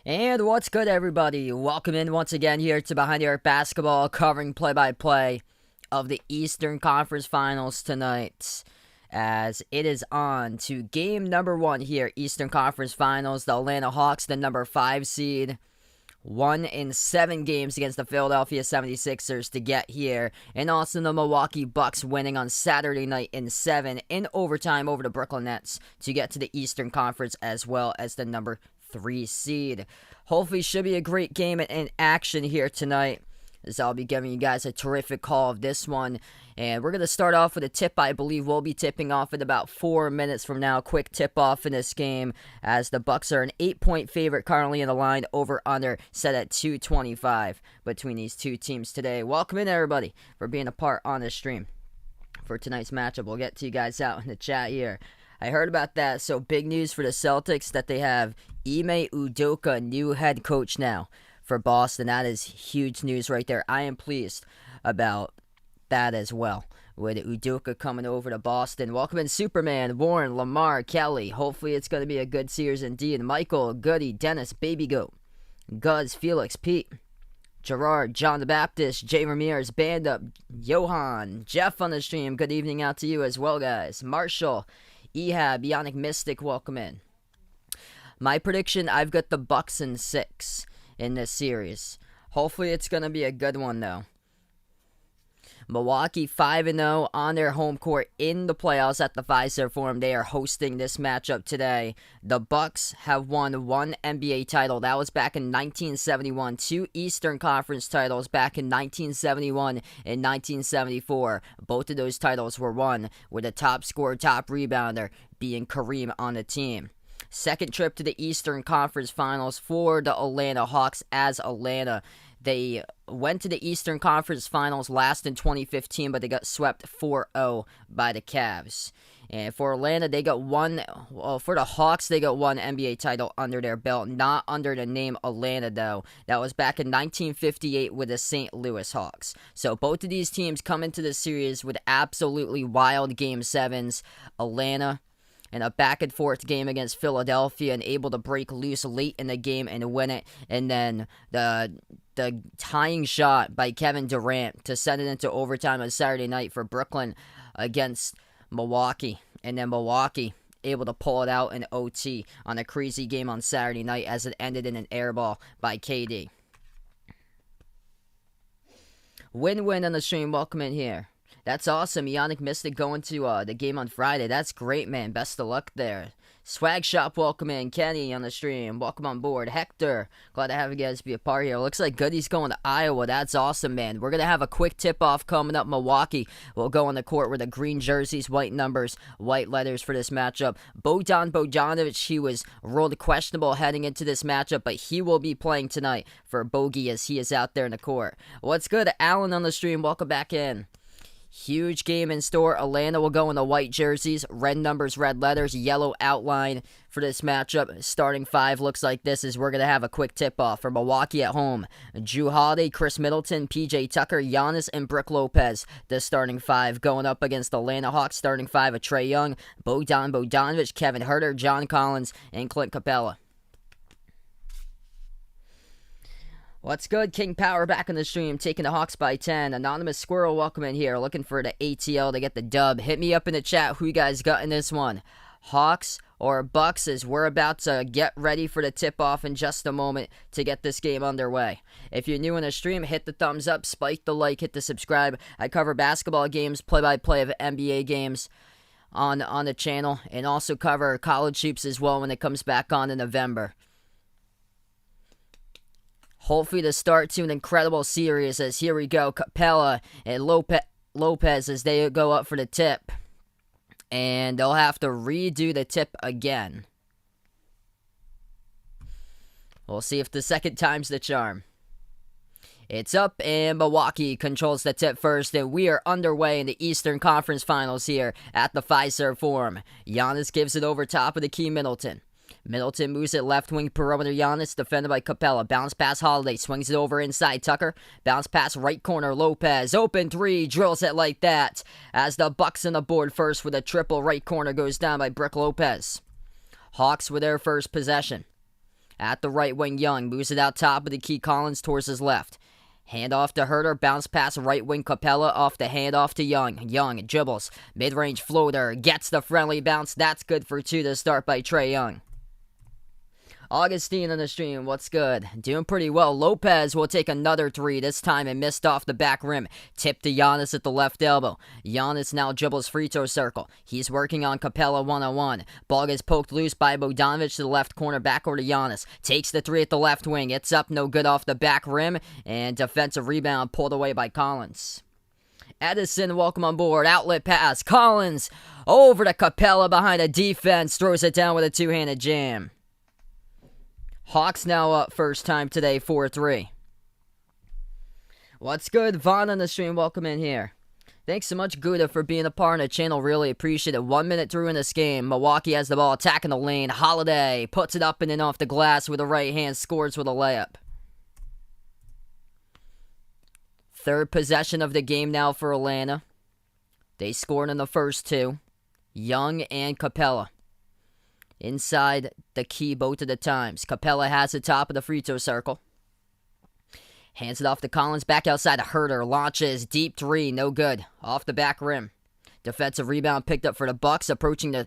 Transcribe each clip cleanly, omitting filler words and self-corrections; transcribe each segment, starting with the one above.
And what's good, everybody? Welcome in once again here to Behind the Arc Basketball, covering play-by-play of the Eastern Conference Finals tonight. As it is on to game number 1 here, Eastern Conference Finals. The Atlanta Hawks, the number 5 seed, won in 7 games against the Philadelphia 76ers to get here. And also the Milwaukee Bucks winning on Saturday night in 7 in overtime over the Brooklyn Nets to get to the Eastern Conference as well as the number 3 seed. Hopefully should be a great game in action here tonight, as I'll be giving you guys a terrific call of this one. And we're going to start off with a tip. I believe we'll be tipping off in about 4 minutes from now. Quick tip off in this game, as the Bucks are an 8-point favorite currently in the line. Over under set at 225 between these two teams today. Welcome in, everybody, for being a part on this stream for tonight's matchup. We'll get to you guys out in the chat here. I heard about that. So big news for the Celtics that they have Ime Udoka, new head coach now for Boston. That is huge news right there. I am pleased about that as well, with Udoka coming over to Boston. Welcome in, Superman, Warren, Lamar, Kelly. Hopefully it's going to be a good series indeed. Michael, Goody, Dennis, Baby Goat, Guz, Felix, Pete, Gerard, John the Baptist, Jay Ramirez, Band Up, Johan, Jeff on the stream. Good evening out to you as well, guys. Marshall, Ehab, Bionic Mystic, welcome in. My prediction, I've got the Bucks in 6 in this series. Hopefully it's going to be a good one, though. Milwaukee 5-0 on their home court in the playoffs at the Fiserv Forum. They are hosting this matchup today. The Bucks have won 1 NBA title. That was back in 1971. 2 Eastern Conference titles back in 1971 and 1974. Both of those titles were won with a top scorer, top rebounder being Kareem on the team. Second trip to the Eastern Conference Finals for the Atlanta Hawks, as Atlanta, they went to the Eastern Conference Finals last in 2015, but they got swept 4-0 by the Cavs. And for Atlanta, they got for the Hawks, they got 1 NBA title under their belt, not under the name Atlanta, though. That was back in 1958 with the St. Louis Hawks. So both of these teams come into the series with absolutely wild Game 7s. Atlanta in a back-and-forth game against Philadelphia and able to break loose late in the game and win it. And then the tying shot by Kevin Durant to send it into overtime on Saturday night for Brooklyn against Milwaukee. And then Milwaukee able to pull it out in OT on a crazy game on Saturday night as it ended in an air ball by KD. Win-win on the stream. Welcome in here. That's awesome. Ionic Mystic going to the game on Friday. That's great, man. Best of luck there. Swag Shop, welcome in. Kenny on the stream, welcome on board. Hector, glad to have you guys be a part here. Looks like Goody's going to Iowa. That's awesome, man. We're going to have a quick tip-off coming up. Milwaukee will go on the court with the green jerseys, white numbers, white letters for this matchup. Bogdan Bogdanovic, he was ruled questionable heading into this matchup, but he will be playing tonight for Bogey as he is out there in the court. What's good? Alan on the stream, welcome back in. Huge game in store. Atlanta will go in the white jerseys, red numbers, red letters, yellow outline for this matchup. Starting 5 looks like this as we're going to have a quick tip-off for Milwaukee at home. Jrue Holiday, Chris Middleton, PJ Tucker, Giannis, and Brook Lopez. The starting 5 going up against the Atlanta Hawks. Starting 5 of Trae Young, Bogdan Bogdanovic, Kevin Huerter, John Collins, and Clint Capella. What's good? King Power back in the stream, taking the Hawks by 10. Anonymous Squirrel, welcome in here. Looking for the ATL to get the dub. Hit me up in the chat who you guys got in this one. Hawks or Bucks, as we're about to get ready for the tip-off in just a moment to get this game underway. If you're new in the stream, hit the thumbs up, spike the like, hit the subscribe. I cover basketball games, play-by-play of NBA games on the channel, and also cover college hoops as well when it comes back on in November. Hopefully to start to an incredible series, as here we go, Capella and Lopez as they go up for the tip. And they'll have to redo the tip again. We'll see if the second time's the charm. It's up, and Milwaukee controls the tip first, and we are underway in the Eastern Conference Finals here at the Fiserv Forum. Giannis gives it over top of the key Middleton. Middleton moves it left wing perimeter. Giannis defended by Capella. Bounce pass Holiday. Swings it over inside Tucker. Bounce pass right corner Lopez. Open 3. Drills it like that. As the Bucks on the board first with a triple right corner goes down by Brook Lopez. Hawks with their first possession. At the right wing, Young moves it out top of the key. Collins towards his left. Hand off to Herter, bounce pass right wing Capella off the handoff to Young. Young dribbles, mid-range floater, gets the friendly bounce. That's good for 2 to start by Trae Young. Augustine on the stream, what's good? Doing pretty well. Lopez will take another 3, this time and missed off the back rim. Tip to Giannis at the left elbow. Giannis now dribbles free throw circle. He's working on Capella one-on-one. Ball gets poked loose by Bogdanovic to the left corner, back over to Giannis. Takes the 3 at the left wing. It's up, no good off the back rim, and defensive rebound pulled away by Collins. Edison, welcome on board. Outlet pass. Collins over to Capella behind a defense. Throws it down with a two-handed jam. Hawks now up first time today, 4-3. What's good? Vaughn on the stream, welcome in here. Thanks so much, Gouda, for being a part of the channel. Really appreciate it. 1 minute through in this game. Milwaukee has the ball, attacking the lane. Holiday puts it up and in off the glass with the right hand, scores with a layup. Third possession of the game now for Atlanta. They scored in the first 2. Young and Capella. Inside the key both of the times. Capella has the top of the free throw circle. Hands it off to Collins. Back outside to Herter. Launches. Deep 3. No good. Off the back rim. Defensive rebound picked up for the Bucks. Approaching the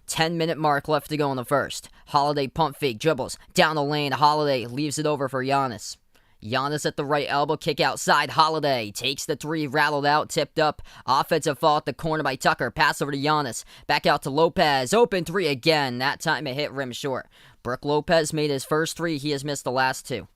10-minute mark left to go in the first. Holiday pump fake. Dribbles. Down the lane. Holiday leaves it over for Giannis. Giannis at the right elbow, kick outside. Holiday takes the 3, rattled out, tipped up. Offensive fall at the corner by Tucker. Pass over to Giannis. Back out to Lopez. Open 3 again. That time it hit rim short. Brook Lopez made his first 3. He has missed the last 2.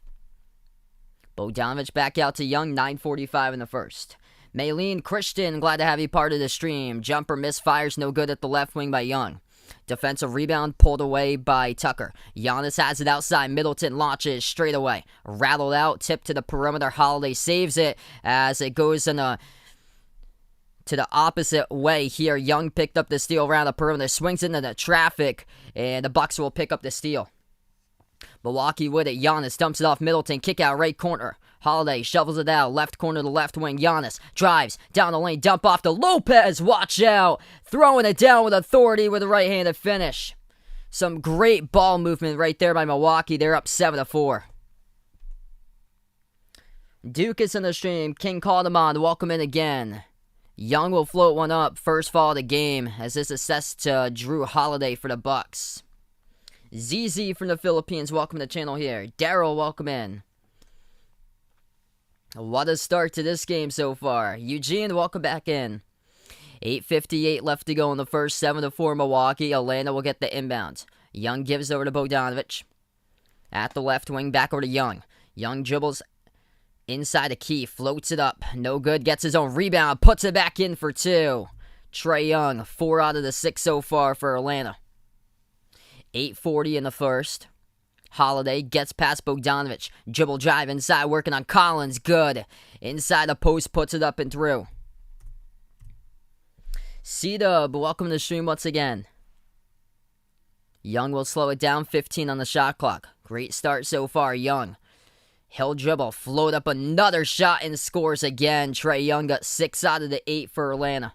Bogdanovic back out to Young. 9:45 in the first. Maylene Christian, glad to have you part of the stream. Jumper misfires, no good at the left wing by Young. Defensive rebound pulled away by Tucker. Giannis has it outside. Middleton launches straight away. Rattled out, tipped to the perimeter. Holiday saves it as it goes to the opposite way here. Young picked up the steal around the perimeter. Swings into the traffic, and the Bucks will pick up the steal. Milwaukee with it. Giannis dumps it off Middleton. Kick out right corner. Holiday shovels it out. Left corner to left wing. Giannis drives down the lane. Dump off to Lopez. Watch out. Throwing it down with authority with a right-handed finish. Some great ball movement right there by Milwaukee. They're up 7-4. Duke is in the stream. King Caldemon, welcome in again. Young will float one up. First fall of the game as this assessed to Drew Holiday for the Bucks. ZZ from the Philippines, welcome to the channel here. Daryl, welcome in. What a start to this game so far. Eugene, welcome back in. 8:58 left to go in the first. 7-4 Milwaukee. Atlanta will get the inbound. Young gives over to Bogdanovic. At the left wing, back over to Young. Young dribbles inside the key. Floats it up. No good. Gets his own rebound. Puts it back in for 2. Trae Young, 4 out of the 6 so far for Atlanta. 8:40 in the first. Holiday gets past Bogdanovic. Dribble drive inside, working on Collins. Good. Inside the post, puts it up and through. C-Dub, welcome to the stream once again. Young will slow it down, 15 on the shot clock. Great start so far, Young. He'll dribble, float up another shot and scores again. Trae Young got 6 out of the 8 for Atlanta.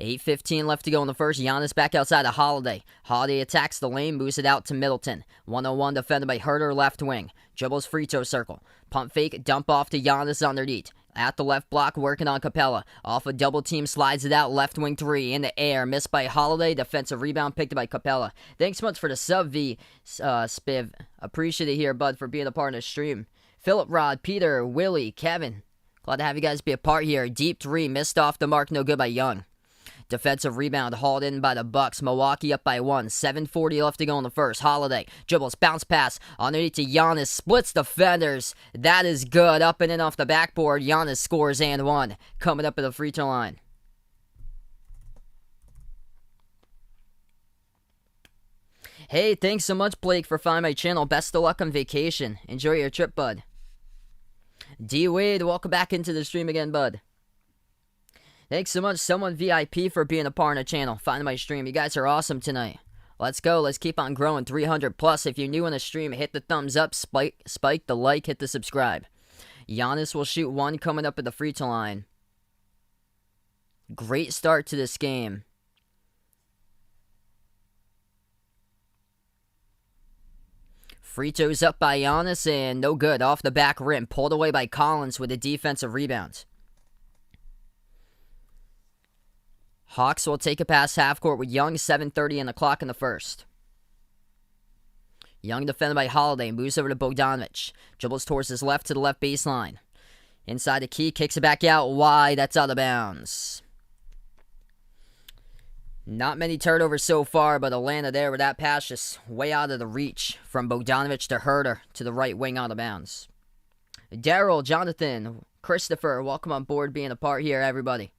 8:15 left to go in the first. Giannis back outside of Holiday. Holiday attacks the lane, moves it out to Middleton. 1-on-1 defended by Herter, left wing. Dribbles free throw circle. Pump fake, dump off to Giannis underneath. At the left block, working on Capella. Off a double team, slides it out. Left wing 3 in the air. Missed by Holiday. Defensive rebound picked up by Capella. Thanks so much for the sub, V, Spiv. Appreciate it here, bud, for being a part of the stream. Philip Rod, Peter, Willie, Kevin. Glad to have you guys be a part here. Deep 3, missed off the mark, no good by Young. Defensive rebound hauled in by the Bucks. Milwaukee up by 1. 7:40 left to go in the first. Holiday dribbles, bounce pass underneath to Giannis. Splits defenders. That is good. Up and in off the backboard. Giannis scores and 1. Coming up at the free throw line. Hey, thanks so much, Blake, for finding my channel. Best of luck on vacation. Enjoy your trip, bud. D Wade, welcome back into the stream again, bud. Thanks so much, someone VIP, for being a part of the channel, finding my stream. You guys are awesome tonight. Let's go. Let's keep on growing. 300 plus. If you're new on the stream, hit the thumbs up, spike the like, hit the subscribe. Giannis will shoot 1 coming up at the free throw line. Great start to this game. Free throws up by Giannis and no good. Off the back rim. Pulled away by Collins with a defensive rebound. Hawks will take it past half court with Young. 7:30 on the clock in the first. Young defended by Holiday. Moves over to Bogdanovic. Dribbles towards his left to the left baseline. Inside the key. Kicks it back out wide. That's out of bounds. Not many turnovers so far, but Atlanta there with that pass just way out of the reach from Bogdanovic to Herter to the right wing out of bounds. Daryl, Jonathan, Christopher, welcome on board being a part here, everybody.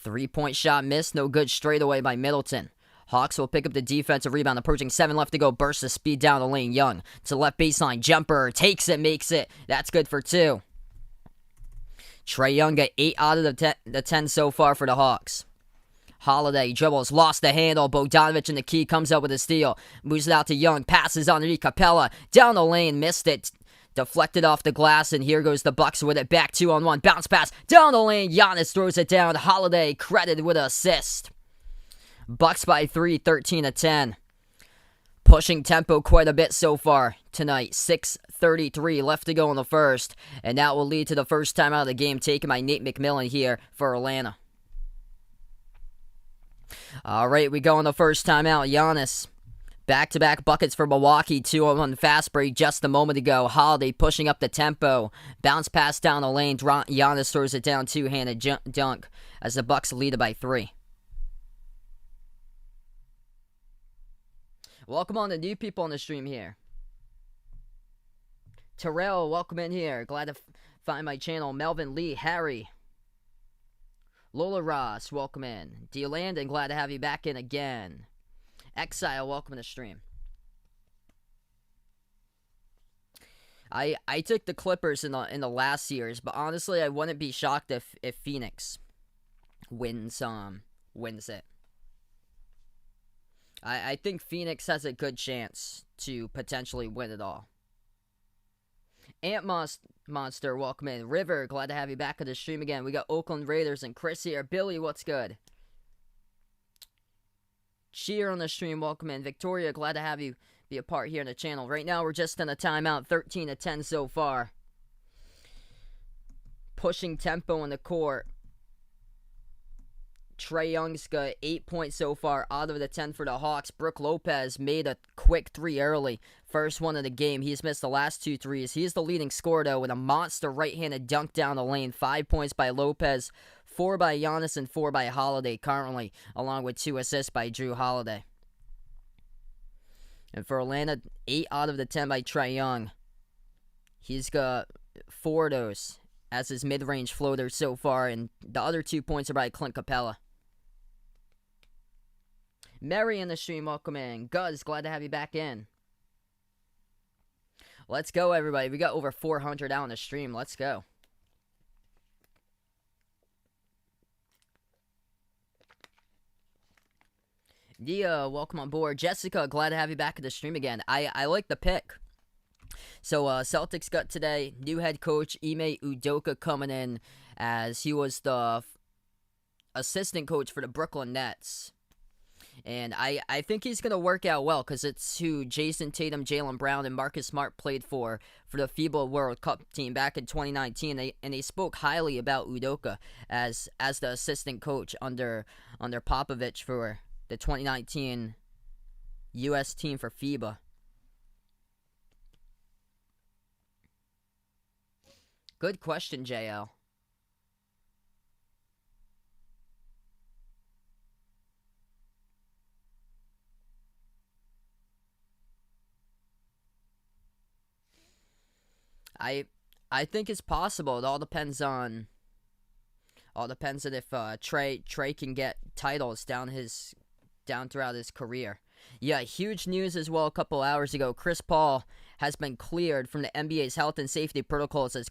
3-point shot missed, no good straight away by Middleton. Hawks will pick up the defensive rebound, approaching 7 left to go, bursts the speed down the lane. Young to left baseline, jumper, takes it, makes it. That's good for 2. Trae Young got 8 out of the 10 so far for the Hawks. Holiday dribbles, lost the handle. Bogdanovic in the key, comes up with a steal. Moves it out to Young, passes underneath Capella. Down the lane, missed it. Deflected off the glass, and here goes the Bucks with it back 2-on-1. Bounce pass, down the lane. Giannis throws it down. Holiday credited with an assist. Bucks by 3, 13-10. Pushing tempo quite a bit so far tonight. 6:33 left to go in the first, and that will lead to the first time out of the game taken by Nate McMillan here for Atlanta. All right, we go on the first time out. Giannis, back-to-back buckets for Milwaukee. 2-on-1 fast break just a moment ago. Holiday pushing up the tempo. Bounce pass down the lane. Giannis throws it down, two-handed dunk as the Bucks lead it by 3. Welcome on the new people on the stream here. Terrell, welcome in here. Glad to find my channel. Melvin Lee, Harry. Lola Ross, welcome in. D. Landon, glad to have you back in again. Exile, welcome to the stream. I took the Clippers in the last series, but honestly, I wouldn't be shocked if Phoenix wins it. I think Phoenix has a good chance to potentially win it all. Ant Monster, welcome in. River, glad to have you back on the stream again. We got Oakland Raiders and Chris here. Billy, what's good? Cheer on the stream, welcome in. Victoria, glad to have you be a part here on the channel. Right now, we're just in a timeout, 13-10 so far. Pushing tempo in the court. Trae Young's got 8 points so far out of the 10 for the Hawks. Brook Lopez made a quick 3 early. First one of the game. He's missed the last 2 threes. He's the leading scorer, though, with a monster right-handed dunk down the lane. 5 points by Lopez, 4 by Giannis, and 4 by Holiday currently, along with 2 assists by Drew Holiday. And for Atlanta, 8 out of the 10 by Trae Young. He's got 4 of those as his mid-range floater so far, and the other 2 points are by Clint Capella. Mary in the stream, welcome in. Guz, glad to have you back in. Let's go, everybody. We got over 400 out on the stream. Let's go. Nia, welcome on board. Jessica, glad to have you back at the stream again. I like the pick. So, Celtics got today new head coach Ime Udoka coming in as he was the assistant coach for the Brooklyn Nets. And I think he's going to work out well because it's who Jason Tatum, Jaylen Brown, and Marcus Smart played for the FIBA World Cup team back in 2019. And they spoke highly about Udoka as the assistant coach under Popovich for the 2019 U.S. team for FIBA. Good question, JL. I think it's possible. It all depends on if Trae can get titles down throughout his career. Yeah, huge news as well a couple hours ago. Chris Paul has been cleared from the NBA's health and safety protocols as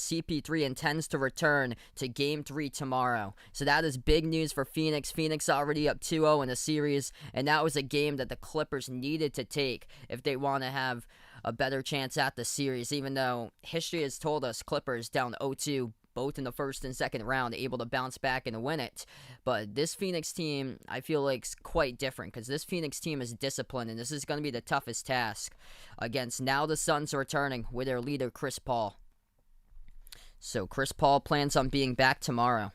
CP3 intends to return to Game 3 tomorrow. So that is big news for Phoenix. Phoenix already up 2-0 in the series, and that was a game that the Clippers needed to take if they want to have a better chance at the series, even though history has told us Clippers down 0-2 both in the first and second round, able to bounce back and win it. But this Phoenix team, I feel like, is quite different because this Phoenix team is disciplined, and this is going to be the toughest task against now the Suns returning with their leader, Chris Paul. So Chris Paul plans on being back tomorrow.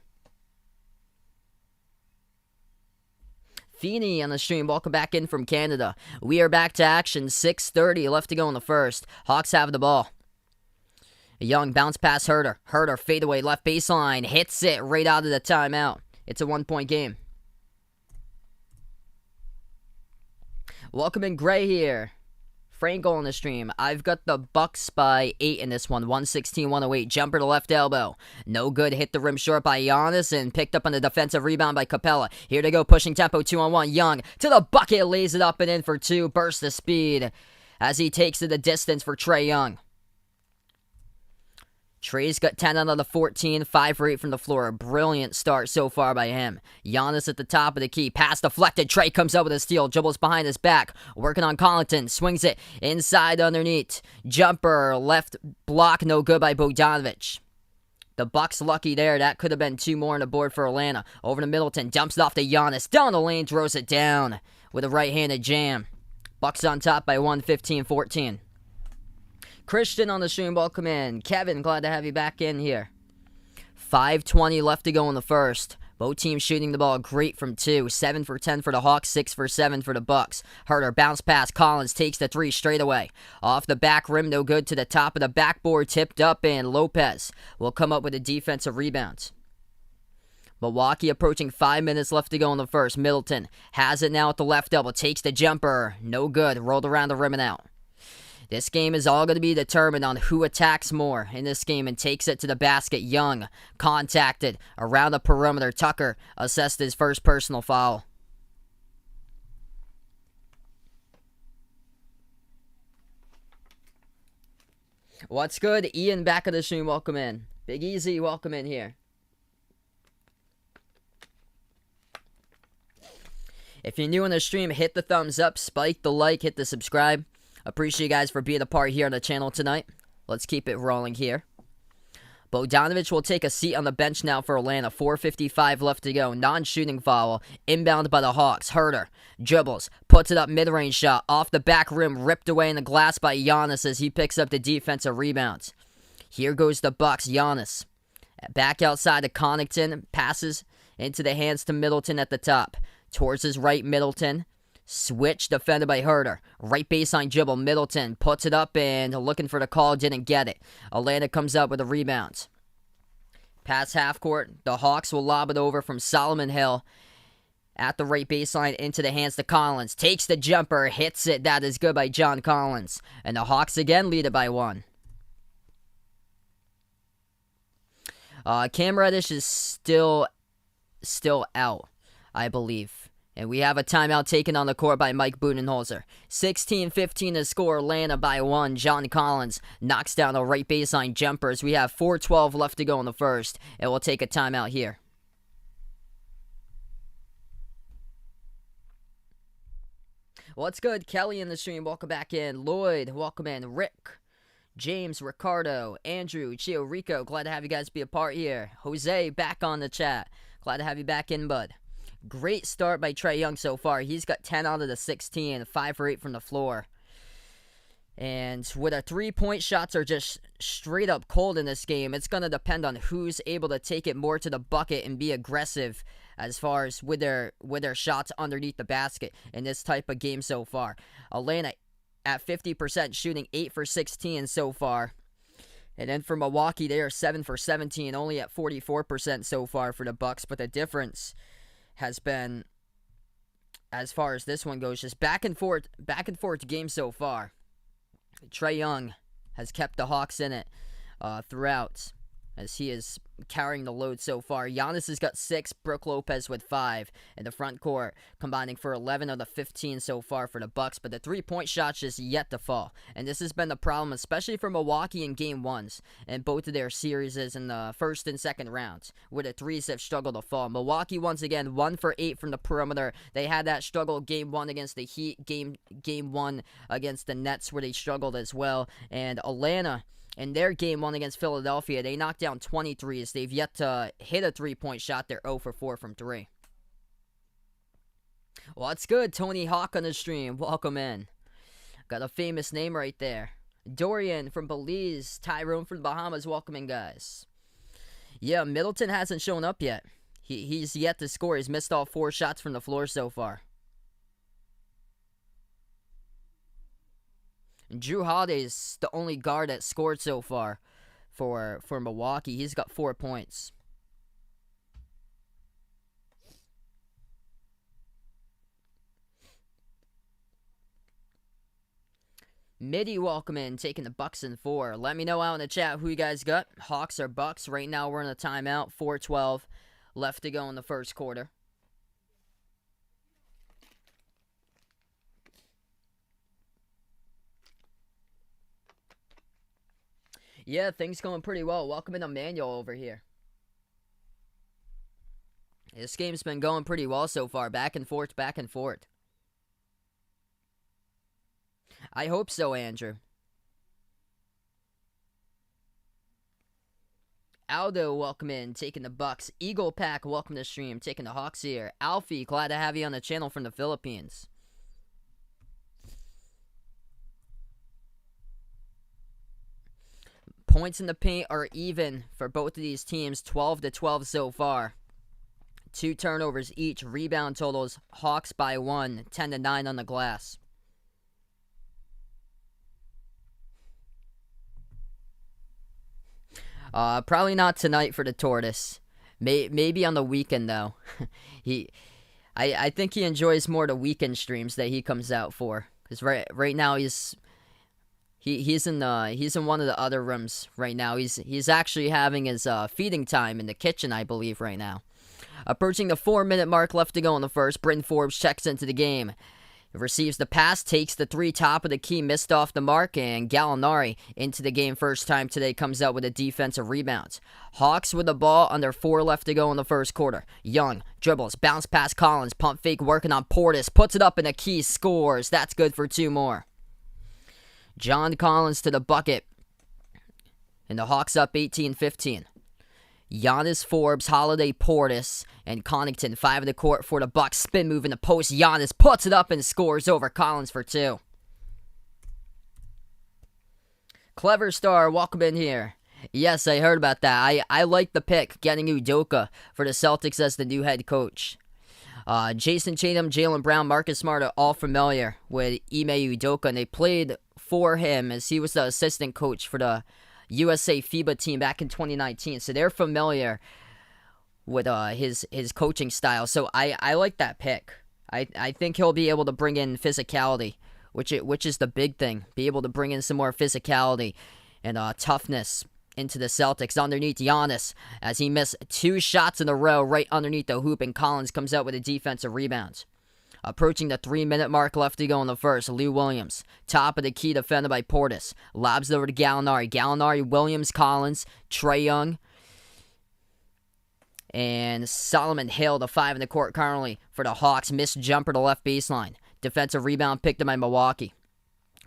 Feeney on the stream, welcome back in from Canada. We are back to action, 6:30 left to go in the first. Hawks have the ball. A Young bounce pass Herter. Herter fadeaway left baseline, hits it right out of the timeout. It's a 1-point game. Welcome in Gray here. Franco on the stream. I've got the Bucks by 8 in this one. 116-108. Jumper to left elbow. No good. Hit the rim short by Giannis and picked up on the defensive rebound by Capella. Here to go. Pushing tempo 2-on-1. Young to the bucket. Lays it up and in for 2. Burst of speed as he takes to the distance for Trae Young. Trae's got 10 out of the 14, 5 for 8 from the floor. A brilliant start so far by him. Giannis at the top of the key. Pass deflected. Trae comes up with a steal. Dribbles behind his back. Working on Collington. Swings it inside underneath. Jumper. Left block. No good by Bogdanovic. The Bucks lucky there. That could have been 2 more on the board for Atlanta. Over to Middleton. Dumps it off to Giannis. Down the lane. Throws it down with a right-handed jam. Bucks on top by 1, 15-14. Christian on the stream, welcome in. Kevin, glad to have you back in here. 5:20 left to go in the first. Both teams shooting the ball great from 2. 7 for 10 for the Hawks, 6 for 7 for the Bucks. Herter bounce pass. Collins takes the 3 straight away. Off the back rim, no good to the top of the backboard. Tipped up, and Lopez will come up with a defensive rebound. Milwaukee approaching 5 minutes left to go in the first. Middleton has it now at the left elbow. Takes the jumper. No good. Rolled around the rim and out. This game is all going to be determined on who attacks more in this game and takes it to the basket. Young contacted around the perimeter. Tucker assessed his first personal foul. What's good? Ian back of the stream, welcome in. Big Easy, welcome in here. If you're new on the stream, hit the thumbs up, spike the like, hit the subscribe. Appreciate you guys for being a part here on the channel tonight. Let's keep it rolling here. Bogdanovic will take a seat on the bench now for Atlanta. 4:55 left to go. Non-shooting foul. Inbound by the Hawks. Herter dribbles. Puts it up mid-range shot. Off the back rim. Ripped away in the glass by Giannis as he picks up the defensive rebounds. Here goes the Bucks. Giannis. Back outside to Connaughton. Passes into the hands to Middleton at the top. Towards his right, Middleton. Switch defended by Herter. Right baseline dribble. Middleton puts it up and looking for the call. Didn't get it. Atlanta comes up with a rebound. Pass half court. The Hawks will lob it over from Solomon Hill at the right baseline into the hands to Collins. Takes the jumper. Hits it. That is good by John Collins. And the Hawks again lead it by 1. Cam Reddish is still out, I believe. And we have a timeout taken on the court by Mike Budenholzer. 16-15 to score. Atlanta by 1. John Collins knocks down the right baseline jumpers. We have 4:12 left to go in the first. And we'll take a timeout here. What's good? Kelly in the stream. Welcome back in. Lloyd, welcome in. Rick, James, Ricardo, Andrew, Chio, Rico. Glad to have you guys be a part here. Jose back on the chat. Glad to have you back in, bud. Great start by Trae Young so far. He's got 10 out of the 16, 5 for 8 from the floor. And with our 3-point shots are just straight up cold in this game, it's going to depend on who's able to take it more to the bucket and be aggressive as far as with their shots underneath the basket in this type of game so far. Atlanta at 50% shooting 8 for 16 so far. And then for Milwaukee, they are 7 for 17, only at 44% so far for the Bucks. But the difference has been, as far as this one goes, just back and forth game so far. Trae Young has kept the Hawks in it throughout, as he is carrying the load so far. Giannis has got 6, Brook Lopez with 5 in the front court, combining for 11 of the 15 so far for the Bucks. But the 3-point shot's just yet to fall, and this has been the problem, especially for Milwaukee in Game 1s and both of their series in the first and second rounds, where the threes have struggled to fall. Milwaukee once again 1 for 8 from the perimeter. They had that struggle Game 1 against the Heat, Game 1 against the Nets, where they struggled as well. And Atlanta In their game one against Philadelphia, they knocked down 23s. They've yet to hit a three-point shot. They're 0 for 4 from 3. Well, that's good. Tony Hawk on the stream. Welcome in. Got a famous name right there. Dorian from Belize. Tyrone from the Bahamas. Welcome in, guys. Yeah, Middleton hasn't shown up yet. He's yet to score. He's missed all 4 shots from the floor so far. Drew Holiday's the only guard that scored so far for Milwaukee. He's got 4 points. Midi, welcome in, taking the Bucks in 4. Let me know out in the chat who you guys got. Hawks or Bucks. Right now we're in a timeout. 4:12 left to go in the first quarter. Yeah, things going pretty well. Welcome in Emmanuel over here. This game's been going pretty well so far. Back and forth, back and forth. I hope so, Andrew. Aldo, welcome in, taking the Bucks. Eagle Pack, welcome to the stream, taking the Hawks here. Alfie, glad to have you on the channel from the Philippines. Points in the paint are even for both of these teams, 12-12 so far. 2 turnovers each. Rebound totals, Hawks by 1, 10-9 on the glass. Probably not tonight for the Tortoise. Maybe on the weekend though. I think he enjoys more the weekend streams that he comes out for. Cause right now he's in one of the other rooms right now. He's actually having his feeding time in the kitchen, I believe, right now. Approaching the 4-minute mark left to go in the first. Bryn Forbes checks into the game. Receives the pass, takes the 3 top of the key, missed off the mark, and Gallinari into the game first time today comes out with a defensive rebound. Hawks with the ball under 4 left to go in the first quarter. Young dribbles, bounce past Collins, pump fake working on Portis, puts it up in the key, scores. That's good for 2 more. John Collins to the bucket, and the Hawks up 18-15. Giannis, Forbes, Holiday, Portis, and Connaughton, 5 of the court for the Bucks. Spin move in the post. Giannis puts it up and scores over Collins for 2. Clever Star, welcome in here. Yes, I heard about that. I like the pick, getting Udoka for the Celtics as the new head coach. Jason Tatum, Jaylen Brown, Marcus Smart are all familiar with Ime Udoka, and they played for him as he was the assistant coach for the USA FIBA team back in 2019, so they're familiar with his coaching style. So I like that pick. I think he'll be able to bring in physicality, which is the big thing. Be able to bring in some more physicality and toughness into the Celtics underneath Giannis as he missed 2 shots in a row right underneath the hoop, and Collins comes out with a defensive rebound. Approaching the 3-minute mark left to go in the first. Lou Williams, top of the key, defended by Portis. Lobs it over to Gallinari. Gallinari, Williams, Collins, Trae Young, and Solomon Hill, the 5 in the court currently for the Hawks. Missed jumper to left baseline. Defensive rebound picked up by Milwaukee.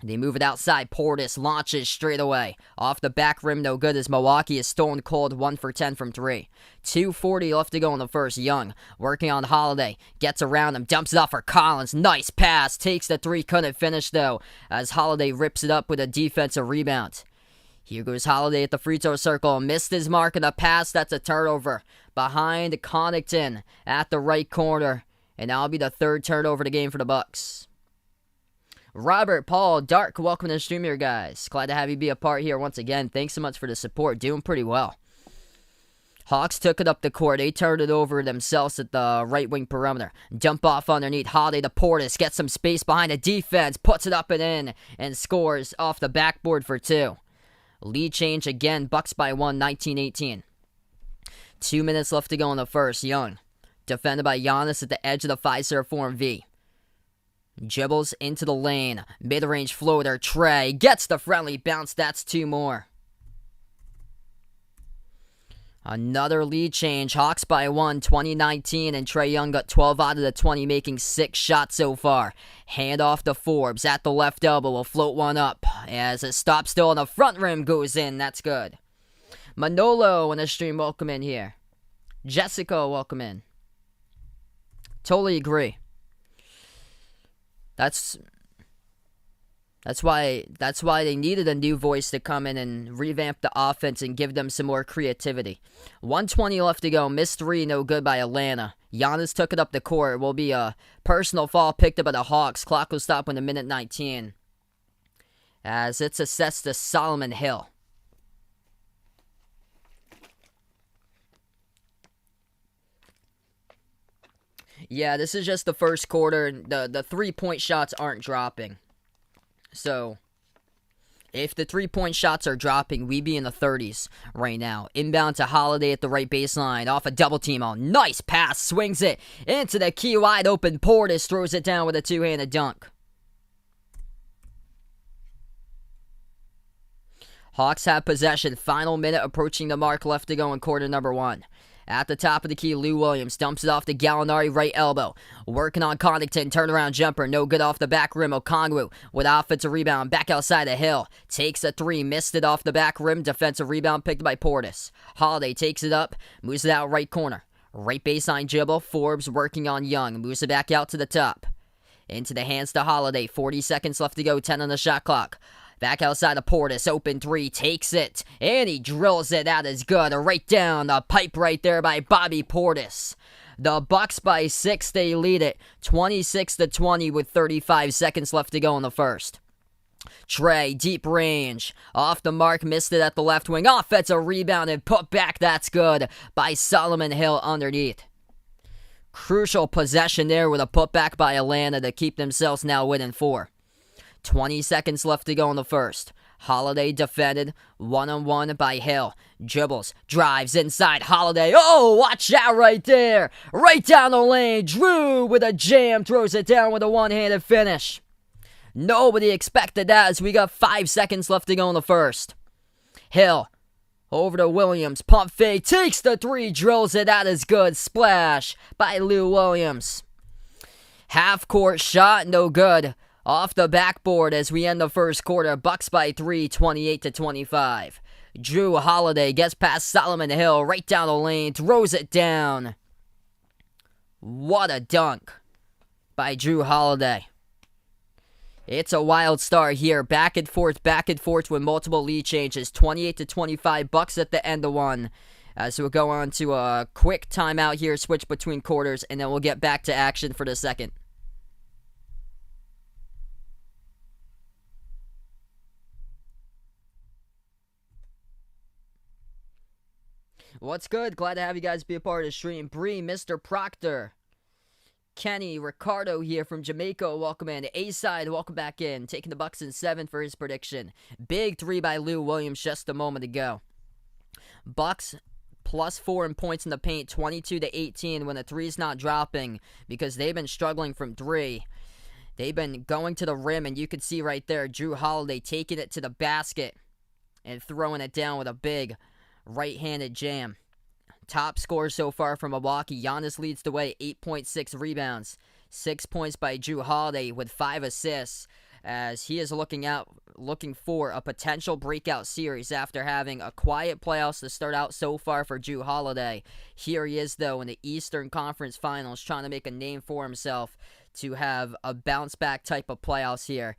They move it outside. Portis launches straight away. Off the back rim, no good as Milwaukee is stone cold, 1 for 10 from 3. 2:40 left to go in the first. Young working on Holiday. Gets around him, dumps it off for Collins. Nice pass. Takes the 3, couldn't finish though as Holiday rips it up with a defensive rebound. Here goes Holiday at the free throw circle. Missed his mark in the pass. That's a turnover. Behind Connaughton at the right corner. And that'll be the 3rd turnover of the game for the Bucks. Robert, Paul, Dark, welcome to the stream here, guys. Glad to have you be a part here once again. Thanks so much for the support. Doing pretty well. Hawks took it up the court. They turned it over themselves at the right wing perimeter. Dump off underneath. Holiday to Portis. Gets some space behind the defense. Puts it up and in. And scores off the backboard for 2. Lead change again. Bucks by 1, 19-18. 2 minutes left to go in the first. Young, defended by Giannis at the edge of the 5-serve form V. Dribbles into the lane. Mid-range floater. Trae gets the friendly bounce. That's 2 more. Another lead change. Hawks by 1, 2019, and Trae Young got 12 out of the 20, making 6 shots so far. Hand off to Forbes at the left elbow. Will float one up as it stops still on the front rim, goes in. That's good. Manolo on the stream, welcome in here. Jessica, welcome in. Totally agree. That's why they needed a new voice to come in and revamp the offense and give them some more creativity. 1:20 left to go. Missed 3, no good by Atlanta. Giannis took it up the court. It will be a personal foul picked up by the Hawks. Clock will stop in a minute 19. As it's assessed to Solomon Hill. Yeah, this is just the first quarter. The 3-point shots aren't dropping. So, if the 3-point shots are dropping, we be in the 30s right now. Inbound to Holiday at the right baseline. Off a double team. Oh, nice pass. Swings it into the key wide open. Portis throws it down with a two-handed dunk. Hawks have possession. Final minute approaching the mark left to go in quarter number 1. At the top of the key, Lou Williams dumps it off to Gallinari, right elbow. Working on Connaughton, turnaround jumper, no good off the back rim. Okongwu with offensive rebound, back outside the Hill. Takes a 3, missed it off the back rim. Defensive rebound picked by Portis. Holiday takes it up, moves it out right corner. Right baseline dribble, Forbes working on Young. Moves it back out to the top. Into the hands to Holiday, 40 seconds left to go, 10 on the shot clock. Back outside of Portis, open 3, takes it, and he drills it. That is good. Right down the pipe right there by Bobby Portis. The Bucks by 6, they lead it 26-20 with 35 seconds left to go in the first. Trae, deep range, off the mark, missed it at the left wing. Offensive rebound and put back, that's good, by Solomon Hill underneath. Crucial possession there with a putback by Atlanta to keep themselves now winning 4. 20 seconds left to go in the first. Holiday defended, one-on-one by Hill. Dribbles, drives inside Holiday. Oh, watch out right there. Right down the lane. Drew with a jam, throws it down with a one-handed finish. Nobody expected that as we got 5 seconds left to go in the first. Hill, over to Williams. Pump fake, takes the 3, drills it. That is good. Splash by Lou Williams. Half-court shot, no good. Off the backboard as we end the first quarter. Bucks by 3, 28-25. Drew Holiday gets past Solomon Hill, right down the lane, throws it down. What a dunk by Drew Holiday. It's a wild start here. Back and forth with multiple lead changes. 28-25, Bucks at the end of one. So we'll go on to a quick timeout here, switch between quarters, and then we'll get back to action for the second. What's good? Glad to have you guys be a part of the stream. Bree, Mr. Proctor, Kenny, Ricardo here from Jamaica. Welcome in. A-Side, welcome back in. Taking the Bucks in 7 for his prediction. Big 3 by Lou Williams just a moment ago. Bucks +4 in points in the paint, 22-18 when the 3's not dropping because they've been struggling from 3. They've been going to the rim, and you can see right there Drew Holiday taking it to the basket and throwing it down with a big right-handed jam. Top scorer so far from Milwaukee. Giannis leads the way, 8.6 rebounds. 6 points by Drew Holiday with 5 assists as he is looking for a potential breakout series after having a quiet playoffs to start out so far for Drew Holiday. Here he is, though, in the Eastern Conference Finals, trying to make a name for himself to have a bounce-back type of playoffs here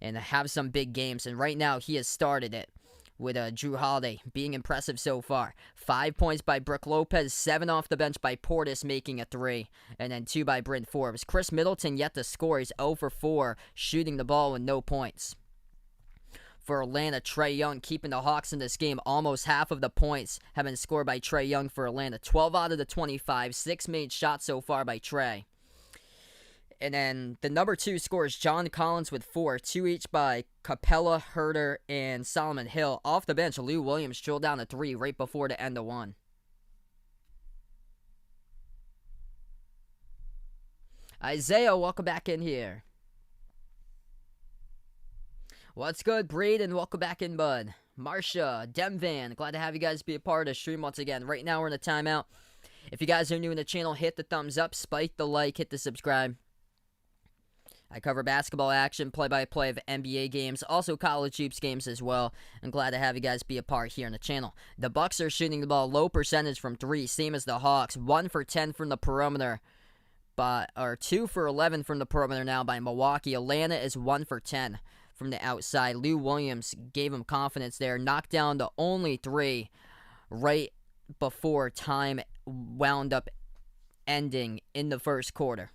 and have some big games. And right now, he has started it with Drew Holiday being impressive so far. 5 points by Brook Lopez, 7 off the bench by Portis making a 3, and then 2 by Bryn Forbes. Chris Middleton yet to score. He's 0 for 4, shooting the ball with no points. For Atlanta, Trae Young keeping the Hawks in this game. Almost half of the points have been scored by Trae Young for Atlanta. 12 out of the 25, 6 made shots so far by Trae. And then the number 2 scores John Collins with 4, 2 each by Capella, Herter, and Solomon Hill. Off the bench, Lou Williams drilled down a 3 right before the end of 1. Isaiah, welcome back in here. What's good, Braden? Welcome back in, bud. Marsha, Demvan, glad to have you guys be a part of the stream once again. Right now we're in a timeout. If you guys are new in the channel, hit the thumbs up, spike the like, hit the subscribe. I cover basketball action, play-by-play of NBA games, also college hoops games as well. I'm glad to have you guys be a part here on the channel. The Bucks are shooting the ball low percentage from 3, same as the Hawks. 1 for 10 from the perimeter, or 2 for 11 from the perimeter now by Milwaukee. Atlanta is 1 for 10 from the outside. Lou Williams gave him confidence there. Knocked down the only 3 right before time wound up ending in the first quarter.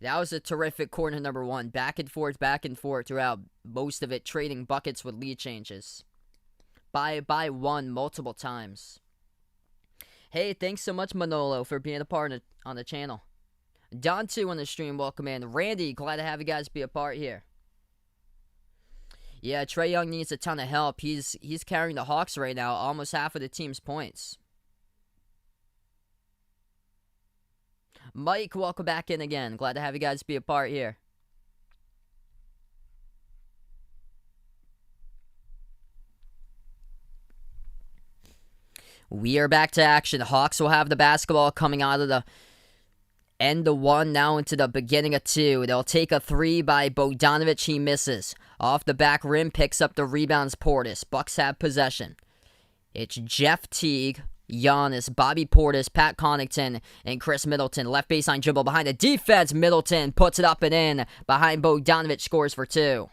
That was a terrific quarter number 1. Back and forth throughout most of it, trading buckets with lead changes. By 1 multiple times. Hey, thanks so much, Manolo, for being a part on the channel. Don 2 on the stream, welcome in. Randy, glad to have you guys be a part here. Yeah, Trae Young needs a ton of help. He's carrying the Hawks right now, almost half of the team's points. Mike, welcome back in again. Glad to have you guys be a part here. We are back to action. Hawks will have the basketball coming out of the end of 1 now into the beginning of 2. They'll take a 3 by Bogdanovic. He misses. Off the back rim, picks up the rebounds Portis. Bucks have possession. It's Jeff Teague, Giannis, Bobby Portis, Pat Connaughton, and Chris Middleton. Left baseline dribble behind the defense. Middleton puts it up and in. Behind Bogdanovic, scores for 2.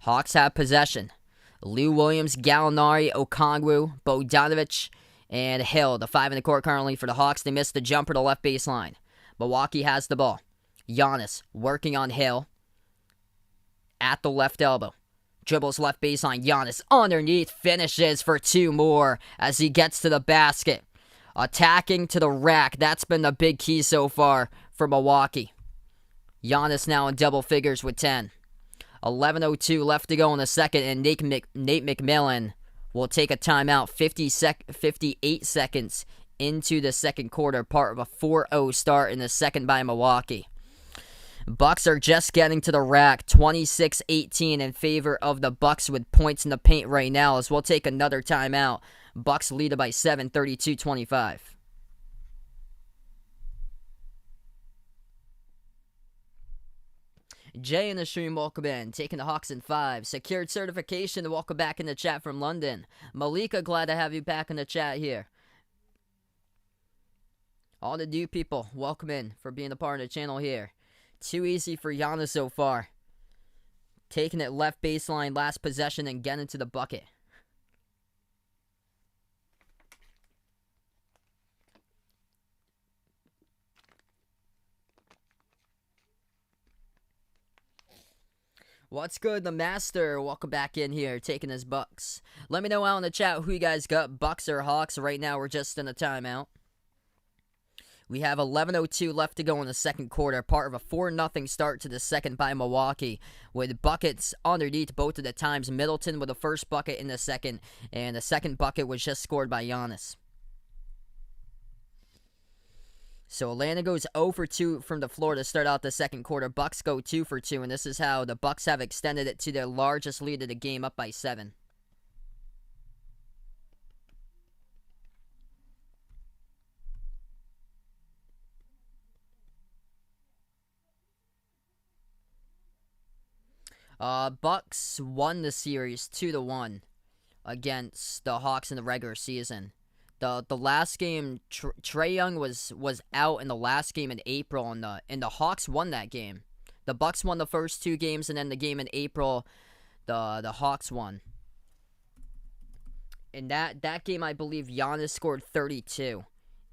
Hawks have possession. Lou Williams, Gallinari, Okongwu, Bogdanovic, and Hill. The 5 in the court currently for the Hawks. They missed the jumper to left baseline. Milwaukee has the ball. Giannis working on Hill at the left elbow. Dribbles left baseline. Giannis underneath, finishes for 2 more as he gets to the basket. Attacking to the rack. That's been the big key so far for Milwaukee. Giannis now in double figures with 10. 11:02 left to go in the second, and Nate McMillan will take a timeout 58 seconds into the second quarter, part of a 4-0 start in the second by Milwaukee. Bucks are just getting to the rack, 26-18 in favor of the Bucks with points in the paint right now, as we'll take another timeout. Bucks lead it by 7, 32-25. Jay in the stream, welcome in. Taking the Hawks in 5. Secured certification, welcome back in the chat from London. Malika, glad to have you back in the chat here. All the new people, welcome in for being a part of the channel here. Too easy for Giannis so far. Taking it left baseline, last possession, and getting to the bucket. What's good, the Master? Welcome back in here, taking his Bucks. Let me know out in the chat who you guys got, Bucks or Hawks. Right now, we're just in a timeout. We have 11:02 left to go in the second quarter, part of a 4-0 start to the second by Milwaukee, with buckets underneath both of the times. Middleton with the first bucket in the second, and the second bucket was just scored by Giannis. So Atlanta goes 0 for 2 from the floor to start out the second quarter. Bucks go 2 for 2, and this is how the Bucks have extended it to their largest lead of the game, up by 7. Bucks won the series 2-1 against the Hawks in the regular season. The last game, Trae Young was out in the last game in April, and the Hawks won that game. The Bucks won the first 2 games, and then the game in April, the Hawks won. In that game, I believe Giannis scored 32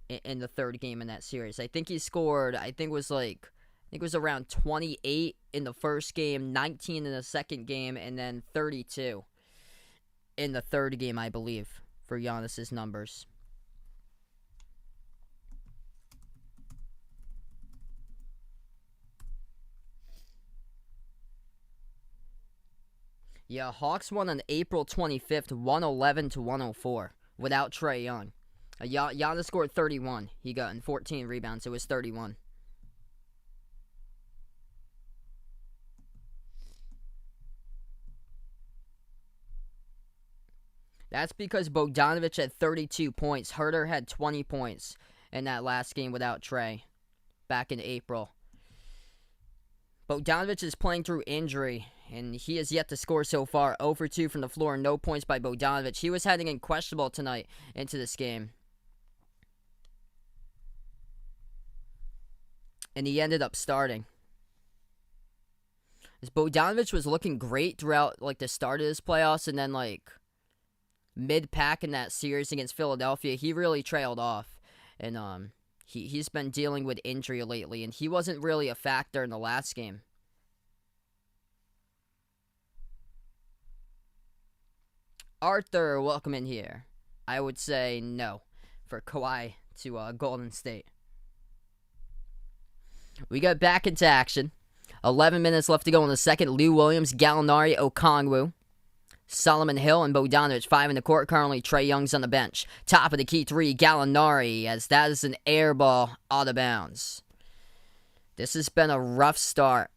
in the third game in that series. I think he scored, it was around 28 in the first game, 19 in the second game, and then 32 in the third game, I believe, for Giannis's numbers. Yeah, Hawks won on April 25th, 111-104, without Trae Young. Giannis scored 31. He got in 14 rebounds. It was 31. That's because Bogdanovic had 32 points. Herter had 20 points in that last game without Trey back in April. Bogdanovic is playing through injury, and he has yet to score so far. 0 for 2 from the floor, no points by Bogdanovic. He was heading in questionable tonight into this game. And he ended up starting. As Bogdanovic was looking great throughout the start of this playoffs, and then mid-pack in that series against Philadelphia, he really trailed off. And he's been dealing with injury lately, and he wasn't really a factor in the last game. Arthur, welcome in here. I would say no for Kawhi to Golden State. We got back into action. 11 minutes left to go in the second. Lou Williams, Gallinari, Okongwu, Solomon Hill, and Bogdanovic. 5 in the court. Currently, Trae Young's on the bench. Top of the key 3, Gallinari, as that is an air ball out of bounds. This has been a rough start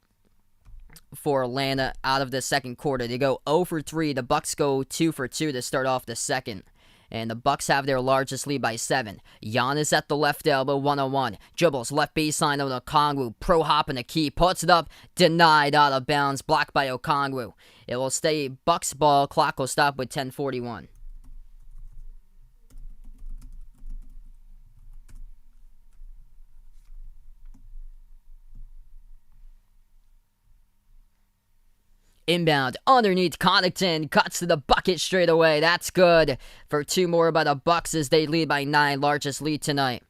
for Atlanta out of the second quarter. They go 0 for 3. The Bucks go 2 for 2 to start off the second. And the Bucks have their largest lead by 7. Giannis at the left elbow, 1-on-1. Dribbles left baseline on Okongwu. Pro hop in the key. Puts it up. Denied out of bounds. Blocked by Okongwu. It will stay Bucks ball. Clock will stop with 10:41. Inbound, underneath Connaughton, cuts to the bucket straight away. That's good for 2 more by the Bucks as they lead by 9, largest lead tonight.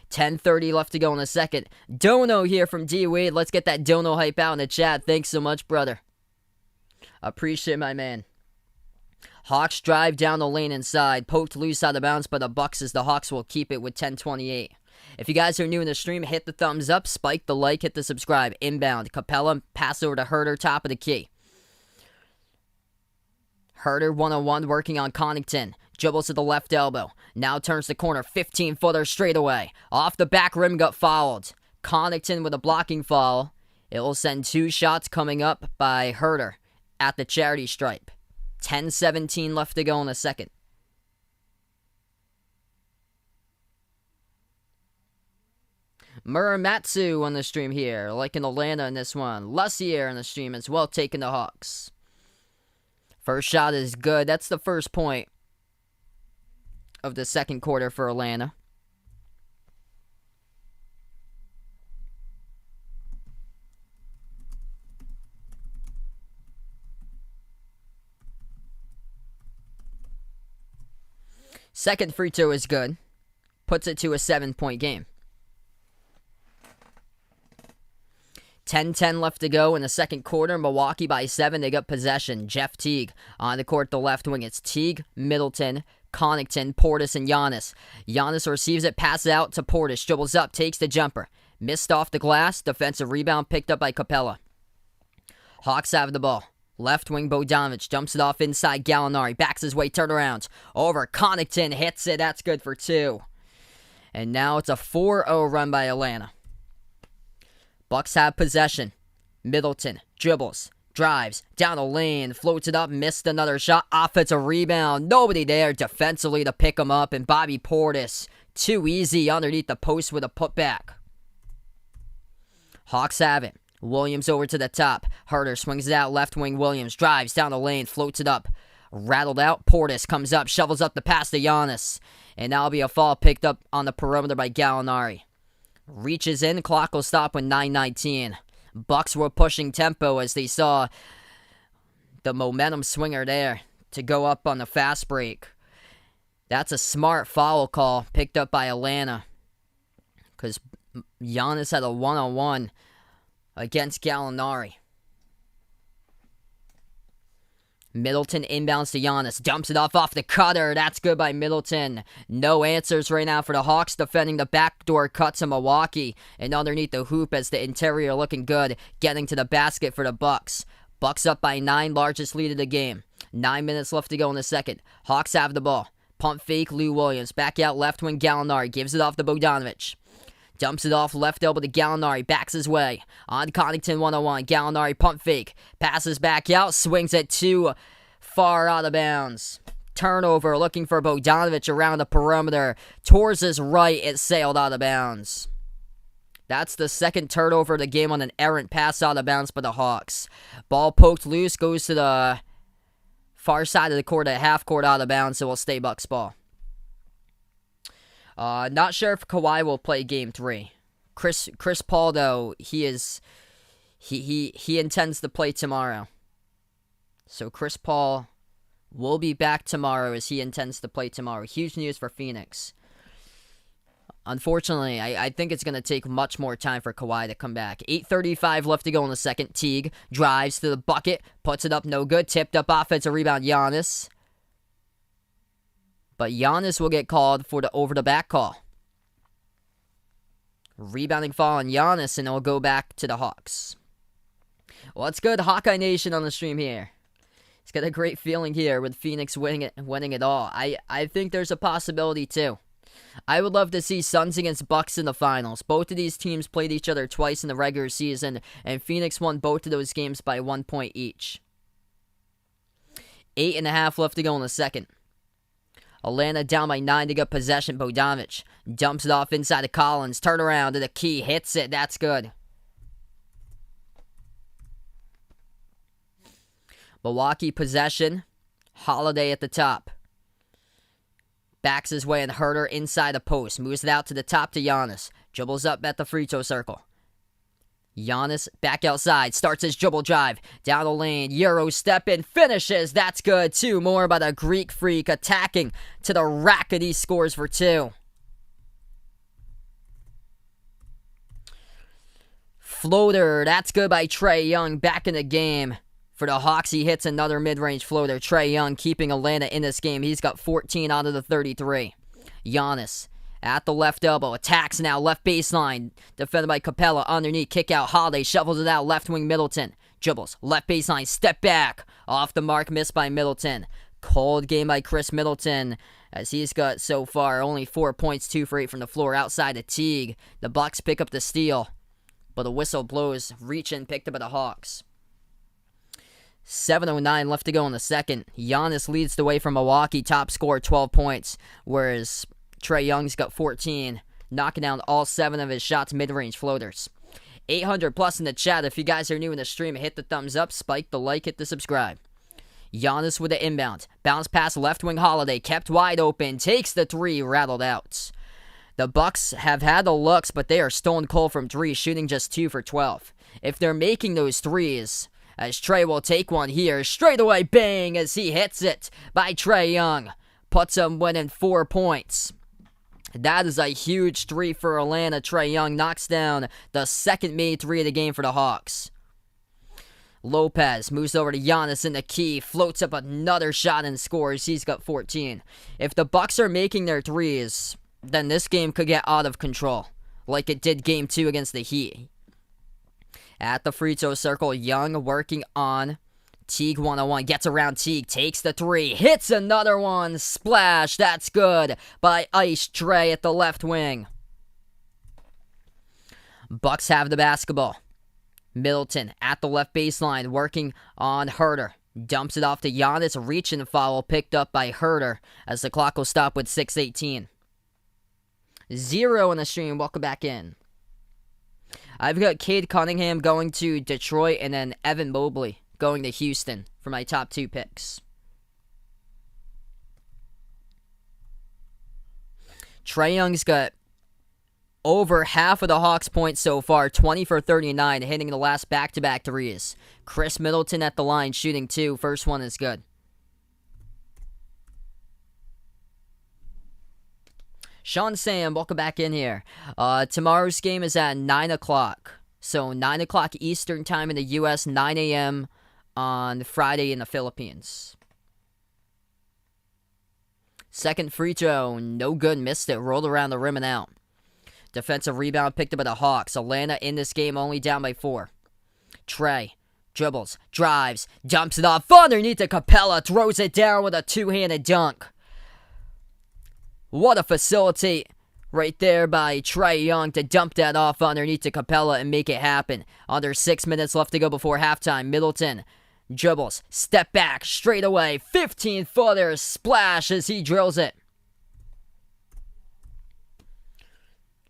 10:30 left to go in the second. Dono here from D-Wade. Let's get that Dono hype out in the chat. Thanks so much, brother. Appreciate my man. Hawks drive down the lane inside. Poked loose out of bounds by the Bucks as the Hawks will keep it with 10:28. If you guys are new in the stream, hit the thumbs up, spike the like, hit the subscribe. Inbound, Capella, pass over to Herter, top of the key. Herter 1-on-1 working on Connaughton. Dribbles to the left elbow. Now turns the corner. 15-footer straight away. Off the back rim, got fouled. Connaughton with a blocking foul. It will send 2 shots coming up by Herter at the charity stripe. 10:17 left to go in the second. Muramatsu on the stream here, like in Atlanta in this one. Lussier on the stream as well, taking the Hawks. First shot is good. That's the first point of the second quarter for Atlanta. Second free throw is good. Puts it to a 7-point game. 10:10 left to go in the second quarter. Milwaukee by 7. They got possession. Jeff Teague on the court, the left wing. It's Teague, Middleton, Connaughton, Portis, and Giannis. Giannis receives it, passes out to Portis. Dribbles up, takes the jumper. Missed off the glass. Defensive rebound picked up by Capella. Hawks have the ball. Left wing Bogdanovic dumps it off inside Gallinari. Backs his way, turnaround. Over Connaughton, hits it. That's good for 2. And now it's a 4-0 run by Atlanta. Bucks have possession. Middleton dribbles, drives, down the lane, floats it up, missed another shot. Offensive rebound. Nobody there defensively to pick him up. And Bobby Portis, too easy underneath the post with a putback. Hawks have it. Williams over to the top. Herter swings it out. Left wing Williams drives down the lane, floats it up. Rattled out. Portis comes up, shovels up the pass to Giannis. And that'll be a foul picked up on the perimeter by Gallinari. Reaches in, clock will stop with 9:19. Bucks were pushing tempo as they saw the momentum swinger there to go up on the fast break. That's a smart foul call picked up by Atlanta because Giannis had a 1-on-1 against Gallinari. Middleton inbounds to Giannis. Dumps it off the cutter. That's good by Middleton. No answers right now for the Hawks defending the backdoor cuts of Milwaukee. And underneath the hoop as the interior looking good. Getting to the basket for the Bucks. Bucks up by 9, largest lead of the game. 9 minutes left to go in the second. Hawks have the ball. Pump fake, Lou Williams. Back out left wing, Gallinari. Gives it off to Bogdanovic. Dumps it off left elbow to Gallinari. Backs his way. On Connington 101. Gallinari pump fake. Passes back out. Swings it too far out of bounds. Turnover. Looking for Bogdanovic around the perimeter. Towards his right. It sailed out of bounds. That's the second turnover of the game on an errant pass out of bounds by the Hawks. Ball poked loose. Goes to the far side of the court at half court out of bounds. So will stay Bucks ball. Not sure if Kawhi will play Game 3. Chris Paul, though, he intends to play tomorrow. So Chris Paul will be back tomorrow as he intends to play tomorrow. Huge news for Phoenix. Unfortunately, I think it's going to take much more time for Kawhi to come back. 8:35 left to go in the second. Teague drives to the bucket, puts it up, no good. Tipped up offensive rebound, Giannis. But Giannis will get called for the over-the-back call. Rebounding foul on Giannis, and it'll go back to the Hawks. Well, it's good, Hawkeye Nation on the stream here. It's got a great feeling here with Phoenix winning it all. I think there's a possibility, too. I would love to see Suns against Bucks in the finals. Both of these teams played each other twice in the regular season, and Phoenix won both of those games by 1 point each. 8.5 left to go in the second. Atlanta down by 9 to get possession. Bogdanovic dumps it off inside of Collins. Turn around to the key. Hits it. That's good. Milwaukee possession. Holiday at the top. Backs his way and Herter inside the post. Moves it out to the top to Giannis. Dribbles up at the free throw circle. Giannis back outside, starts his dribble drive, down the lane, Euro step in, finishes, that's good, 2 more by the Greek Freak, attacking to the rack, and he scores for 2. Floater, that's good by Trae Young, back in the game. For the Hawks, he hits another mid-range floater. Trae Young keeping Atlanta in this game, he's got 14 out of the 33. Giannis. At the left elbow, attacks now, left baseline, defended by Capella, underneath, kick out, Holiday, shovels it out, left wing Middleton, dribbles, left baseline, step back, off the mark, missed by Middleton. Cold game by Chris Middleton, as he's got so far only 4 points, 2 for 8 from the floor, outside of Teague. The Bucks pick up the steal, but a whistle blows, reach in, picked up by the Hawks. 7:09 left to go in the second. Giannis leads the way from Milwaukee, top scorer, 12 points, whereas Trae Young's got 14, knocking down all 7 of his shots, mid-range floaters. 800 plus in the chat. If you guys are new in the stream, hit the thumbs up, spike the like, hit the subscribe. Giannis with the inbound. Bounce pass left wing Holiday, kept wide open, takes the 3, rattled out. The Bucks have had the looks, but they are stone cold from 3, shooting just 2 for 12. If they're making those 3s, as Trae will take one here, straight away, bang, as he hits it by Trae Young. Puts him winning 4 points. That is a huge 3 for Atlanta. Trae Young knocks down the second made 3 of the game for the Hawks. Lopez moves over to Giannis in the key, floats up another shot and scores. He's got 14. If the Bucks are making their 3s, then this game could get out of control, like it did Game 2 against the Heat. At the free throw circle, Young working on Teague 101, gets around Teague, takes the 3, hits another one, splash, that's good, by Ice Trae at the left wing. Bucks have the basketball. Middleton at the left baseline, working on Herter. Dumps it off to Giannis, reach and foul, picked up by Herter, as the clock will stop with 6:18. 0 in the stream, welcome back in. I've got Cade Cunningham going to Detroit, and then Evan Mobley going to Houston for my top 2 picks. Trae Young's got over half of the Hawks' points so far, 20 for 39, hitting the last back-to-back 3s. Chris Middleton at the line, shooting 2. First one is good. Sean Sam, welcome back in here. Tomorrow's game is at 9 o'clock. So 9 o'clock Eastern time in the U.S., 9 a.m. on Friday in the Philippines. Second free throw, no good, missed it, rolled around the rim and out. Defensive rebound picked up by the Hawks. Atlanta in this game only down by 4. Trae dribbles, drives, dumps it off underneath the Capella, throws it down with a 2-handed dunk. What a facilitate right there by Trae Young to dump that off underneath to Capella and make it happen. Under 6 minutes left to go before halftime. Middleton dribbles, step back, straight away, 15-footer, splash as he drills it.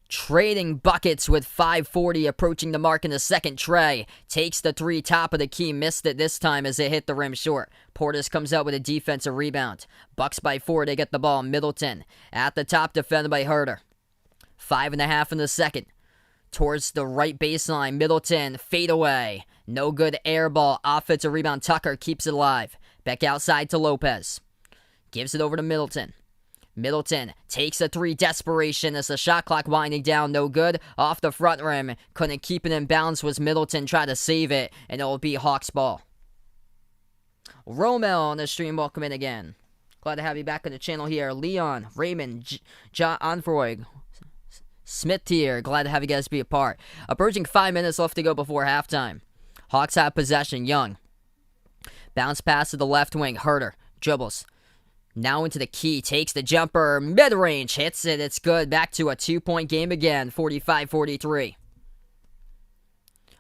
Trading buckets with 5:40 approaching the mark in the second. Trae takes the three, top of the key, missed it this time as it hit the rim short. Portis comes out with a defensive rebound. Bucks by 4, they get the ball. Middleton at the top, defended by Herter. 5.5 in the second. Towards the right baseline, Middleton, fade away. No good air ball, offensive rebound. Tucker keeps it alive. Back outside to Lopez. Gives it over to Middleton. Middleton takes a three, desperation as the shot clock winding down, no good. Off the front rim, couldn't keep it in bounds, was Middleton, try to save it, and it'll be Hawks ball. Romel on the stream, welcome in again. Glad to have you back on the channel here. Leon, Raymond, John Onfroy, Smith here, glad to have you guys be a part. Approaching 5 minutes left to go before halftime. Hawks have possession, Young. Bounce pass to the left wing, Herter, dribbles. Now into the key, takes the jumper, mid-range, hits it, it's good. Back to a 2-point game again, 45-43.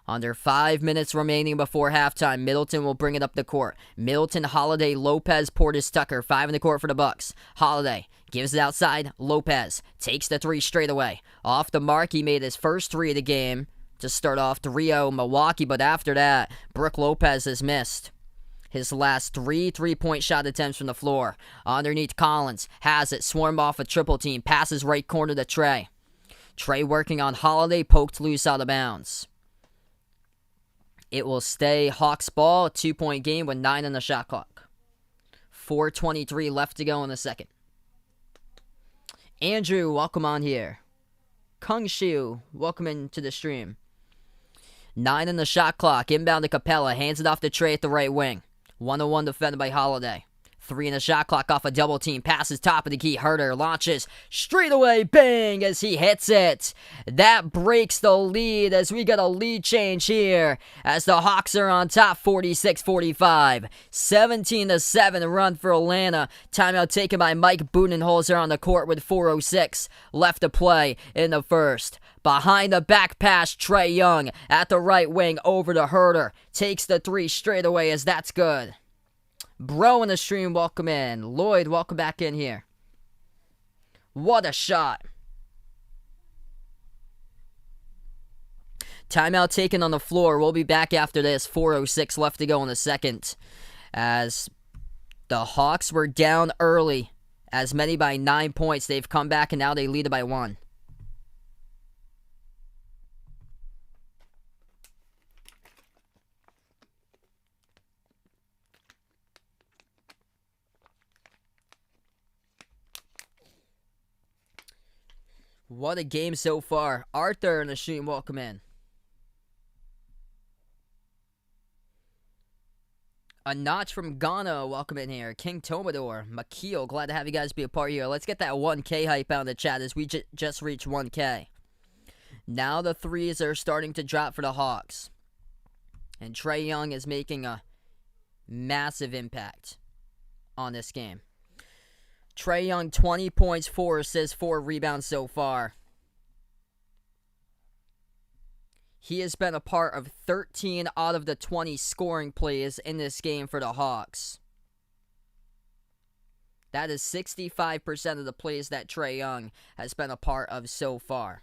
Under 5 minutes remaining before halftime, Middleton will bring it up the court. Middleton, Holiday, Lopez, Portis, Tucker, 5 in the court for the Bucks. Holiday gives it outside, Lopez takes the three straight away. Off the mark, he made his first three of the game to start off 3-0 Milwaukee, but after that, Brook Lopez has missed his last three-point shot attempts from the floor. Underneath, Collins has it, swarmed off a triple team, passes right corner to Trae. Trae working on Holiday, poked loose out of bounds. It will stay Hawks ball, 2-point game with 9 on the shot clock. 4:23 left to go in the second. Andrew, welcome on here. Kung Shiu, welcome into the stream. 9 on the shot clock, inbound to Capella, hands it off to Trae at the right wing. 1-on-1 defended by Holiday. 3 in the shot clock off a double team. Passes top of the key. Herter launches straight away. Bang as he hits it. That breaks the lead as we get a lead change here as the Hawks are on top 46-45. 17-7 run for Atlanta. Timeout taken by Mike Budenholzer on the court with 4:06 left to play in the first. Behind the back pass, Trae Young at the right wing over to Herter. Takes the three straight away as that's good. Bro in the stream, welcome in. Lloyd, welcome back in here. What a shot. Timeout taken on the floor. We'll be back after this. 4:06 left to go in the second. As the Hawks were down early, as many by 9 points. They've come back and now they lead it by 1. What a game so far. Arthur in the stream, welcome in. A notch from Ghana, welcome in here. King Tomador, Makio, glad to have you guys be a part here. Let's get that 1K hype out in the chat as we just reached 1K. Now the threes are starting to drop for the Hawks. And Trae Young is making a massive impact on this game. Trae Young, 20 points, 4 assists, 4 rebounds so far. He has been a part of 13 out of the 20 scoring plays in this game for the Hawks. That is 65% of the plays that Trae Young has been a part of so far.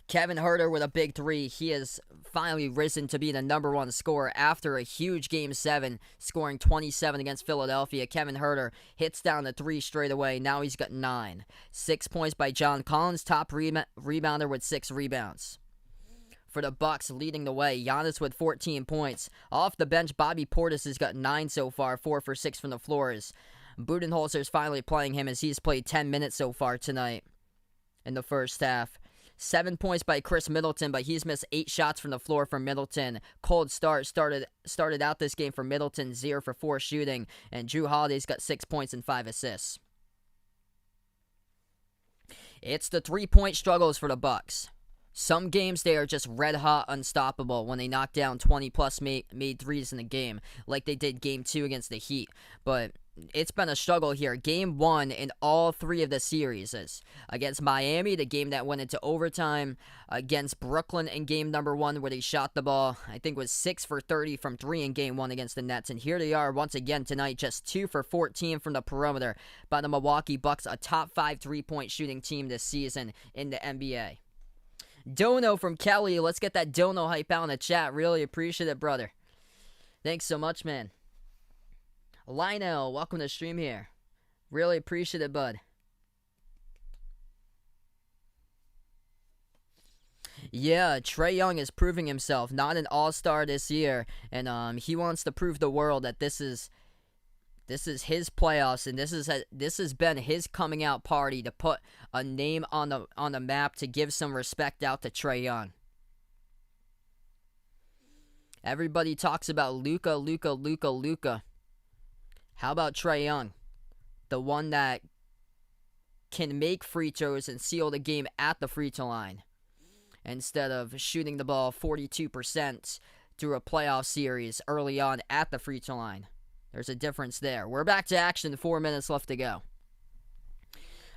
Kevin Herter with a big three. He has finally risen to be the number one scorer after a huge Game 7, scoring 27 against Philadelphia. Kevin Herter hits down the three straight away. Now he's got 9. 6 points by John Collins, top rebounder with 6 rebounds. For the Bucks, leading the way, Giannis with 14 points. Off the bench, Bobby Portis has got 9 so far, 4 for 6 from the floors. Budenholzer's finally playing him as he's played 10 minutes so far tonight in the first half. 7 points by Chris Middleton, but he's missed 8 shots from the floor for Middleton. Cold start started out this game for Middleton, 0 for 4 shooting, and Jrue Holiday's got 6 points and 5 assists. It's the 3-point struggles for the Bucks. Some games they are just red hot unstoppable when they knock down 20 plus made threes in the game, like they did Game 2 against the Heat. But it's been a struggle here. Game 1 in all 3 of the series is against Miami, the game that went into overtime, against Brooklyn in game number 1 where they shot the ball, I think was 6 for 30 from 3 in game 1 against the Nets. And here they are once again tonight, just 2 for 14 from the perimeter by the Milwaukee Bucks, a top 5 3-point shooting team this season in the NBA. Dono from Kelly, let's get that Dono hype out in the chat. Really appreciate it, brother. Thanks so much, man. Lionel, welcome to the stream here. Really appreciate it, bud. Yeah, Trae Young is proving himself. Not an all-star this year. And he wants to prove the world that this is his playoffs, and this has been his coming out party to put a name on the map, to give some respect out to Trae Young. Everybody talks about Luka. How about Trae Young? The one that can make free throws and seal the game at the free throw line, instead of shooting the ball 42% through a playoff series early on at the free throw line. There's a difference there. We're back to action. 4 minutes left to go.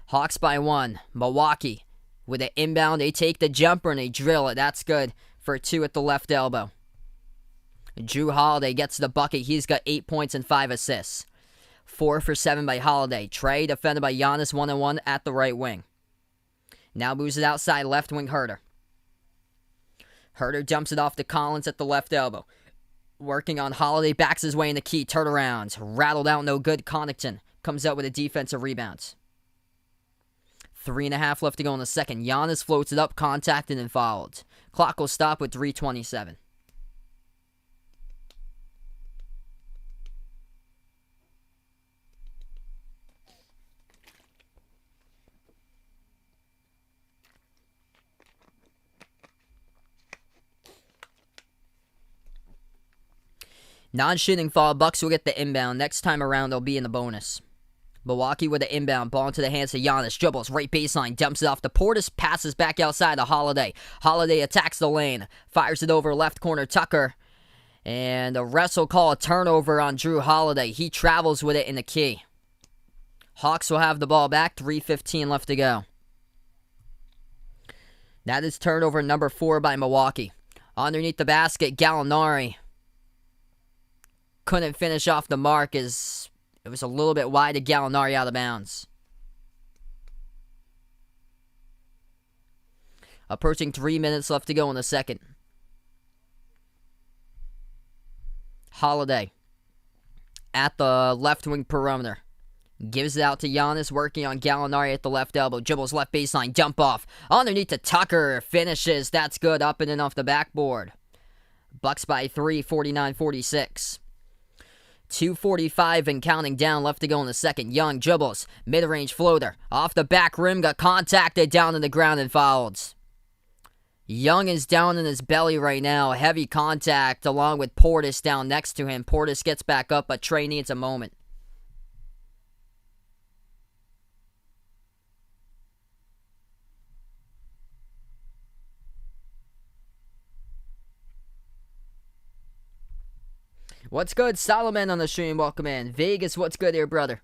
Hawks by 1. Milwaukee with an inbound. They take the jumper and they drill it. That's good for 2 at the left elbow. Jrue Holiday gets the bucket. He's got 8 points and 5 assists. 4 for 7 by Holiday. Trae defended by Giannis 1-on-1 at the right wing. Now moves it outside left wing Herter. Herter dumps it off to Collins at the left elbow. Working on Holiday, backs his way in the key, turnarounds. Rattled out, no good. Connaughton comes out with a defensive rebound. 3.5 left to go in the second. Giannis floats it up, contacted and fouled. Clock will stop with 3:27. Non-shooting foul. Bucks will get the inbound. Next time around, they'll be in the bonus. Milwaukee with the inbound. Ball into the hands of Giannis. Dribbles right baseline. Dumps it off to Portis. Passes back outside to Holiday. Holiday attacks the lane. Fires it over left corner Tucker. And the refs will call a turnover on Jrue Holiday. He travels with it in the key. Hawks will have the ball back. 3:15 left to go. That is turnover number 4 by Milwaukee. Underneath the basket, Gallinari couldn't finish off the mark as it was a little bit wide to Gallinari out of bounds. Approaching 3 minutes left to go in the second. Holiday at the left wing perimeter. Gives it out to Giannis, working on Gallinari at the left elbow. Dribbles left baseline, dump off. Underneath to Tucker, finishes. That's good, up and in off the backboard. Bucks by 3, 49-46. 2:45 and counting down left to go in the second. Young dribbles, mid-range floater, off the back rim, got contacted down to the ground and fouled. Young is down in his belly right now, heavy contact along with Portis down next to him. Portis gets back up, but Trae needs a moment. What's good? Solomon on the stream, welcome in. Vegas, what's good here, brother?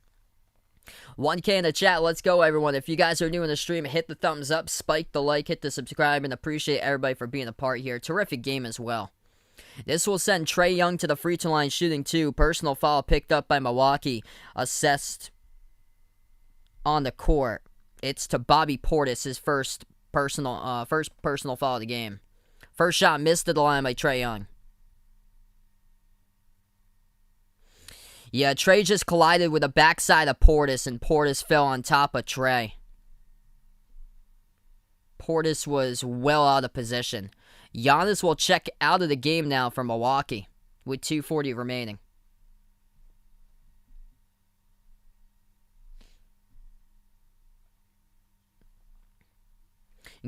1K in the chat, let's go, everyone. If you guys are new in the stream, hit the thumbs up, spike the like, hit the subscribe, and appreciate everybody for being a part here. Terrific game as well. This will send Trae Young to the free throw line shooting 2. Personal foul picked up by Milwaukee, assessed on the court. It's to Bobby Portis, his first personal foul of the game. First shot missed at the line by Trae Young. Yeah, Trae just collided with the backside of Portis, and Portis fell on top of Trae. Portis was well out of position. Giannis will check out of the game now for Milwaukee with 2:40 remaining.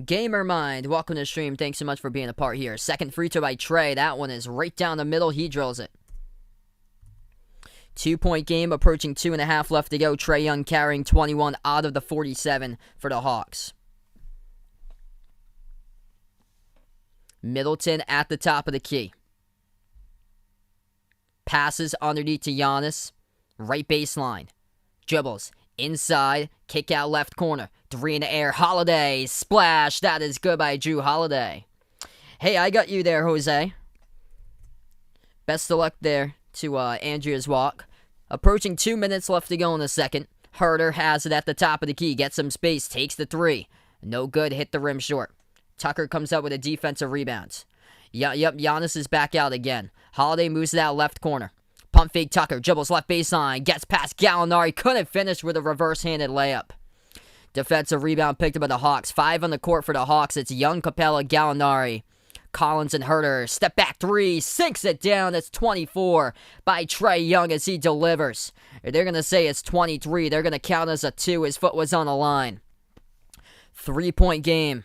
Gamer Mind, welcome to the stream. Thanks so much for being a part here. Second free throw by Trae. That one is right down the middle. He drills it. 2-point game, approaching 2.5 left to go. Trae Young carrying 21 out of the 47 for the Hawks. Middleton at the top of the key. Passes underneath to Giannis. right baseline. Dribbles. Inside. Kick out left corner. 3 in the air. Holiday. Splash. That is good by Drew Holiday. Hey, I got you there, Jose. Best of luck there to Andrea's walk. Approaching 2 minutes left to go in the second. Herter has it at the top of the key. Gets some space. Takes the 3. No good. Hit the rim short. Tucker comes up with a defensive rebound. Yep, Giannis is back out again. Holiday moves it out left corner. Pump fake Tucker. Dribbles left baseline. Gets past Gallinari. Couldn't finish with a reverse-handed layup. Defensive rebound picked up by the Hawks. 5 on the court for the Hawks. It's Young, Capella, Gallinari. Collins and Herter. Step back 3. Sinks it down. It's 24 by Trae Young as he delivers. They're going to say it's 23. They're going to count as a 2. His foot was on the line. 3-point game.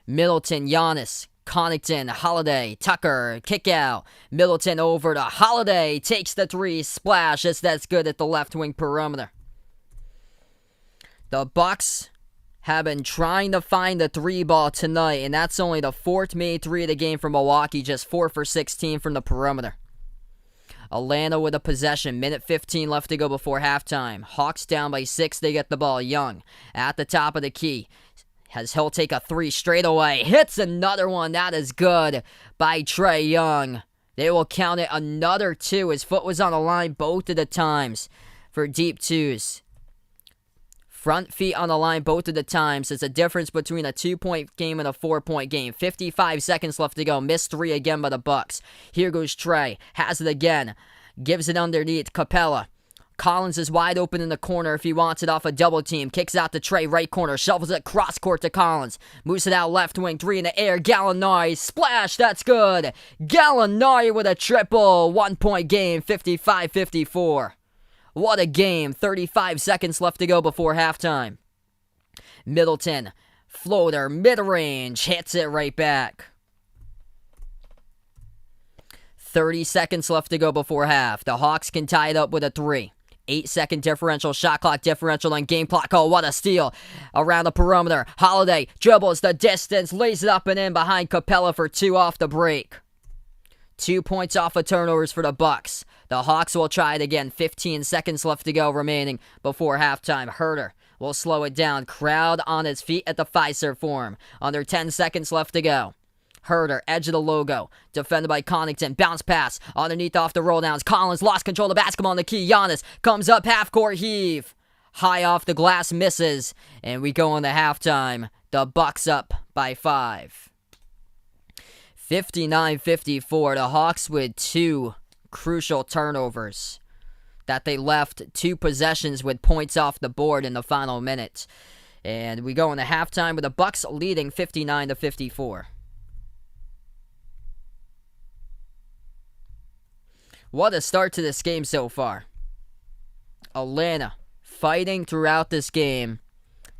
Middleton, Giannis, Connaughton, Holiday, Tucker, kick out. Middleton over to Holiday. Takes the 3. Splash. That's good at the left wing perimeter. The Bucks have been trying to find the 3 ball tonight, and that's only the 4th made 3 of the game for Milwaukee, just 4 for 16 from the perimeter. Atlanta with a possession, minute 15 left to go before halftime. Hawks down by 6, they get the ball. Young at the top of the key. He'll take a 3 straight away. Hits another one, that is good by Trae Young. They will count it another 2. His foot was on the line both of the times for deep 2s. Front feet on the line both of the times. It's a difference between a 2-point game and a 4-point game. 55 seconds left to go. Missed 3 again by the Bucks. Here goes Trae. Has it again. Gives it underneath. Capella. Collins is wide open in the corner if he wants it off a double team. Kicks out to Trae, right corner. Shovels it cross court to Collins. Moves it out left wing. 3 in the air. Gallinari. Splash. That's good. Gallinari with a triple. 1-point game. 55-54. What a game. 35 seconds left to go before halftime. Middleton. Floater. Mid-range. Hits it right back. 30 seconds left to go before half. The Hawks can tie it up with a 3. 8-second differential. Shot clock differential on game clock. Oh, what a steal. Around the perimeter. Holiday dribbles the distance. Lays it up and in behind Capella for 2 off the break. 2 points off of turnovers for the Bucks. The Hawks will try it again. 15 seconds left to go remaining before halftime. Herter will slow it down. Crowd on its feet at the Fiserv Forum. Under 10 seconds left to go. Herter, edge of the logo. Defended by Connaughton. Bounce pass. Underneath off the roll downs. Collins lost control of the basketball on the key. Giannis comes up. Half court heave. High off the glass. Misses. And we go into halftime. The Bucks up by 5. 59-54. The Hawks with 2 crucial turnovers that they left 2 possessions with points off the board in the final minute. And we go into halftime with the Bucks leading 59-54. What a start to this game so far. Atlanta fighting throughout this game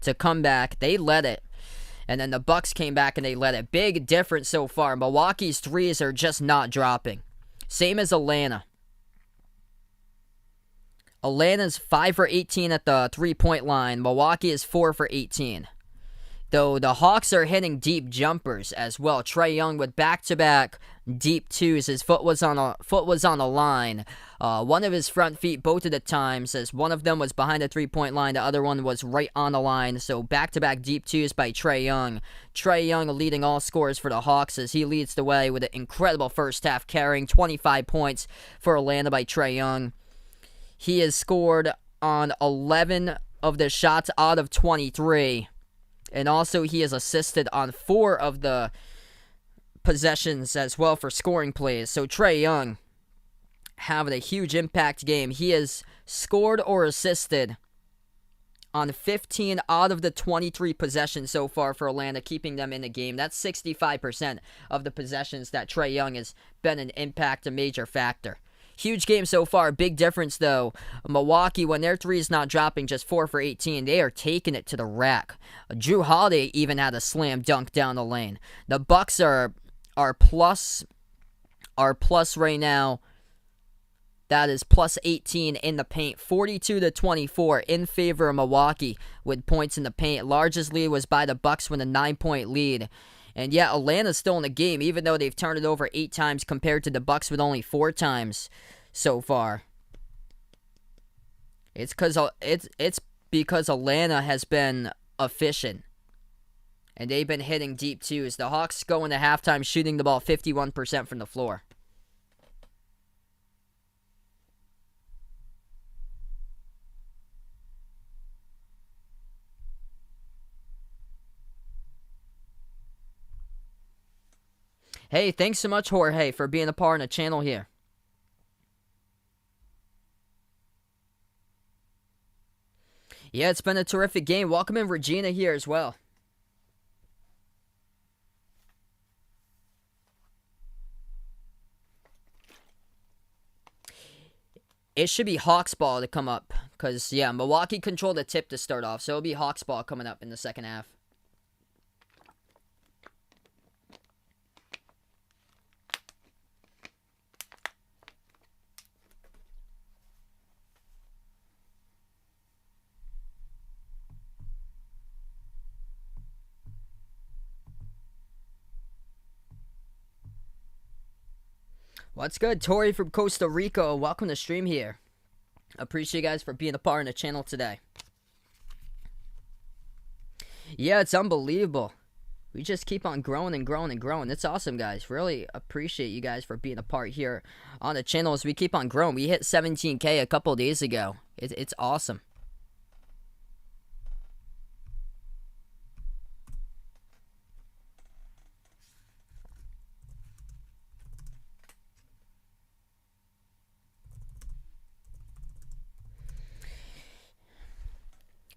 to come back. They led it. And then the Bucks came back and they led it. Big difference so far. Milwaukee's 3s are just not dropping. Same as Atlanta. Atlanta's 5 for 18 at the 3-point line. Milwaukee is 4 for 18. Though the Hawks are hitting deep jumpers as well. Trae Young with back-to-back deep 2s. His foot was on the line. One of his front feet both of the times, as one of them was behind the 3-point line. The other one was right on the line. So back-to-back deep 2s by Trae Young. Trae Young leading all scorers for the Hawks as he leads the way with an incredible first half, carrying 25 points for Atlanta by Trae Young. He has scored on 11 of the shots out of 23. And also he has assisted on 4 of the possessions as well for scoring plays. So Trae Young having a huge impact game. He has scored or assisted on 15 out of the 23 possessions so far for Atlanta, keeping them in the game. That's 65% of the possessions that Trae Young has been an impact, a major factor. Huge game so far. Big difference, though. Milwaukee, when their 3 is not dropping, just 4 for 18, they are taking it to the rack. Drew Holiday even had a slam dunk down the lane. The Bucks are plus right now. That is plus 18 in the paint. 42-24 in favor of Milwaukee with points in the paint. Largest lead was by the Bucks with a 9-point lead. And yeah, Atlanta's still in the game, even though they've turned it over 8 times compared to the Bucks with only 4 times so far. It's because Atlanta has been efficient. And they've been hitting deep too. As the Hawks go into halftime shooting the ball 51% from the floor. Hey, thanks so much, Jorge, for being a part of the channel here. Yeah, it's been a terrific game. Welcome in Regina here as well. It should be Hawks ball to come up. Because, yeah, Milwaukee controlled the tip to start off. So it'll be Hawks ball coming up in the second half. What's good? Tori from Costa Rica. Welcome to stream here. Appreciate you guys for being a part of the channel today. Yeah, it's unbelievable. We just keep on growing and growing and growing. It's awesome, guys. Really appreciate you guys for being a part here on the channel as we keep on growing. We hit 17K a couple days ago. It's awesome.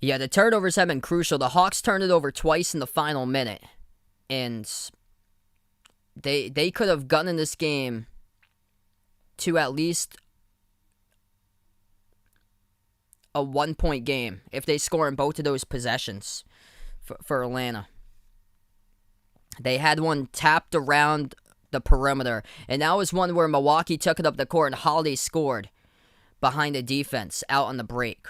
Yeah, the turnovers have been crucial. The Hawks turned it over twice in the final minute. And they could have gotten this game to at least a 1-point game if they score in both of those possessions for Atlanta. They had one tapped around the perimeter. And that was one where Milwaukee took it up the court and Holiday scored behind the defense out on the break.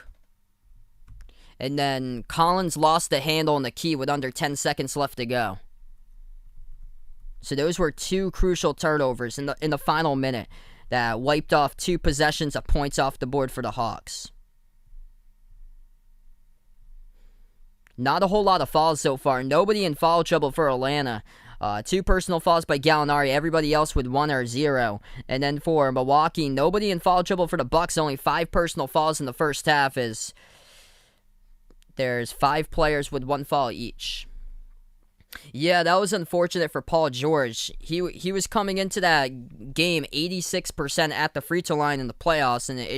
And then Collins lost the handle and the key with under 10 seconds left to go. So those were two crucial turnovers in the final minute that wiped off 2 possessions of points off the board for the Hawks. Not a whole lot of fouls so far. Nobody in foul trouble for Atlanta. 2 personal fouls by Gallinari. Everybody else with 1 or 0. And then for Milwaukee, nobody in foul trouble for the Bucks. Only 5 personal fouls in the first half as there's 5 players with 1 foul each. Yeah, that was unfortunate for Paul George. He was coming into that game 86% at the free throw line in the playoffs, and it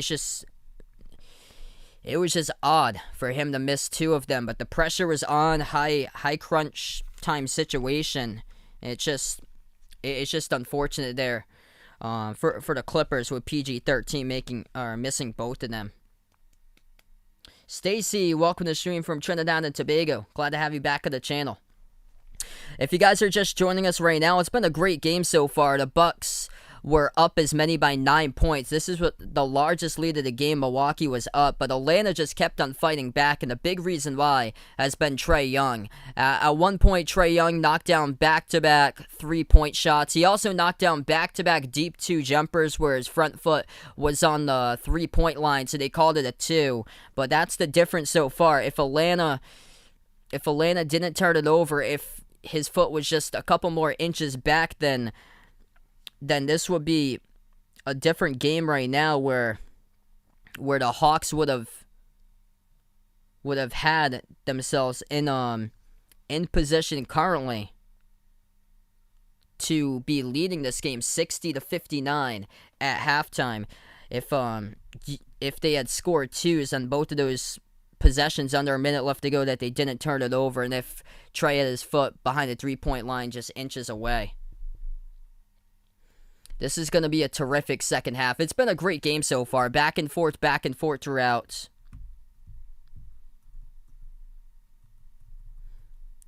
was just odd for him to miss 2 of them. But the pressure was on, high crunch time situation. It's just unfortunate there for the Clippers with PG-13 missing both of them. Stacy, welcome to the stream from Trinidad and Tobago. Glad to have you back at the channel. If you guys are just joining us right now, it's been a great game so far. The Bucks were up as many by 9 points. This is what the largest lead of the game. Milwaukee was up, but Atlanta just kept on fighting back, and the big reason why has been Trae Young. At one point, Trae Young knocked down back-to-back 3-point shots. He also knocked down back-to-back deep 2 jumpers where his front foot was on the 3-point line, so they called it a 2. But that's the difference so far. If Atlanta didn't turn it over, if his foot was just a couple more inches back, then this would be a different game right now where the Hawks would have had themselves in position currently to be leading this game 60-59 at halftime if they had scored 2s on both of those possessions under a minute left to go that they didn't turn it over, and if Trae had his foot behind the 3-point line just inches away. This is going to be a terrific second half. It's been a great game so far. Back and forth throughout.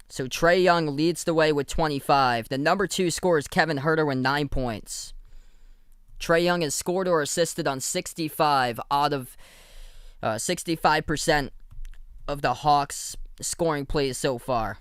So Trae Young leads the way with 25. The number 2 scorer is Kevin Huerter with 9 points. Trae Young has scored or assisted on 65 out of 65% of the Hawks' scoring plays so far.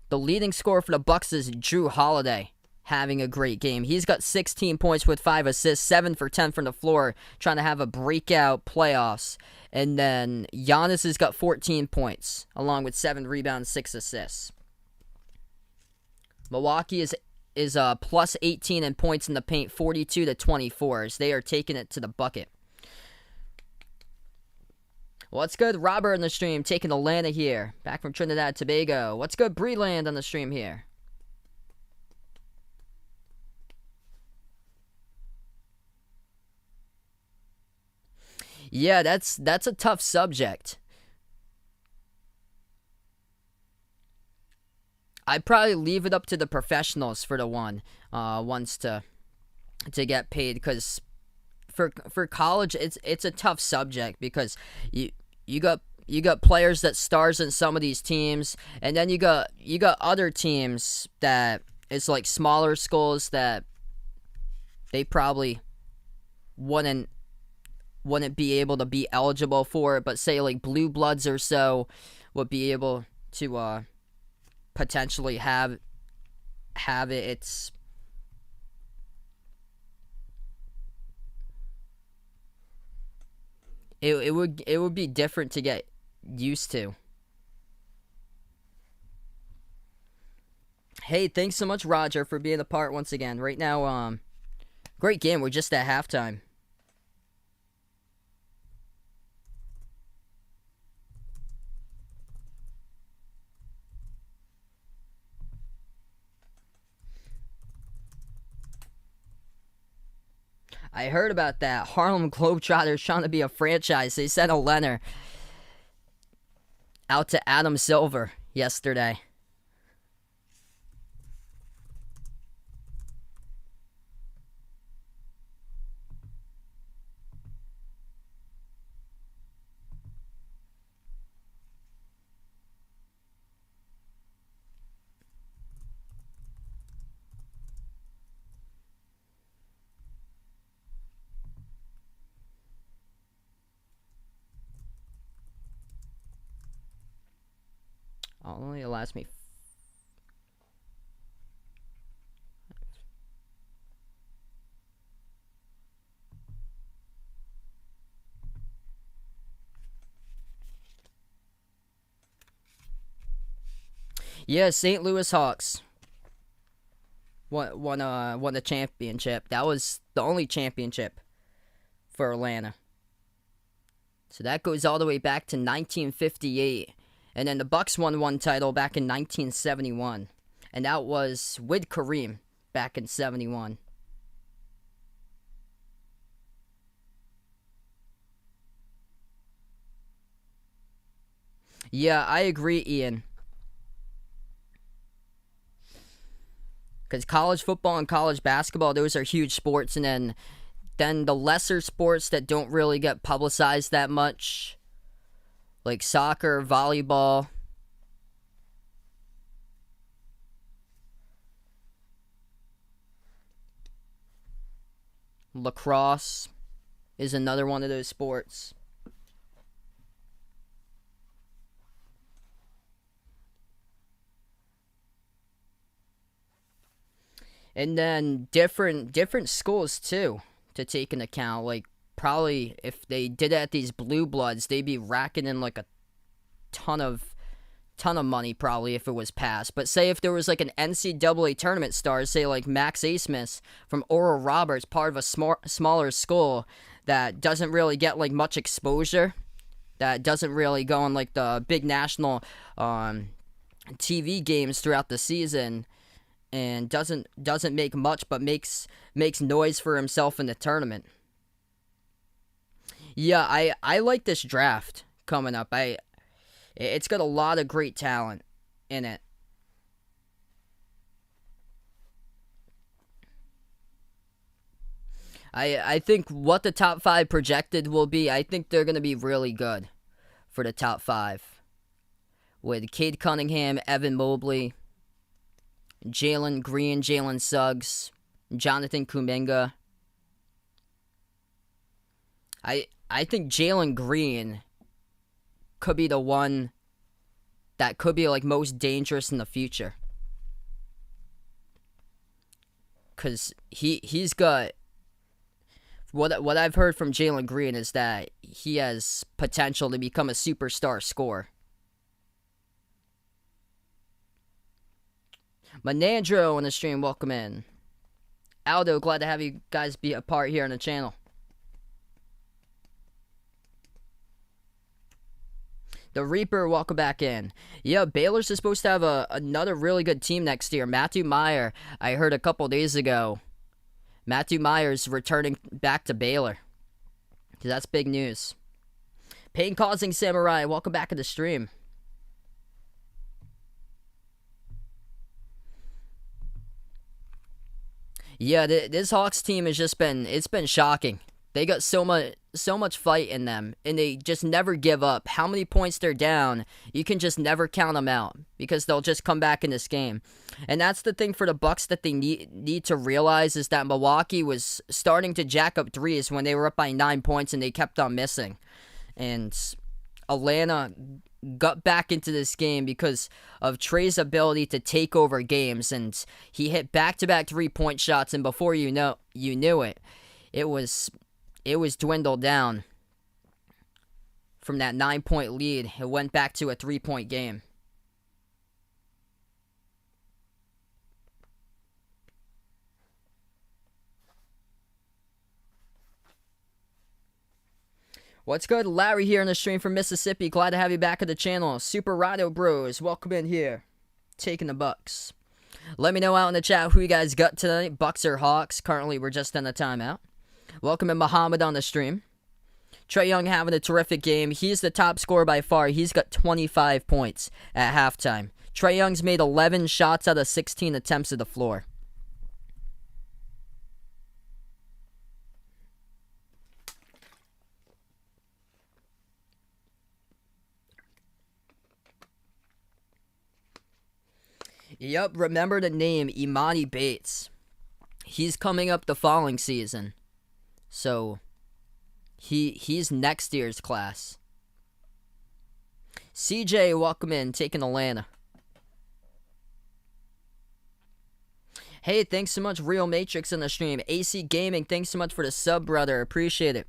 The leading scorer for the Bucks is Drew Holiday. having a great game. He's got 16 points with 5 assists, 7 for 10 from the floor, trying to have a breakout playoffs. And then Giannis has got 14 points, along with 7 rebounds, 6 assists. Milwaukee is plus 18 in points in the paint, 42-24, as they are taking it to the bucket. What's good, Robert on the stream, taking Atlanta here, back from Trinidad and Tobago. What's good, Breland on the stream here. Yeah, that's a tough subject. I'd probably leave it up to the professionals for the ones to get paid, because for college it's a tough subject, because you got players that stars in some of these teams, and then you got other teams that it's like smaller schools that they probably wouldn't be able to be eligible for it, but say like Blue Bloods or so would be able to potentially have it. It would be different to get used to. Hey, thanks so much, Roger, for being a part once again. Right now, great game. We're just at halftime. I heard about that. Harlem Globetrotters trying to be a franchise. They sent a letter out to Adam Silver yesterday. Only allows me. Yeah, St. Louis Hawks won the championship. That was the only championship for Atlanta. So that goes all the way back to 1958. And then the Bucks won one title back in 1971. And that was with Kareem back in 71. Yeah, I agree, Ian. Because college football and college basketball, those are huge sports. And then the lesser sports that don't really get publicized that much, like soccer, volleyball. Lacrosse is another one of those sports. And then different schools too to take into account. Like probably if they did it at these Blue Bloods, they'd be racking in like a ton of money probably if it was passed. But say if there was like an NCAA tournament star, say like Max Asmus from Oral Roberts, part of a smaller school that doesn't really get like much exposure, that doesn't really go on like the big national TV games throughout the season, and doesn't make much but makes noise for himself in the tournament. Yeah, I like this draft coming up. It's got a lot of great talent in it. I think what the top 5 projected will be, I think they're going to be really good for the top 5. With Cade Cunningham, Evan Mobley, Jalen Green, Jalen Suggs, Jonathan Kuminga. I think Jalen Green could be the one that could be like most dangerous in the future. because he's got what I've heard from Jalen Green is that he has potential to become a superstar scorer. Menandro on the stream, welcome in. Aldo, glad to have you guys be a part here on the channel. The Reaper, welcome back in. Yeah, Baylor's is supposed to have another really good team next year. Matthew Meyer, I heard a couple days ago. Matthew Meyer's returning back to Baylor. That's big news. Pain-causing Samurai, welcome back to the stream. Yeah, this Hawks team has just been shocking. They got so much fight in them, and they just never give up. How many points they're down, you can just never count them out because they'll just come back in this game. And that's the thing for the Bucks that they need to realize is that Milwaukee was starting to jack up threes when they were up by 9 points and they kept on missing. And Atlanta got back into this game because of Trey's ability to take over games, and he hit back-to-back three-point shots, and before you knew it, it was dwindled down from that 9-point lead. It went back to a 3-point game. What's good? Larry here on the stream from Mississippi. Glad to have you back at the channel. Super Rhino Bros, welcome in here. Taking the Bucks. Let me know out in the chat who you guys got tonight. Bucks or Hawks. Currently, we're just in a timeout. Welcome in Muhammad on the stream. Trae Young having a terrific game. He's the top scorer by far. He's got 25 points at halftime. Trae Young's made 11 shots out of 16 attempts at the floor. Yep, remember the name Imani Bates. He's coming up the following season. So, he's next year's class. CJ, welcome in, taking Atlanta. Hey, thanks so much, Real Matrix in the stream. AC Gaming, thanks so much for the sub, brother. Appreciate it.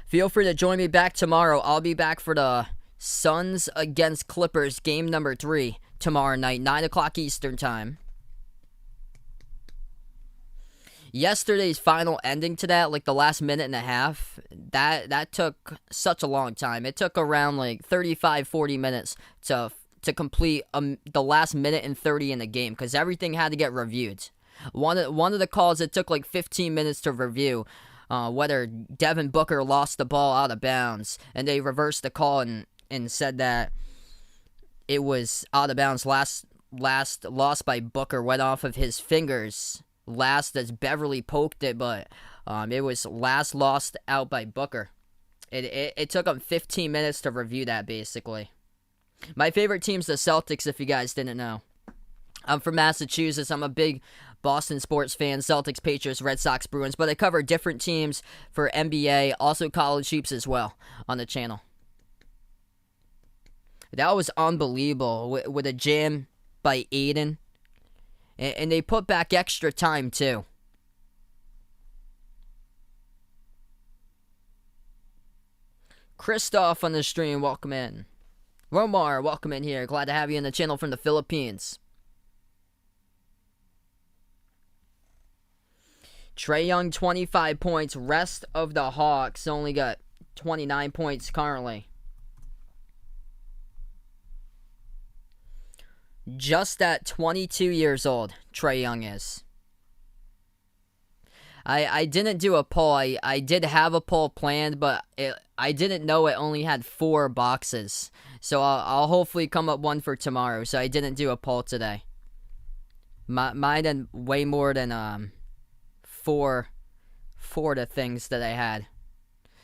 Feel free to join me back tomorrow. I'll be back for the Suns against Clippers game number 3 tomorrow night, 9 o'clock Eastern time. Yesterday's final ending to that, like the last minute and a half, that took such a long time. It took around like 35, 40 minutes to complete the last minute and 30 in the game because everything had to get reviewed. One of the calls, it took like 15 minutes to review whether Devin Booker lost the ball out of bounds, and they reversed the call and said that it was out of bounds. Last loss by Booker went off of his fingers. Last as Beverly poked it, but it was last lost out by Booker. It took them 15 minutes to review that, basically. My favorite team's the Celtics, if you guys didn't know. I'm from Massachusetts. I'm a big Boston sports fan. Celtics, Patriots, Red Sox, Bruins. But I cover different teams for NBA, also college hoops as well on the channel. That was unbelievable with a jam by Aiden. And they put back extra time, too. Christoph on the stream, welcome in. Romar, welcome in here. Glad to have you on the channel from the Philippines. Trae Young, 25 points. Rest of the Hawks only got 29 points currently. Just at 22 years old, Trae Young is. I didn't do a poll. I did have a poll planned, but I didn't know it only had 4 boxes. So I'll hopefully come up one for tomorrow. So I didn't do a poll today. Mine had way more than 4 the things that I had.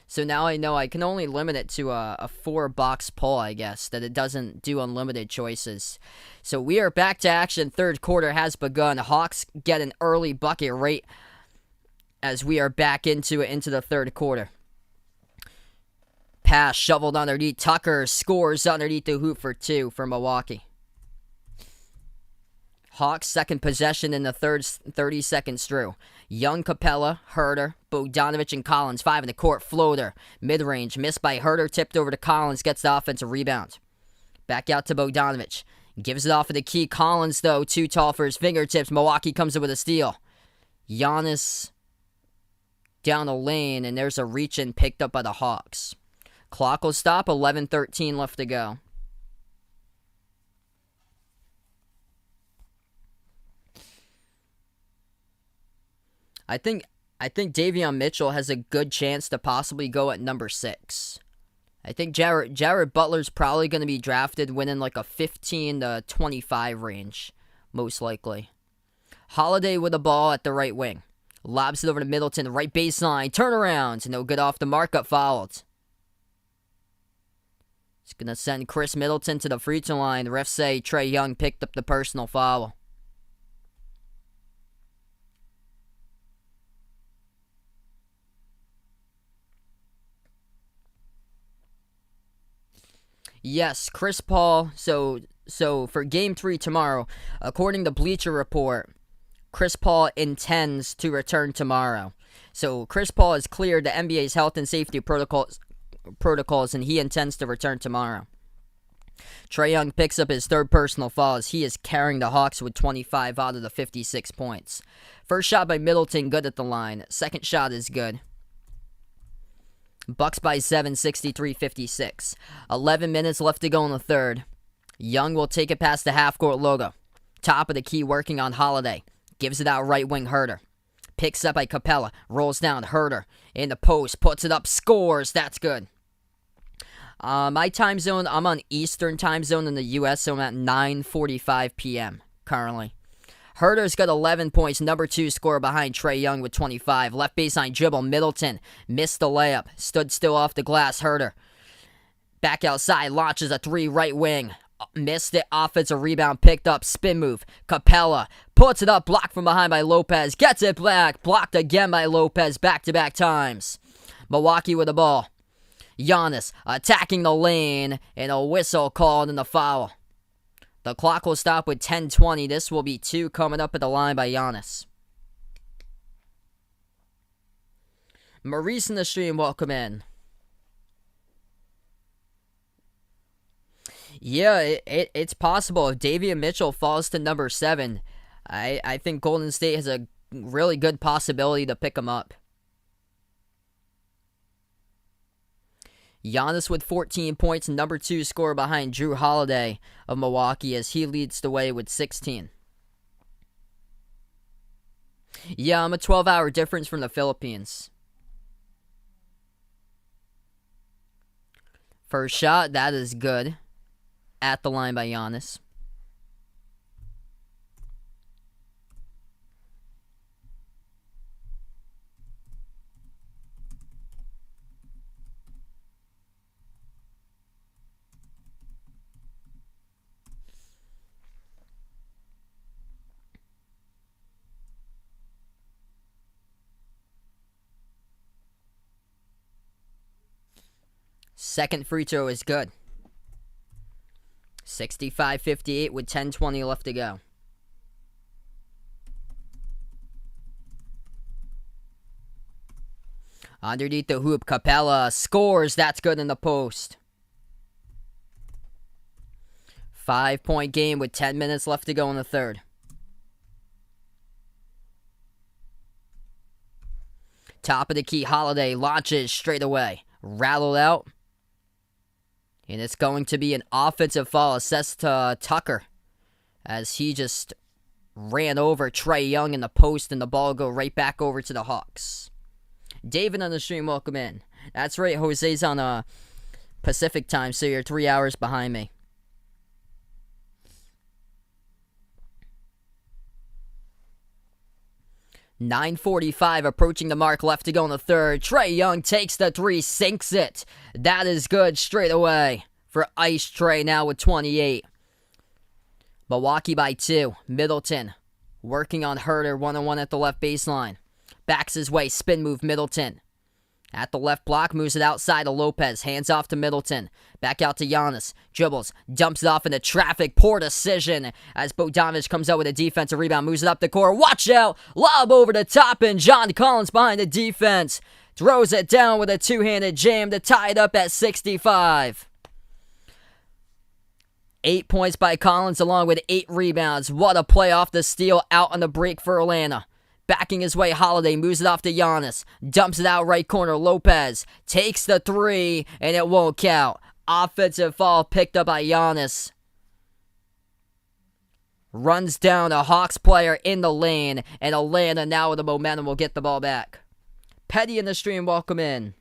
So now I know I can only limit it to a 4-box poll, I guess, that it doesn't do unlimited choices. So we are back to action. Third quarter has begun. Hawks get an early bucket right as we are back into the third quarter. Pass shoveled underneath. Tucker scores underneath the hoop for 2 for Milwaukee. Hawks second possession in the third, 30 seconds through. Young, Capella, Herter, Bogdanovich, and Collins. 5 in the court. Floater. Mid-range. Missed by Herter. Tipped over to Collins. Gets the offensive rebound. Back out to Bogdanovich. Gives it off of the key. Collins, though, too tall for his fingertips. Milwaukee comes in with a steal. Giannis down the lane, and there's a reach-in picked up by the Hawks. Clock will stop. 11:13 left to go. I think Davion Mitchell has a good chance to possibly go at number 6. I think Jared Butler's probably going to be drafted within like a 15 to 25 range, most likely. Holiday with the ball at the right wing. Lobs it over to Middleton, right baseline, turnaround. No good off the markup, fouled. It's going to send Chris Middleton to the free throw line. The refs say Trae Young picked up the personal foul. Yes, Chris Paul. So for Game 3 tomorrow, according to Bleacher Report, Chris Paul intends to return tomorrow. So Chris Paul has cleared the NBA's health and safety protocols, and he intends to return tomorrow. Trae Young picks up his third personal foul as he is carrying the Hawks with 25 out of the 56 points. First shot by Middleton, good at the line. Second shot is good. Bucks by 7, 63-56. 11 minutes left to go in the third. Young will take it past the half-court logo. Top of the key working on Holiday. Gives it out right wing Herter. Picks up by Capella. Rolls down Herter. In the post. Puts it up. Scores. That's good. My time zone, I'm on Eastern time zone in the U.S., so I'm at 9:45 p.m. currently. Herter's got 11 points, number 2 scorer behind Trae Young with 25. Left baseline dribble, Middleton missed the layup, stood still off the glass. Herter back outside, launches a 3 right wing, missed it. Offensive rebound picked up, spin move. Capella puts it up, blocked from behind by Lopez, gets it back, blocked again by Lopez, back-to-back times. Milwaukee with the ball. Giannis attacking the lane, and a whistle called in the foul. The clock will stop with 10:20. This will be 2 coming up at the line by Giannis. Maurice in the stream, welcome in. Yeah, it's possible. If Davion Mitchell falls to number 7, I think Golden State has a really good possibility to pick him up. Giannis with 14 points, number 2 scorer behind Jrue Holiday of Milwaukee as he leads the way with 16. Yeah, I'm a 12-hour difference from the Philippines. First shot, that is good. At the line by Giannis. Second free throw is good. 65-58 with 10:20 left to go. Underneath the hoop, Capella scores. That's good in the post. 5-point game with 10 minutes left to go in the third. Top of the key, Holiday launches straight away. Rattled out. And it's going to be an offensive foul assessed to Tucker as he just ran over Trae Young in the post, and the ball go right back over to the Hawks. David on the stream, welcome in. That's right, Jose's on Pacific time, so you're 3 hours behind me. .9:45 approaching the mark, left to go in the third. Trae Young takes the 3, sinks it. That is good straight away for Ice Trae now with 28. Milwaukee by 2. Middleton working on Herter, 1-on-1 at the left baseline. Backs his way, spin move, Middleton. At the left block, moves it outside to Lopez. Hands off to Middleton. Back out to Giannis. Dribbles. Dumps it off into traffic. Poor decision as Bogdanovic comes out with a defensive rebound. Moves it up the court. Watch out. Lob over the top, and John Collins behind the defense. Throws it down with a two-handed jam to tie it up at 65. 8 points by Collins along with 8 rebounds. What a play off the steal out on the break for Atlanta. Backing his way, Holiday moves it off to Giannis. Dumps it out right corner. Lopez takes the 3, and it won't count. Offensive foul picked up by Giannis. Runs down a Hawks player in the lane, and Atlanta now with the momentum will get the ball back. Petty in the stream, welcome in.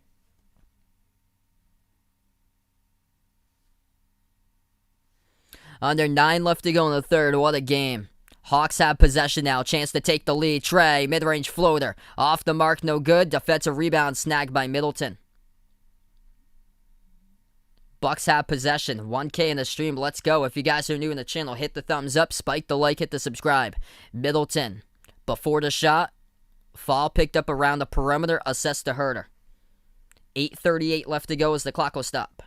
Under 9 left to go in the third. What a game. Hawks have possession now. Chance to take the lead. Trey, mid-range floater. Off the mark, no good. Defensive rebound snagged by Middleton. Bucks have possession. 1K in the stream. Let's go. If you guys are new in the channel, hit the thumbs up, spike the like, hit the subscribe. Middleton. Before the shot. Foul picked up around the perimeter. Assessed to Herter. 8:38 left to go as the clock will stop.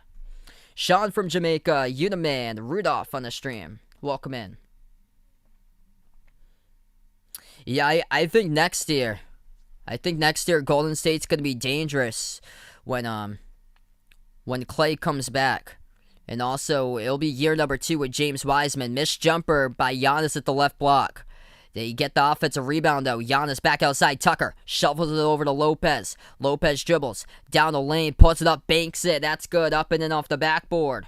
Sean from Jamaica. Uniman. Rudolph on the stream. Welcome in. Yeah, I think next year Golden State's going to be dangerous when Clay comes back. And also, it'll be year number 2 with James Wiseman. Missed jumper by Giannis at the left block. They get the offensive rebound, though. Giannis back outside. Tucker shuffles it over to Lopez. Lopez dribbles. Down the lane. Puts it up. Banks it. That's good. Up and in off the backboard.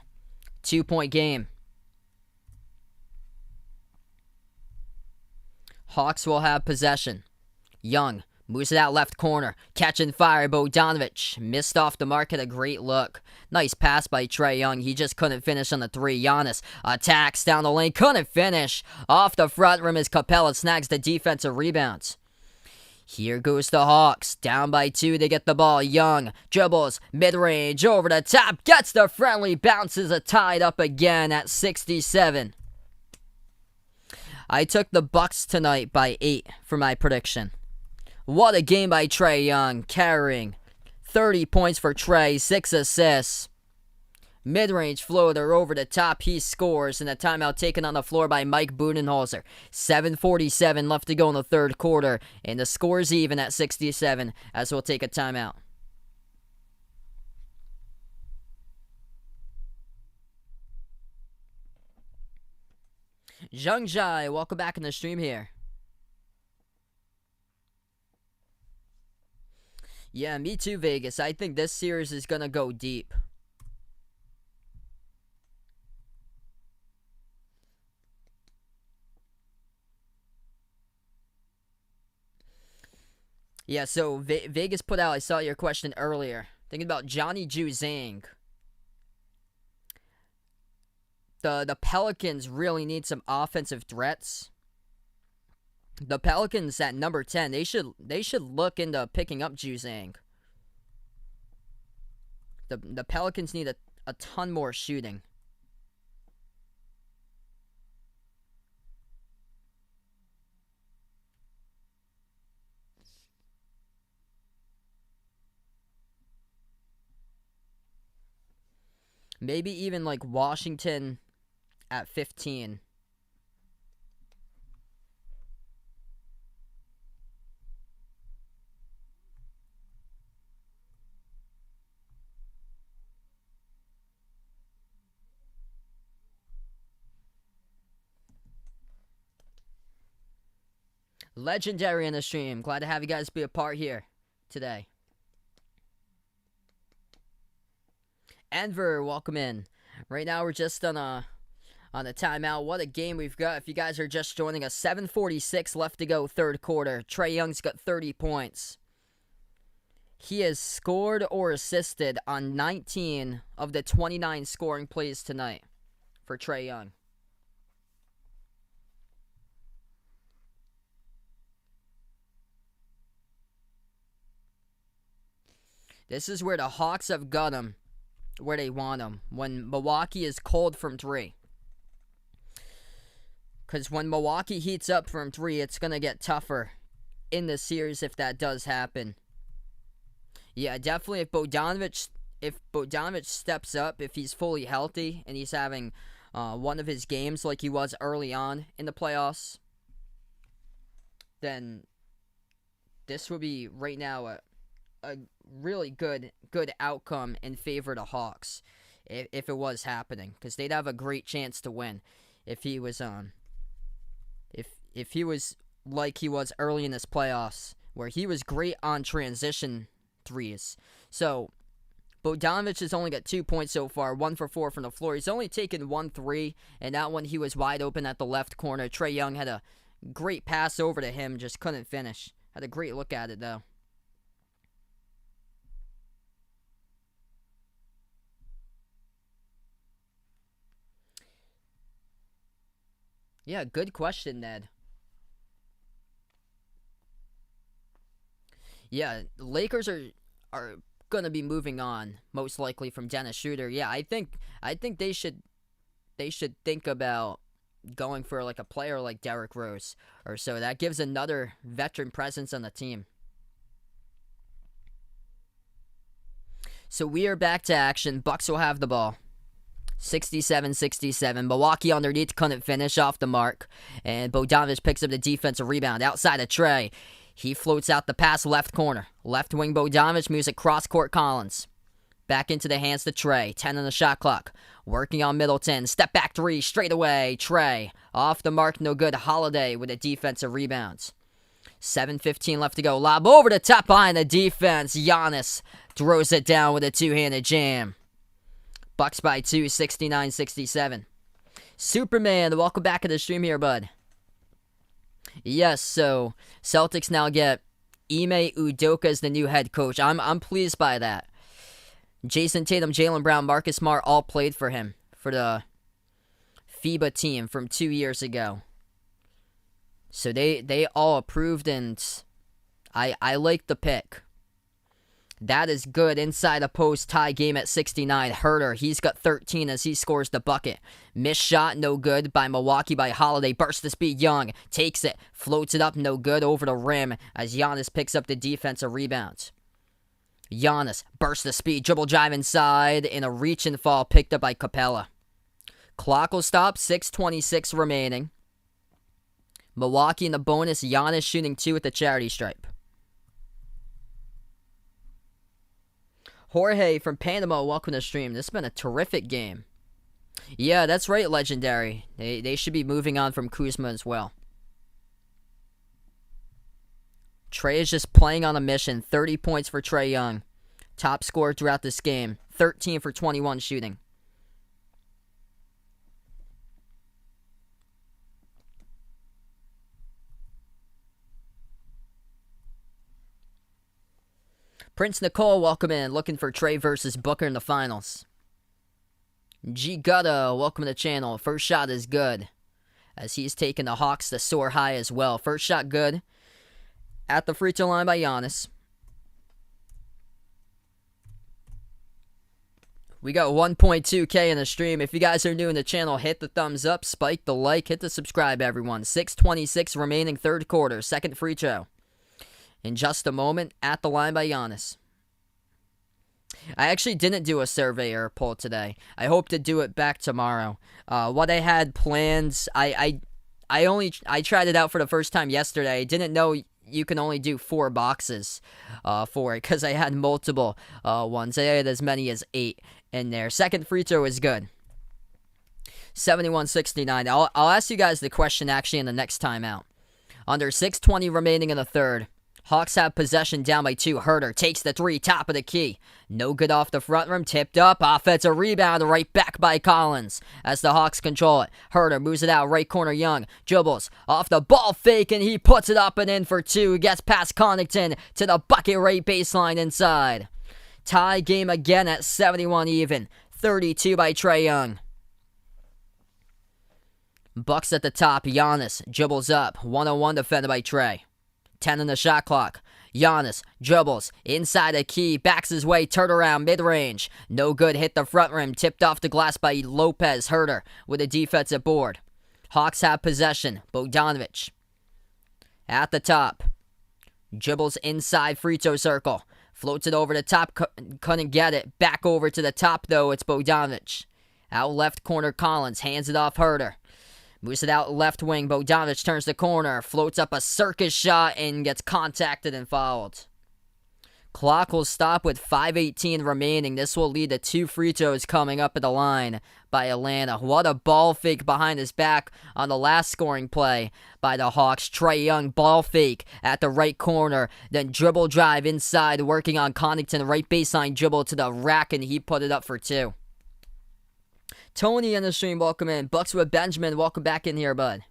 2-point game. Hawks will have possession. Young moves it out left corner. Catching fire. Bogdanovic missed off the mark. Had a great look. Nice pass by Trae Young. He just couldn't finish on the 3. Giannis attacks down the lane. Couldn't finish. Off the front rim as Capella snags the defensive rebounds. Here goes the Hawks. Down by 2 to get the ball. Young dribbles. Mid-range over the top. Gets the friendly. Bounces a tied up again at 67. I took the Bucks tonight by 8 for my prediction. What a game by Trae Young, carrying 30 points for Trae, 6 assists. Mid-range floater over the top, he scores, and a timeout taken on the floor by Mike Budenholzer. 7:47 left to go in the third quarter, and the score's even at 67 as we'll take a timeout. Zhang Jai, welcome back in the stream here. Yeah, me too, Vegas. I think this series is going to go deep. Yeah, so Vegas put out, I saw your question earlier. Thinking about Johnny Juzang. The Pelicans really need some offensive threats. The Pelicans at number 10, they should look into picking up Juzang. The Pelicans need a ton more shooting. Maybe even like Washington at 15. Legendary in the stream. Glad to have you guys be a part here today. Enver, welcome in. Right now we're just on a timeout. What a game we've got. If you guys are just joining us, 7:46 left to go, third quarter. Trae Young's got 30 points. He has scored or assisted on 19 of the 29 scoring plays tonight for Trae Young. This is where the Hawks have got him where they want him. When Milwaukee is cold from 3. Because when Milwaukee heats up from 3, it's going to get tougher in the series if that does happen. Yeah, definitely. If Bogdanovich steps up, if he's fully healthy and he's having one of his games like he was early on in the playoffs, then this would be right now a really good outcome in favor of the Hawks if it was happening, because they'd have a great chance to win if he was if he was like he was early in this playoffs, where he was great on transition threes. So Bogdanovich has only got 2 points so far, 1 for 4 from the floor. He's only taken 1 3, and that one he was wide open at the left corner. Trae Young had a great pass over to him, just couldn't finish. Had a great look at it, though. Yeah, good question, Ned. Yeah, the Lakers are gonna be moving on most likely from Dennis Schroeder. Yeah, I think they should think about going for like a player like Derrick Rose or so. That gives another veteran presence on the team. So we are back to action. Bucks will have the ball. 67-67. Milwaukee underneath couldn't finish off the mark. And Bogdanovich picks up the defensive rebound outside of Trae. He floats out the pass left corner. Left wing Bogdanovich moves it cross court Collins. Back into the hands to Trae. 10 on the shot clock. Working on Middleton. Step back three straight away. Trae. Off the mark, no good. Holiday with a defensive rebound. 7:15 left to go. Lob over the top behind the defense. Giannis throws it down with a two-handed jam. Bucks by 2, 69-67. Superman, welcome back to the stream here, bud. Yes, so Celtics now get Ime Udoka as the new head coach. I'm pleased by that. Jason Tatum, Jaylen Brown, Marcus Smart all played for him for the FIBA team from 2 years ago. So they all approved, and I like the pick. That is good. Inside a post, tie game at 69. Herter, he's got 13 as he scores the bucket. Missed shot, no good by Milwaukee by Holiday. Burst the speed, Young takes it, floats it up, no good over the rim as Giannis picks up the defensive rebound. Giannis bursts the speed, dribble drive inside, and a reach and fall picked up by Capella. Clock will stop, 6:26 remaining. Milwaukee in the bonus, Giannis shooting 2 at the charity stripe. Jorge from Panama, welcome to the stream. This has been a terrific game. Yeah, that's right, Legendary. They should be moving on from Kuzma as well. Trae is just playing on a mission. 30 points for Trae Young. Top scorer throughout this game. 13 for 21 shooting. Prince Nicole, welcome in. Looking for Trae versus Booker in the finals. G Gutta, welcome to the channel. First shot is good, as he's taking the Hawks to soar high as well. First shot good. At the free throw line by Giannis. We got 1.2K in the stream. If you guys are new in the channel, hit the thumbs up, spike the like, hit the subscribe, everyone. 6:26 remaining third quarter. Second free throw. In just a moment, at the line by Giannis. I actually didn't do a survey or a poll today. I hope to do it back tomorrow. What I had planned, I tried it out for the first time yesterday. I didn't know you can only do 4 boxes for it, because I had multiple ones. I had as many as 8 in there. Second free throw is good. 71-69. I'll ask you guys the question actually in the next timeout. Under 6:20 remaining in the third. Hawks have possession down by 2. Herter takes the 3, top of the key. No good off the front rim, tipped up. Offensive rebound right back by Collins as the Hawks control it. Herter moves it out, right corner Young. Dribbles off the ball fake, and he puts it up and in for 2. Gets past Connaughton to the bucket right baseline inside. Tie game again at 71 even. 32 by Trae Young. Bucks at the top. Giannis dribbles up. 1-on-1 defended by Trae. 10 on the shot clock. Giannis dribbles inside a key, backs his way, turn around, mid-range. No good, hit the front rim, tipped off the glass by Lopez. Herter with a defensive board. Hawks have possession. Bogdanovich at the top. Dribbles inside free throw circle. Floats it over the top, couldn't get it. Back over to the top, though, it's Bogdanovich. Out left corner, Collins hands it off Herter. Moves it out left wing, Bogdanovich turns the corner, floats up a circus shot and gets contacted and fouled. Clock will stop with 5:18 remaining. This will lead to 2 free throws coming up at the line by Atlanta. What a ball fake behind his back on the last scoring play by the Hawks. Trae Young ball fake at the right corner, then dribble drive inside, working on Connaughton, right baseline dribble to the rack, and he put it up for 2. Tony in the stream, welcome in. Bucks with Benjamin, welcome back in here, bud.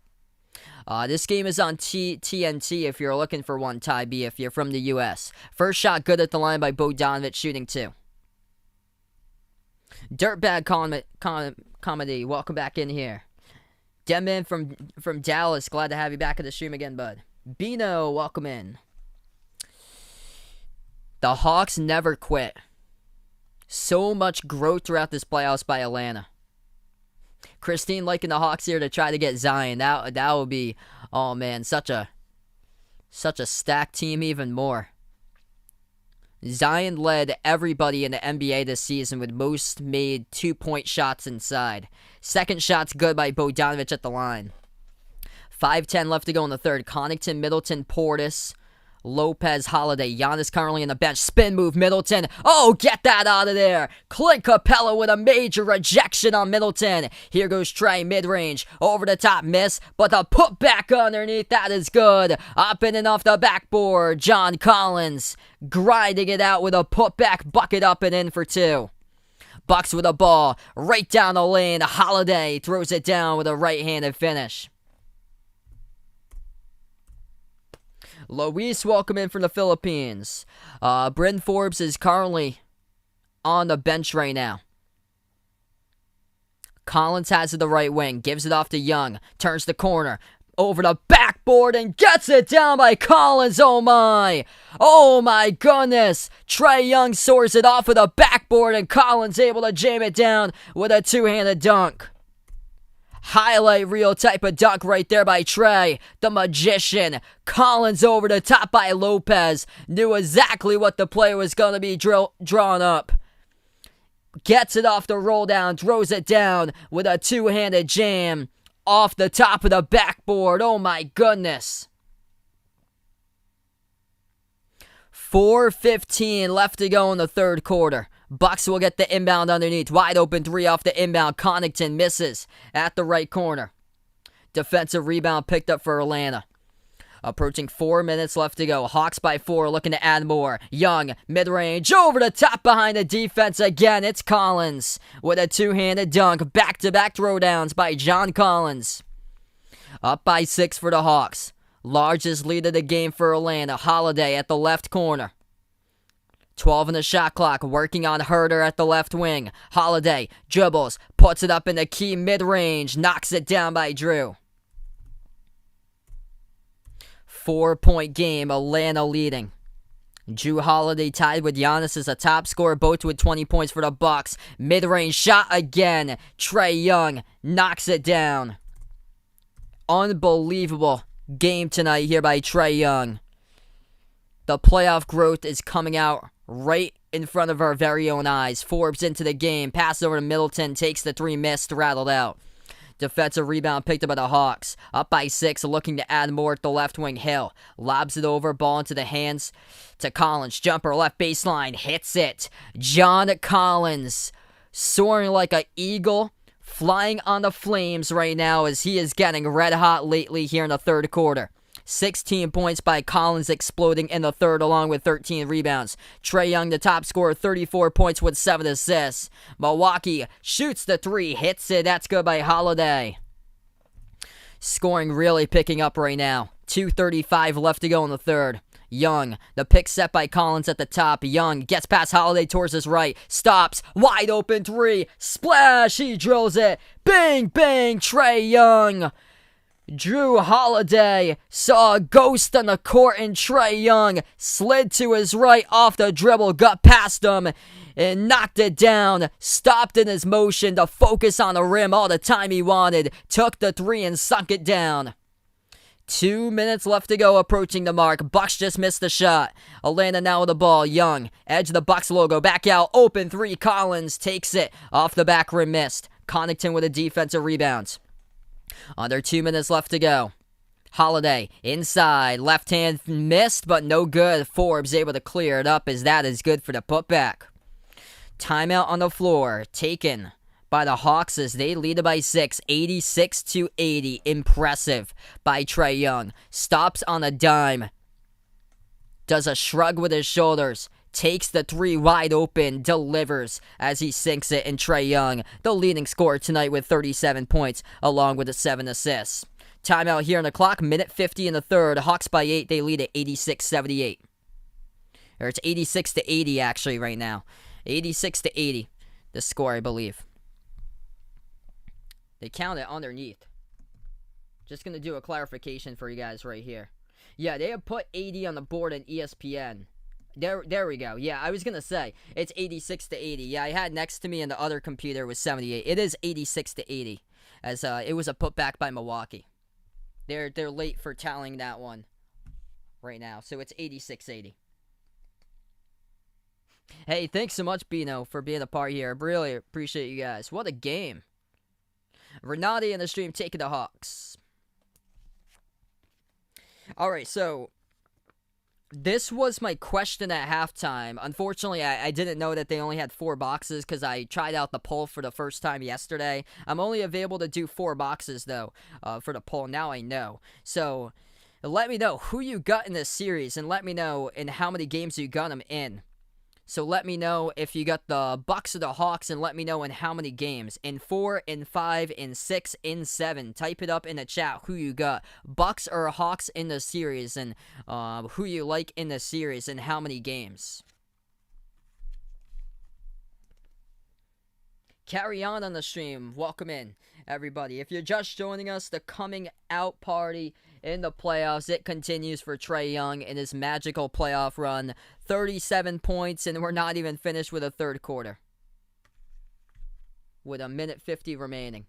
This game is on TNT if you're looking for one, Ty B, if you're from the U.S. First shot good at the line by Bogdanovich, shooting 2. Dirtbag Comedy, welcome back in here. Demon from Dallas, glad to have you back at the stream again, bud. Bino, welcome in. The Hawks never quit. So much growth throughout this playoffs by Atlanta. Christine liking the Hawks here to try to get Zion. That would be, oh man, such a stacked team even more. Zion led everybody in the NBA this season with most made 2-point shots inside. Second shot's good by Bogdanovich at the line. 5:10 left to go in the third. Connaughton, Middleton, Portis, Lopez, Holiday. Giannis currently in the bench. Spin move, Middleton. Oh, get that out of there. Clint Capella with a major rejection on Middleton. Here goes Trae, mid-range. Over the top, miss. But the putback underneath, that is good. Up in and off the backboard. John Collins grinding it out with a putback bucket up and in for 2. Bucks with a ball. Right down the lane. Holiday throws it down with a right-handed finish. Luis, welcome in from the Philippines. Bryn Forbes is currently on the bench right now. Collins has it the right wing, gives it off to Young, turns the corner, over the backboard and gets it down by Collins. Oh my goodness. Trae Young soars it off of the backboard and Collins able to jam it down with a 2-handed dunk. Highlight reel type of dunk right there by Trae, the magician. Collins over the top by Lopez. Knew exactly what the play was going to be drawn up. Gets it off the roll down, throws it down with a 2-handed jam off the top of the backboard. Oh my goodness. 4:15 left to go in the third quarter. Bucks will get the inbound underneath. Wide open 3 off the inbound. Connaughton misses at the right corner. Defensive rebound picked up for Atlanta. Approaching 4 minutes left to go. Hawks by 4, looking to add more. Young, mid-range, over the top behind the defense again. It's Collins with a 2-handed dunk. Back-to-back throwdowns by John Collins. Up by 6 for the Hawks. Largest lead of the game for Atlanta. Holiday at the left corner. 12 in the shot clock, working on Herter at the left wing. Holiday dribbles, puts it up in the key mid-range, knocks it down by Drew. 4-point game, Atlanta leading. Drew Holiday tied with Giannis as a top scorer, both with 20 points for the Bucks. Mid-range shot again. Trae Young knocks it down. Unbelievable game tonight here by Trae Young. The playoff growth is coming out right in front of our very own eyes. Forbes into the game. Pass over to Middleton. Takes the 3, missed, rattled out. Defensive rebound picked up by the Hawks. Up by 6, looking to add more at the left wing. Hill lobs it over. Ball into the hands to Collins. Jumper left baseline. Hits it. John Collins soaring like an eagle. Flying on the flames right now as he is getting red hot lately here in the third quarter. 16 points by Collins, exploding in the third along with 13 rebounds. Trae Young, the top scorer, 34 points with 7 assists. Milwaukee shoots the 3, hits it. That's good by Holiday. Scoring really picking up right now. 2:35 left to go in the third. Young, the pick set by Collins at the top. Young gets past Holiday towards his right. Stops. Wide open 3. Splash. He drills it. Bang, bang. Trae Young. Drew Holiday saw a ghost on the court, and Trae Young slid to his right off the dribble, got past him, and knocked it down. Stopped in his motion to focus on the rim all the time he wanted. Took the 3 and sunk it down. 2 minutes left to go, approaching the mark. Bucks just missed the shot. Atlanta now with the ball. Young, edge of the Bucks logo. Back out, open three. Collins takes it. Off the back rim, missed. Connaughton with a defensive rebound. Under 2 minutes left to go. Holiday, inside. Left hand missed, but no good. Forbes able to clear it up as that is good for the putback. Timeout on the floor. Taken by the Hawks as they lead it by 6, 86-80. Impressive by Trae Young. Stops on a dime. Does a shrug with his shoulders. Takes the three wide open. Delivers as he sinks it. And Trae Young, the leading scorer tonight with 37 points along with the 7 assists. Timeout here on the clock. Minute 50 in the third. Hawks by 8. They lead at 86-78. Or it's 86-80 actually right now. 86-80. The score, I believe. They count it underneath. Just going to do a clarification for you guys right here. Yeah, they have put 80 on the board in ESPN. There we go. Yeah, I was going to say, it's 86-80. Yeah, I had next to me in the other computer was 78. It is 86-80, as it was a putback by Milwaukee. They're late for tallying that one right now, so it's 86-80. Hey, thanks so much, Bino, for being a part here. I really appreciate you guys. What a game. Renati in the stream taking the Hawks. Alright, so this was my question at halftime. Unfortunately, I didn't know that they only had 4 boxes because I tried out the poll for the first time yesterday. I'm only available to do 4 boxes, though, for the poll. Now I know. So let me know who you got in this series and let me know in how many games you got them in. So let me know if you got the Bucks or the Hawks, and let me know in how many games. In 4, in 5, in 6, in 7. Type it up in the chat who you got. Bucks or Hawks in the series, and who you like in the series, and how many games. Carry on the stream. Welcome in, everybody. If you're just joining us, the coming out party in the playoffs, it continues for Trae Young in his magical playoff run. 37 points, and we're not even finished with a third quarter. With a minute 50 remaining.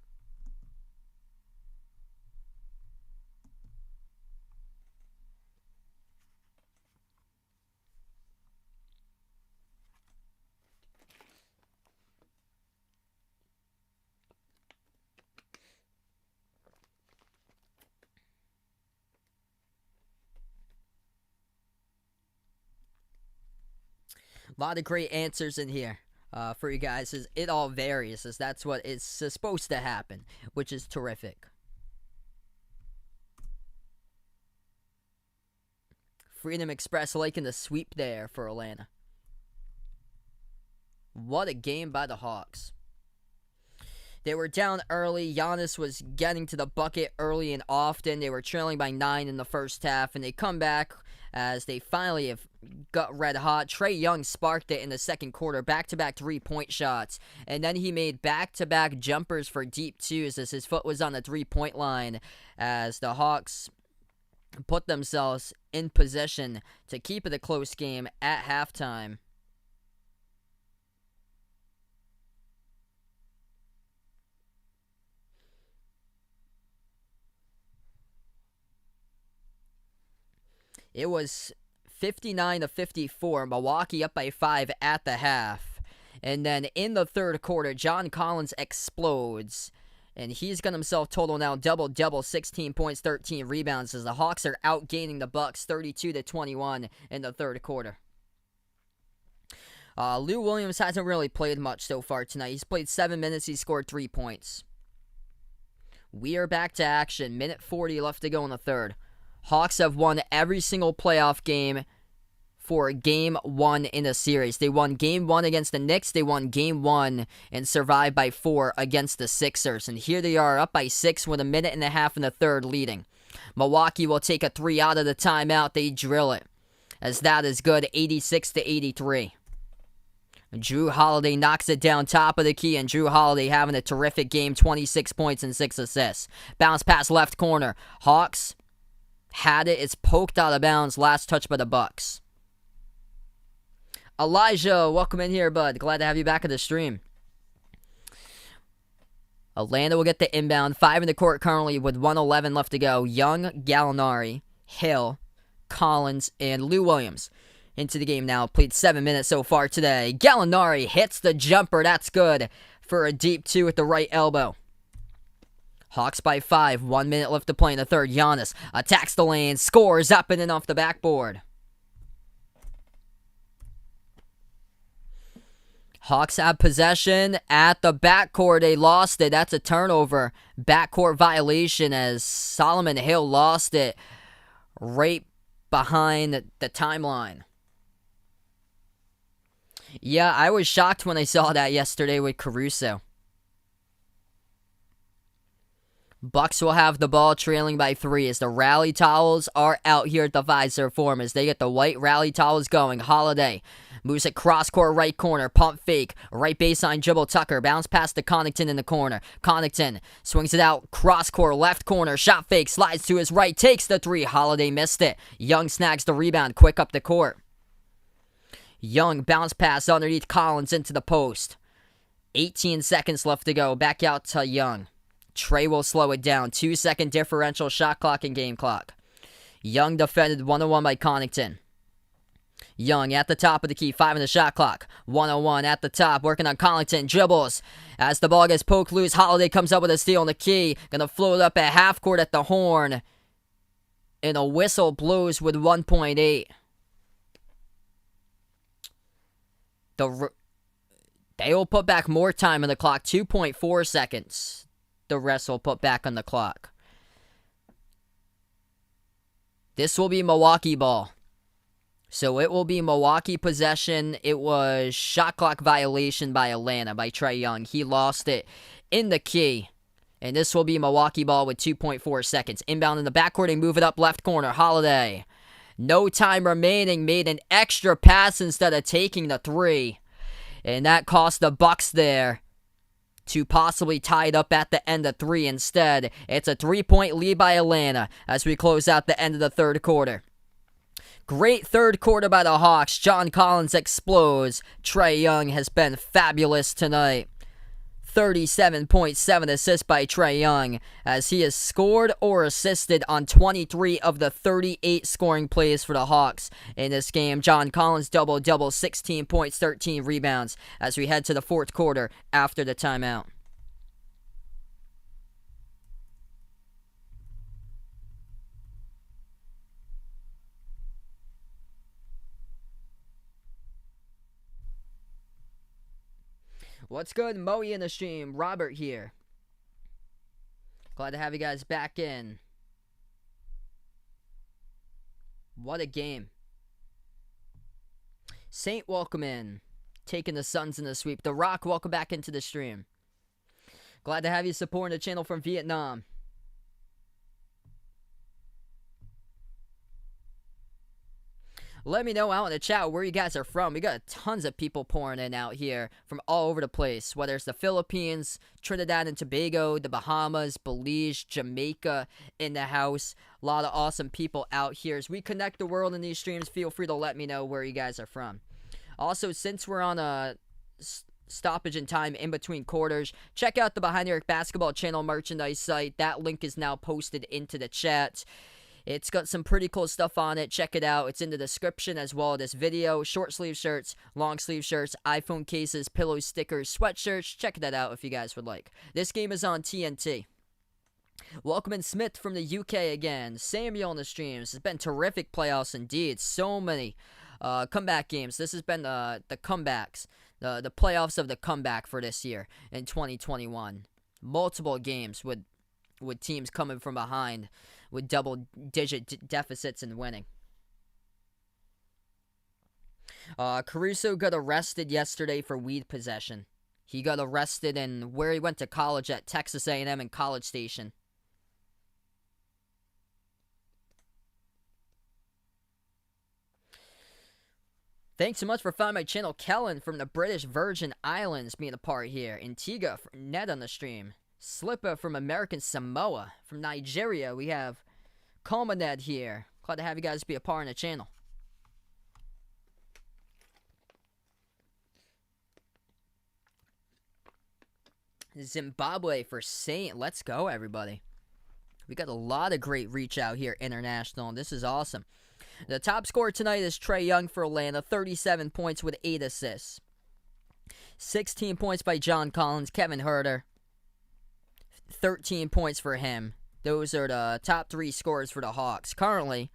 A lot of great answers in here for you guys. It all varies, as that's what is supposed to happen, which is terrific. Freedom Express liking the sweep there for Atlanta. What a game by the Hawks. They were down early. Giannis was getting to the bucket early and often. They were trailing by 9 in the first half, and they come back as they finally have got red hot. Trae Young sparked it in the second quarter. Back-to-back three-point shots. And then he made back-to-back jumpers for deep twos as his foot was on the three-point line as the Hawks put themselves in position to keep it a close game at halftime. It was 59-54. Milwaukee up by 5 at the half. And then in the third quarter, John Collins explodes. And he's got himself total now double-double, 16 points, 13 rebounds, as the Hawks are outgaining the Bucks 32-21 in the third quarter. Lou Williams hasn't really played much so far tonight. He's played 7 minutes. He scored 3 points. We are back to action. Minute 40 left to go in the third. Hawks have won every single playoff game for Game 1 in the series. They won Game 1 against the Knicks. They won Game 1 and survived by 4 against the Sixers. And here they are up by 6 with a minute and a half in the third leading. Milwaukee will take a 3 out of the timeout. They drill it, as that is good, 86-83. Drew Holiday knocks it down top of the key, and Drew Holiday having a terrific game, 26 points and 6 assists. Bounce pass left corner. Hawks had it. It's poked out of bounds. Last touch by the Bucks. Elijah, welcome in here, bud. Glad to have you back at the stream. Atlanta will get the inbound. 5 in the court currently with 1:11 left to go. Young, Gallinari, Hill, Collins, and Lou Williams into the game now. Played 7 minutes so far today. Gallinari hits the jumper. That's good for a deep 2 at the right elbow. Hawks by 5. 1 minute left to play in the third. Giannis attacks the lane. Scores up and in off the backboard. Hawks have possession at the backcourt. They lost it. That's a turnover. Backcourt violation as Solomon Hill lost it right behind the timeline. Yeah, I was shocked when I saw that yesterday with Caruso. Bucks will have the ball trailing by 3 as the rally towels are out here at the Visor Forum as they get the white rally towels going. Holiday moves it cross-court right corner. Pump fake. Right baseline dribble Tucker. Bounce past to Connaughton in the corner. Connaughton swings it out. Cross-court left corner. Shot fake. Slides to his right. Takes the 3. Holiday missed it. Young snags the rebound. Quick up the court. Young bounce pass underneath Collins into the post. 18 seconds left to go. Back out to Young. Trey will slow it down. 2-second differential shot clock and game clock. Young defended 1-on-1 by Connaughton. Young at the top of the key. 5 in the shot clock. 1-on-1 at the top. Working on Connaughton. Dribbles. As the ball gets poked loose, Holiday comes up with a steal on the key. Gonna float up at half court at the horn. And a whistle blows with 1.8. They will put back more time on the clock. 2.4 seconds. The rest will put back on the clock. This will be Milwaukee ball. So it will be Milwaukee possession. It was shot clock violation by Atlanta, by Trae Young. He lost it in the key. And this will be Milwaukee ball with 2.4 seconds. Inbound in the backcourt and move it up left corner. Holiday. No time remaining. Made an extra pass instead of taking the 3. And that cost the Bucks there to possibly tie it up at the end of 3 instead. It's a 3-point lead by Atlanta as we close out the end of the third quarter. Great third quarter by the Hawks. John Collins explodes. Trae Young has been fabulous tonight. 37.7 assists by Trae Young as he has scored or assisted on 23 of the 38 scoring plays for the Hawks in this game. John Collins double-double, 16 points, 13 rebounds as we head to the fourth quarter after the timeout. What's good, Moe in the stream? Robert here. Glad to have you guys back in. What a game. Saint, welcome in. Taking the Suns in the sweep. The Rock, welcome back into the stream. Glad to have you supporting the channel from Vietnam. Let me know out in the chat where you guys are from. We got tons of people pouring in out here from all over the place. Whether it's the Philippines, Trinidad and Tobago, the Bahamas, Belize, Jamaica in the house. A lot of awesome people out here. As we connect the world in these streams, feel free to let me know where you guys are from. Also, since we're on a stoppage in time in between quarters, check out the Behind the Arc Basketball channel merchandise site. That link is now posted into the chat. It's got some pretty cool stuff on it. Check it out. It's in the description as well as this video. Short sleeve shirts, long sleeve shirts, iPhone cases, pillow stickers, sweatshirts. Check that out if you guys would like. This game is on TNT. Welcome in Smith from the UK again. Samuel on the streams. It's been terrific playoffs indeed. So many comeback games. This has been the comebacks. The playoffs of the comeback for this year in 2021. Multiple games with teams coming from behind with double-digit deficits and winning. Caruso got arrested yesterday for weed possession. He got arrested in where he went to college at Texas A&M in College Station. Thanks so much for finding my channel. Kellen from the British Virgin Islands being a part here. Antigua, Ned on the stream. Slipper from American Samoa. From Nigeria, we have Comaned here. Glad to have you guys be a part of the channel. Zimbabwe for Saint. Let's go, everybody. We got a lot of great reach out here international, and this is awesome. The top scorer tonight is Trae Young for Atlanta, 37 points with 8 assists. 16 points by John Collins. Kevin Huerter, 13 points for him. Those are the top 3 scorers for the Hawks. Currently,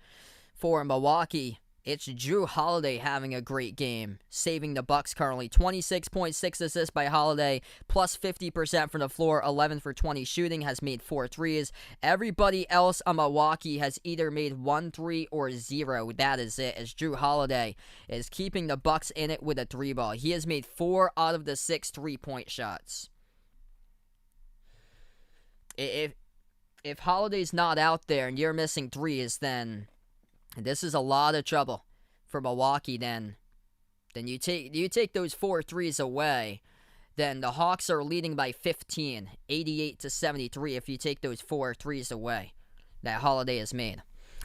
for Milwaukee, it's Jrue Holiday having a great game, saving the Bucks currently. 26.6 assists by Holiday, plus 50% from the floor, 11 for 20 shooting, has made 4 threes. Everybody else on Milwaukee has either made 1 3 or 0. That is it, as Jrue Holiday is keeping the Bucks in it with a 3-ball. He has made 4 out of the 6 3-point shots. If Holiday's not out there and you're missing 3s, then this is a lot of trouble for Milwaukee. Then you take those 4 threes away, then the Hawks are leading by 15, 88-73 if you take those 4 threes away that Holiday has made.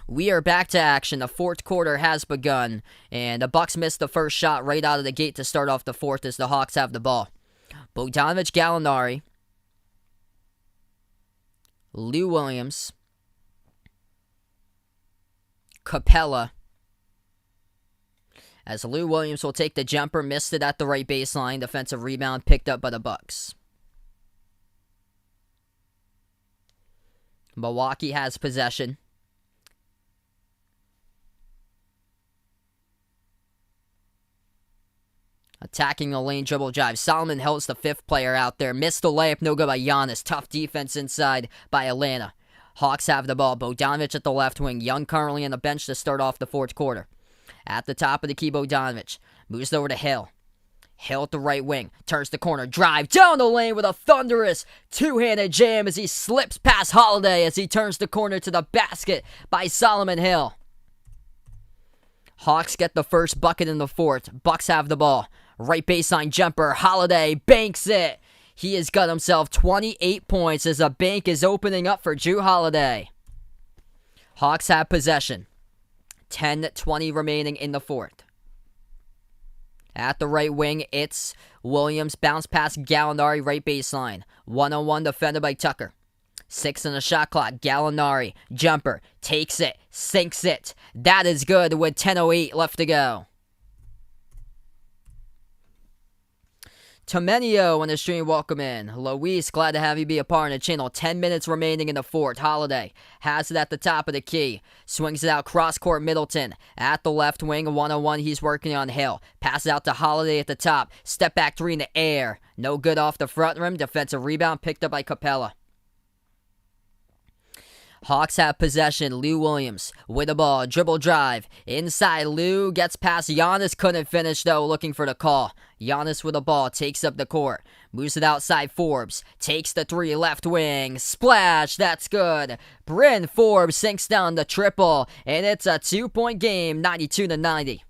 We are back to action. The fourth quarter has begun, and the Bucks missed the first shot right out of the gate to start off the fourth as the Hawks have the ball. Bogdanovic, Gallinari, Lou Williams, Capella, as Lou Williams will take the jumper, missed it at the right baseline. Defensive rebound picked up by the Bucks. Milwaukee has possession. Attacking the lane, dribble drive. Solomon Hill's the 5th player out there. Missed the layup, no good by Giannis. Tough defense inside by Atlanta. Hawks have the ball. Bogdanovic at the left wing. Young currently on the bench to start off the fourth quarter. At the top of the key, Bogdanovic moves over to Hill. Hill at the right wing. Turns the corner. Drive down the lane with a thunderous two-handed jam as he slips past Holiday as he turns the corner to the basket by Solomon Hill. Hawks get the first bucket in the fourth. Bucks have the ball. Right baseline jumper. Holiday banks it. He has got himself 28 points as a bank is opening up for Jrue Holiday. Hawks have possession. 10-20 remaining in the fourth. At the right wing, it's Williams. Bounce past Gallinari, right baseline. 1-on-1 defended by Tucker. 6 on the shot clock. Gallinari, jumper, takes it, sinks it. That is good with 10:08 left to go. Tomenio on the stream, welcome in. Luis, glad to have you be a part of the channel. 10 minutes remaining in the fourth. Holiday has it at the top of the key. Swings it out cross-court Middleton. At the left wing, 1-on-1, he's working on Hill. Passes out to Holiday at the top. Step back 3 in the air. No good off the front rim. Defensive rebound picked up by Capella. Hawks have possession. Lou Williams with the ball. Dribble drive. Inside, Lou gets past Giannis. Couldn't finish, though, looking for the call. Giannis with the ball. Takes up the court. Moves it outside. Forbes takes the 3 left wing. Splash. That's good. Bryn Forbes sinks down the triple. And it's a 2-point game. 92-90.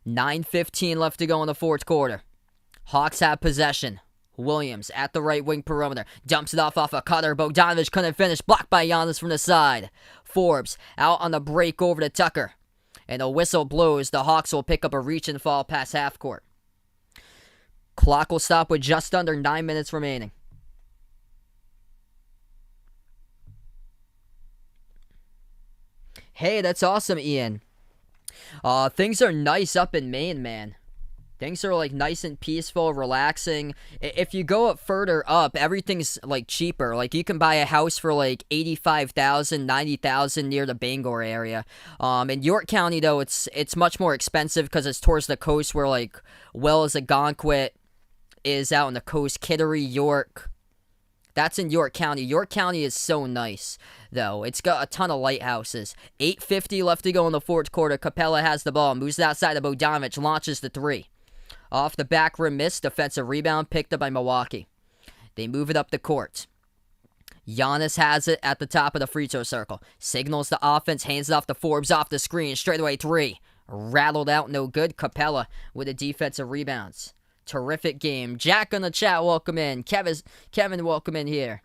9:15 left to go in the fourth quarter. Hawks have possession. Williams at the right wing perimeter. Dumps it off a cutter. Bogdanovic couldn't finish. Blocked by Giannis from the side. Forbes out on the break over to Tucker. And a whistle blows. The Hawks will pick up a reach and fall past half court. Clock will stop with just under 9 minutes remaining. Hey, that's awesome, Ian. Things are nice up in Maine, man. Things are, like, nice and peaceful, relaxing. If you go up further up, everything's, like, cheaper. Like, you can buy a house for, like, $85,000, $90,000 near the Bangor area. In York County, though, it's much more expensive because it's towards the coast where, like, Wells, Algonquin is out on the coast. Kittery, York. That's in York County. York County is so nice, though. It's got a ton of lighthouses. 8:50 left to go in the fourth quarter. Capella has the ball. Moves it outside of Bogdanovic. Launches the 3. Off the back rim miss. Defensive rebound picked up by Milwaukee. They move it up the court. Giannis has it at the top of the free throw circle. Signals the offense. Hands it off to Forbes off the screen. Straightaway 3. Rattled out. No good. Capella with the defensive rebounds. Terrific game. Jack on the chat, welcome in. Kevin, welcome in here.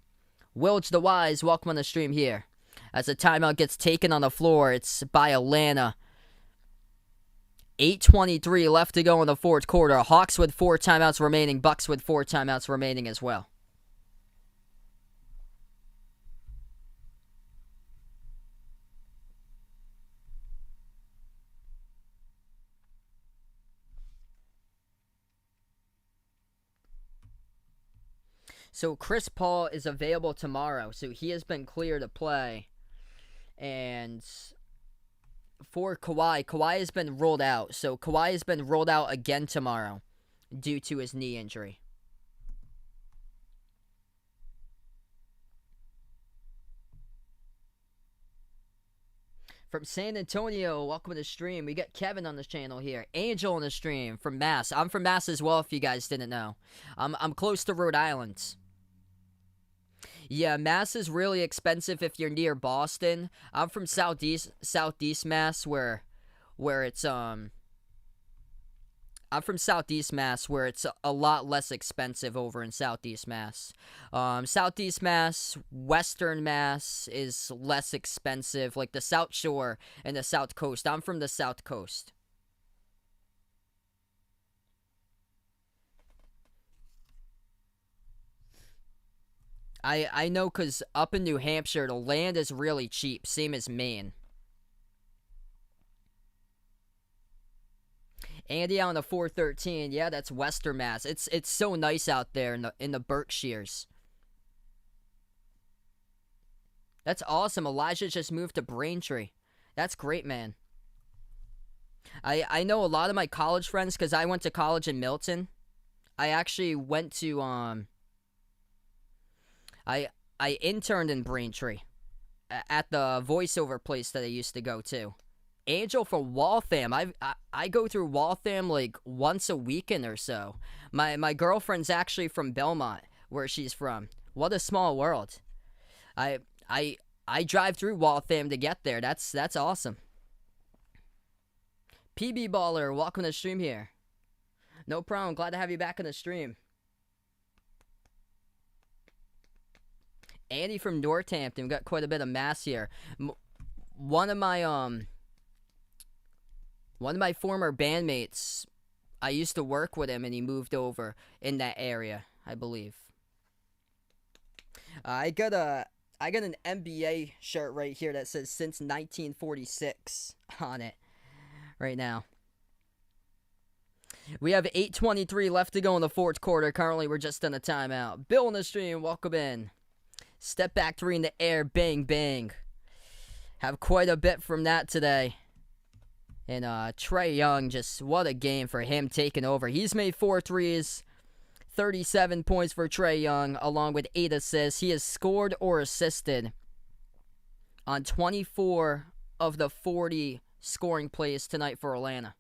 Wilge the Wise, welcome on the stream here. As the timeout gets taken on the floor, it's by Atlanta. 8:23 left to go in the fourth quarter. Hawks with 4 timeouts remaining. Bucks with 4 timeouts remaining as well. So Chris Paul is available tomorrow. So he has been cleared to play. And for Kawhi has been ruled out. So Kawhi has been ruled out again tomorrow due to his knee injury. From San Antonio, welcome to the stream. We got Kevin on the channel here. Angel on the stream from Mass. I'm from Mass as well, if you guys didn't know. I'm close to Rhode Island. Yeah, Mass is really expensive if you're near Boston. I'm from Southeast Mass, where it's I'm from Southeast Mass, where it's a lot less expensive over in Southeast Mass. Southeast Mass, Western Mass is less expensive, like the South Shore and the South Coast. I'm from the South Coast. I know because up in New Hampshire, the land is really cheap, same as Maine. Andy on the 413, yeah, that's Western Mass. It's so nice out there in the Berkshires. That's awesome. Elijah just moved to Braintree. That's great, man. I know a lot of my college friends because I went to college in Milton. I actually went to I interned in Braintree at the voiceover place that I used to go to. Angel from Waltham. I go through Waltham like once a weekend or so. My girlfriend's actually from Belmont, where she's from. What a small world. I drive through Waltham to get there. That's awesome. PB Baller, welcome to the stream here. No problem. Glad to have you back on the stream. Andy from Northampton. We got quite a bit of Mass here. One of my former bandmates, I used to work with him, and he moved over in that area, I believe. I got an NBA shirt right here that says since 1946 on it right now. We have 8:23 left to go in the fourth quarter. Currently, we're just on a timeout. Bill on the stream, welcome in. Step back 3 in the air, bang, bang. Have quite a bit from that today. And Trae Young, just what a game for him taking over. He's made 4 threes, 37 points for Trae Young, along with 8 assists. He has scored or assisted on 24 of the 40 scoring plays tonight for Atlanta.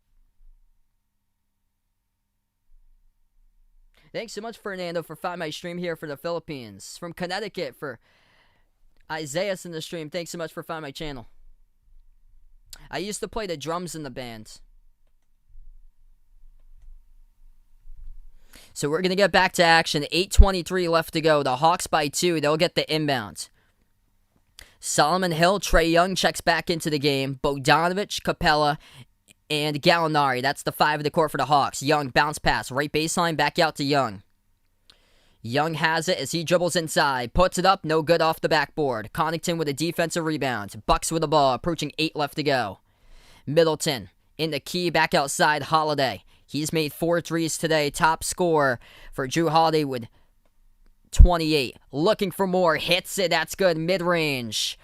Thanks so much, Fernando, for finding my stream here for the Philippines. From Connecticut for Isaiah's in the stream. Thanks so much for finding my channel. I used to play the drums in the band. So we're going to get back to action. 8:23 left to go. The Hawks by 2. They'll get the inbound. Solomon Hill, Trae Young checks back into the game. Bogdanovich, Capella, and Gallinari. That's the 5 of the court for the Hawks. Young, bounce pass. Right baseline, back out to Young. Young has it as he dribbles inside. Puts it up, no good off the backboard. Connaughton with a defensive rebound. Bucks with the ball, approaching 8 left to go. Middleton in the key, back outside, Holiday. He's made 4 threes today. Top scorer for Drew Holiday with 28. Looking for more, hits it, that's good. Mid-range.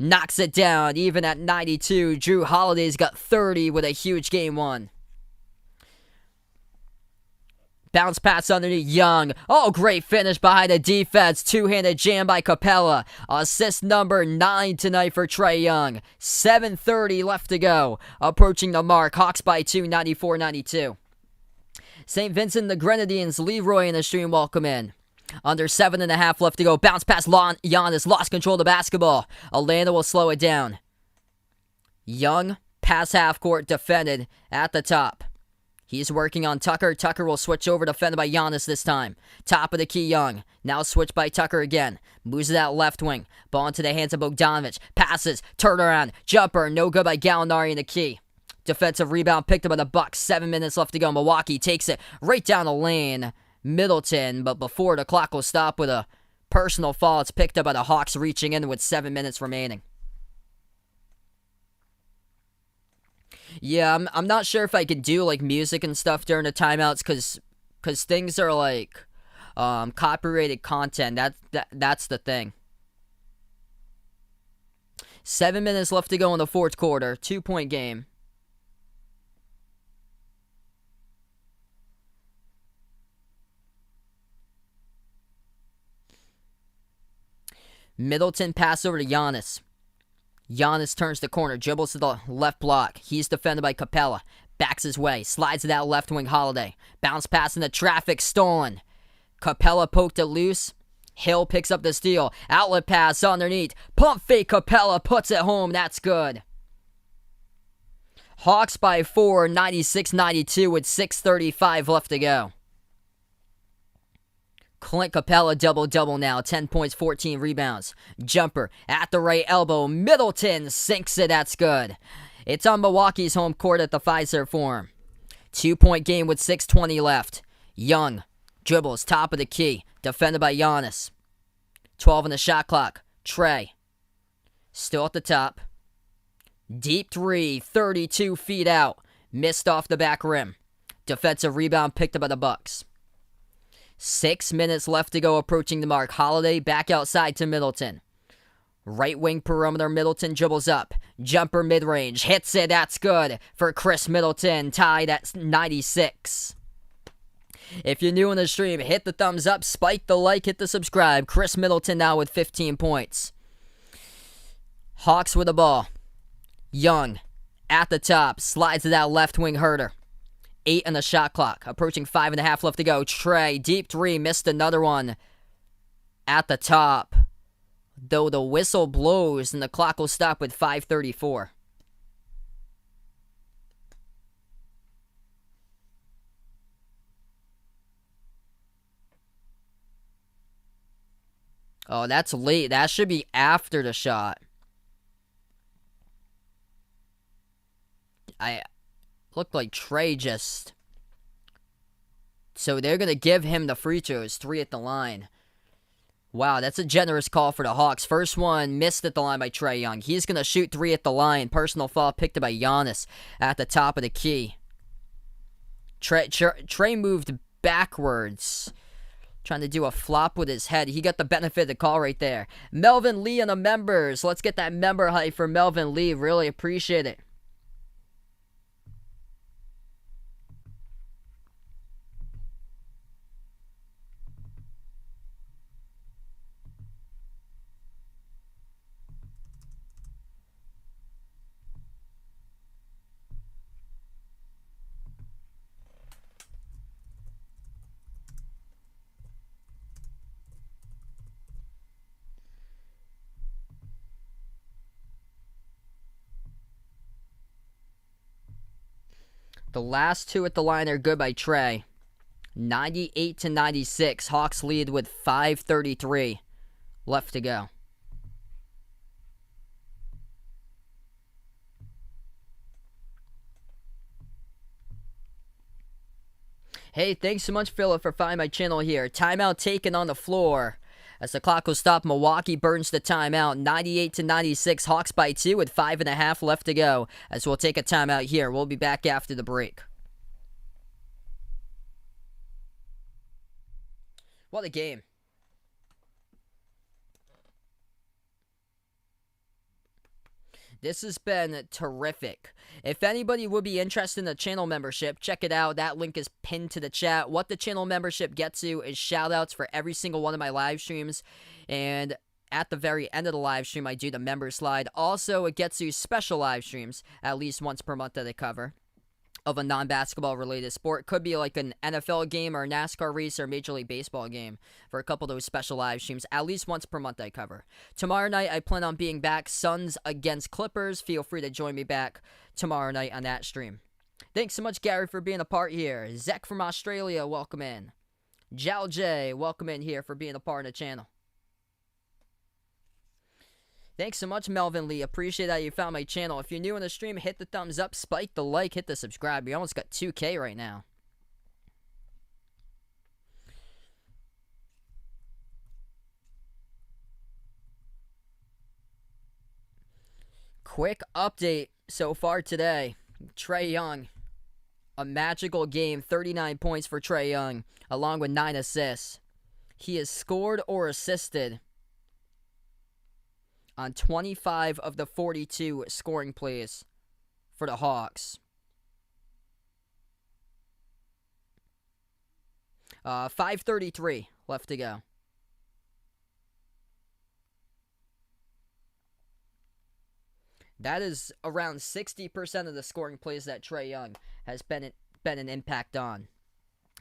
Knocks it down, even at 92. Drew Holiday's got 30 with a huge game 1. Bounce pass underneath Young. Oh, great finish behind the defense. Two-handed jam by Capella. Assist number 9 tonight for Trae Young. 7:30 left to go. Approaching the mark. Hawks by 2, 94-92. St. Vincent the Grenadines. Leroy in the stream. Welcome in. Under 7.5 left to go. Bounce pass. Giannis lost control of the basketball. Atlanta will slow it down. Young, pass half court, defended at the top. He's working on Tucker. Tucker will switch over, defended by Giannis this time. Top of the key, Young. Now switched by Tucker again. Moves it out left wing. Ball into the hands of Bogdanovich. Passes. Turnaround. Jumper. No good by Gallinari in the key. Defensive rebound picked up by the Bucks. 7 minutes left to go. Milwaukee takes it right down the lane. Middleton, but before the clock will stop with a personal foul, it's picked up by the Hawks reaching in with 7 minutes remaining. Yeah, I'm not sure if I can do like music and stuff during the timeouts because things are like copyrighted content. That's the thing. 7 minutes left to go in the fourth quarter. 2-point game. Middleton pass over to Giannis. Giannis turns the corner, dribbles to the left block. He's defended by Capella. Backs his way, slides it out left wing Holiday. Bounce pass into traffic, stolen. Capella poked it loose. Hill picks up the steal. Outlet pass underneath. Pump fake Capella puts it home. That's good. Hawks by 4, 96-92 with 6:35 left to go. Clint Capella double-double now. 10 points, 14 rebounds. Jumper at the right elbow. Middleton sinks it. That's good. It's on Milwaukee's home court at the Fiserv Forum. 2-point game with 6:20 left. Young dribbles top of the key. Defended by Giannis. 12 on the shot clock. Trey. Still at the top. Deep three. 32 feet out. Missed off the back rim. Defensive rebound picked up by the Bucks. 6 minutes left to go approaching the mark. Holiday back outside to Middleton. Right wing perimeter. Middleton dribbles up. Jumper mid-range. Hits it. That's good for Chris Middleton. Tied at 96. If you're new on the stream, hit the thumbs up, spike the like, hit the subscribe. Chris Middleton now with 15 points. Hawks with the ball. Young at the top. Slides it out left wing Herter. 8 on the shot clock. Approaching 5.5 left to go. Trey, deep three, missed another one at the top. Though the whistle blows and the clock will stop with 5:34. Oh, that's late. That should be after the shot. I looked like Trey just... So they're going to give him the free throws. 3 at the line. Wow, that's a generous call for the Hawks. First one missed at the line by Trey Young. He's going to shoot 3 at the line. Personal foul picked up by Giannis at the top of the key. Trey moved backwards. Trying to do a flop with his head. He got the benefit of the call right there. Melvin Lee and the members. Let's get that member hype for Melvin Lee. Really appreciate it. The last 2 at the line are good by Trey. 98-96. Hawks lead with 5:33 left to go. Hey, thanks so much, Philip, for finding my channel here. Timeout taken on the floor. As the clock will stop, Milwaukee burns the timeout. 98-96, Hawks by 2 with 5.5 left to go. As we'll take a timeout here. We'll be back after the break. What a game. This has been terrific. If anybody would be interested in the channel membership, check it out. That link is pinned to the chat. What the channel membership gets you is shout-outs for every single one of my live streams. And at the very end of the live stream, I do the member slide. Also, it gets you special live streams at least once per month that I cover of a non-basketball related sport. Could be like an NFL game or a NASCAR race or a Major League Baseball game for a couple of those special live streams. At least once per month I cover. Tomorrow night I plan on being back. Suns against Clippers. Feel free to join me back tomorrow night on that stream. Thanks so much, Gary, for being a part here. Zek from Australia, welcome in. Jal J, welcome in here for being a part of the channel. Thanks so much, Melvin Lee. Appreciate that you found my channel. If you're new in the stream, hit the thumbs up, spike the like, hit the subscribe. We almost got 2K right now. Quick update so far today. Trae Young, a magical game, 39 points for Trae Young, along with 9 assists. He has scored or assisted on 25 of the 42 scoring plays for the Hawks. 5:33 left to go. That is around 60% of the scoring plays that Trae Young has been an impact on.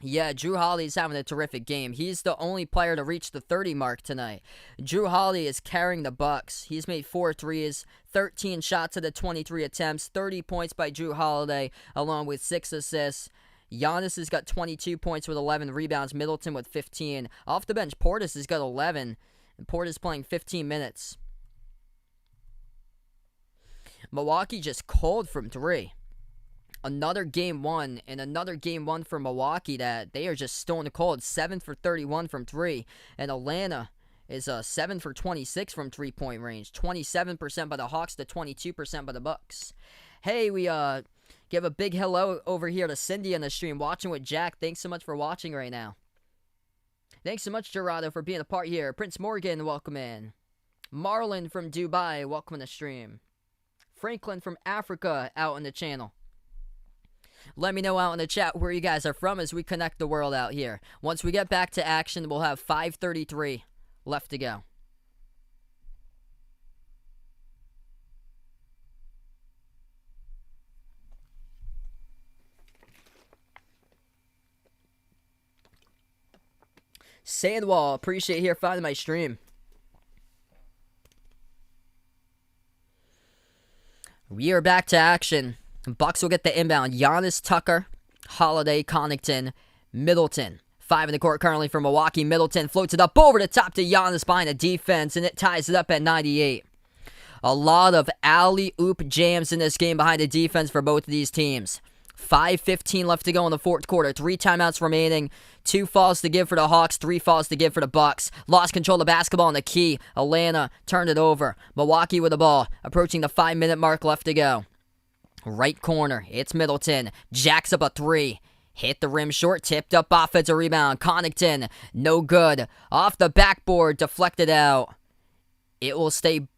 Yeah, Drew Holiday's having a terrific game. He's the only player to reach the 30 mark tonight. Drew Holiday is carrying the Bucks. He's made 4 threes, 13 shots of the 23 attempts, 30 points by Drew Holiday, along with 6 assists. Giannis has got 22 points with 11 rebounds. Middleton with 15. Off the bench, Portis has got 11. And Portis playing 15 minutes. Milwaukee just cold from 3. Another game one, and another game one for Milwaukee that they are just stone cold. 7 for 31 from 3. And Atlanta is 7 for 26 from 3-point range. 27% by the Hawks to 22% by the Bucks. Hey, we give a big hello over here to Cindy on the stream, watching with Jack. Thanks so much for watching right now. Thanks so much, Gerardo, for being a part here. Prince Morgan, welcome in. Marlon from Dubai, welcome in the stream. Franklin from Africa, out on the channel. Let me know out in the chat where you guys are from as we connect the world out here. Once we get back to action, we'll have 5:33 left to go. Sandwall, appreciate here finding my stream. We are back to action. Bucks will get the inbound. Giannis, Tucker, Holiday, Connaughton, Middleton. 5 in the court currently for Milwaukee. Middleton floats it up over the top to Giannis behind the defense, and it ties it up at 98. A lot of alley-oop jams in this game behind the defense for both of these teams. 5:15 left to go in the fourth quarter. 3 timeouts remaining. 2 falls to give for the Hawks. 3 falls to give for the Bucks. Lost control of the basketball on the key. Atlanta turned it over. Milwaukee with the ball. Approaching the 5-minute mark left to go. Right corner. It's Middleton. Jacks up a 3. Hit the rim short. Tipped up offensive rebound. Connaughton. No good. Off the backboard. Deflected out. It will stay.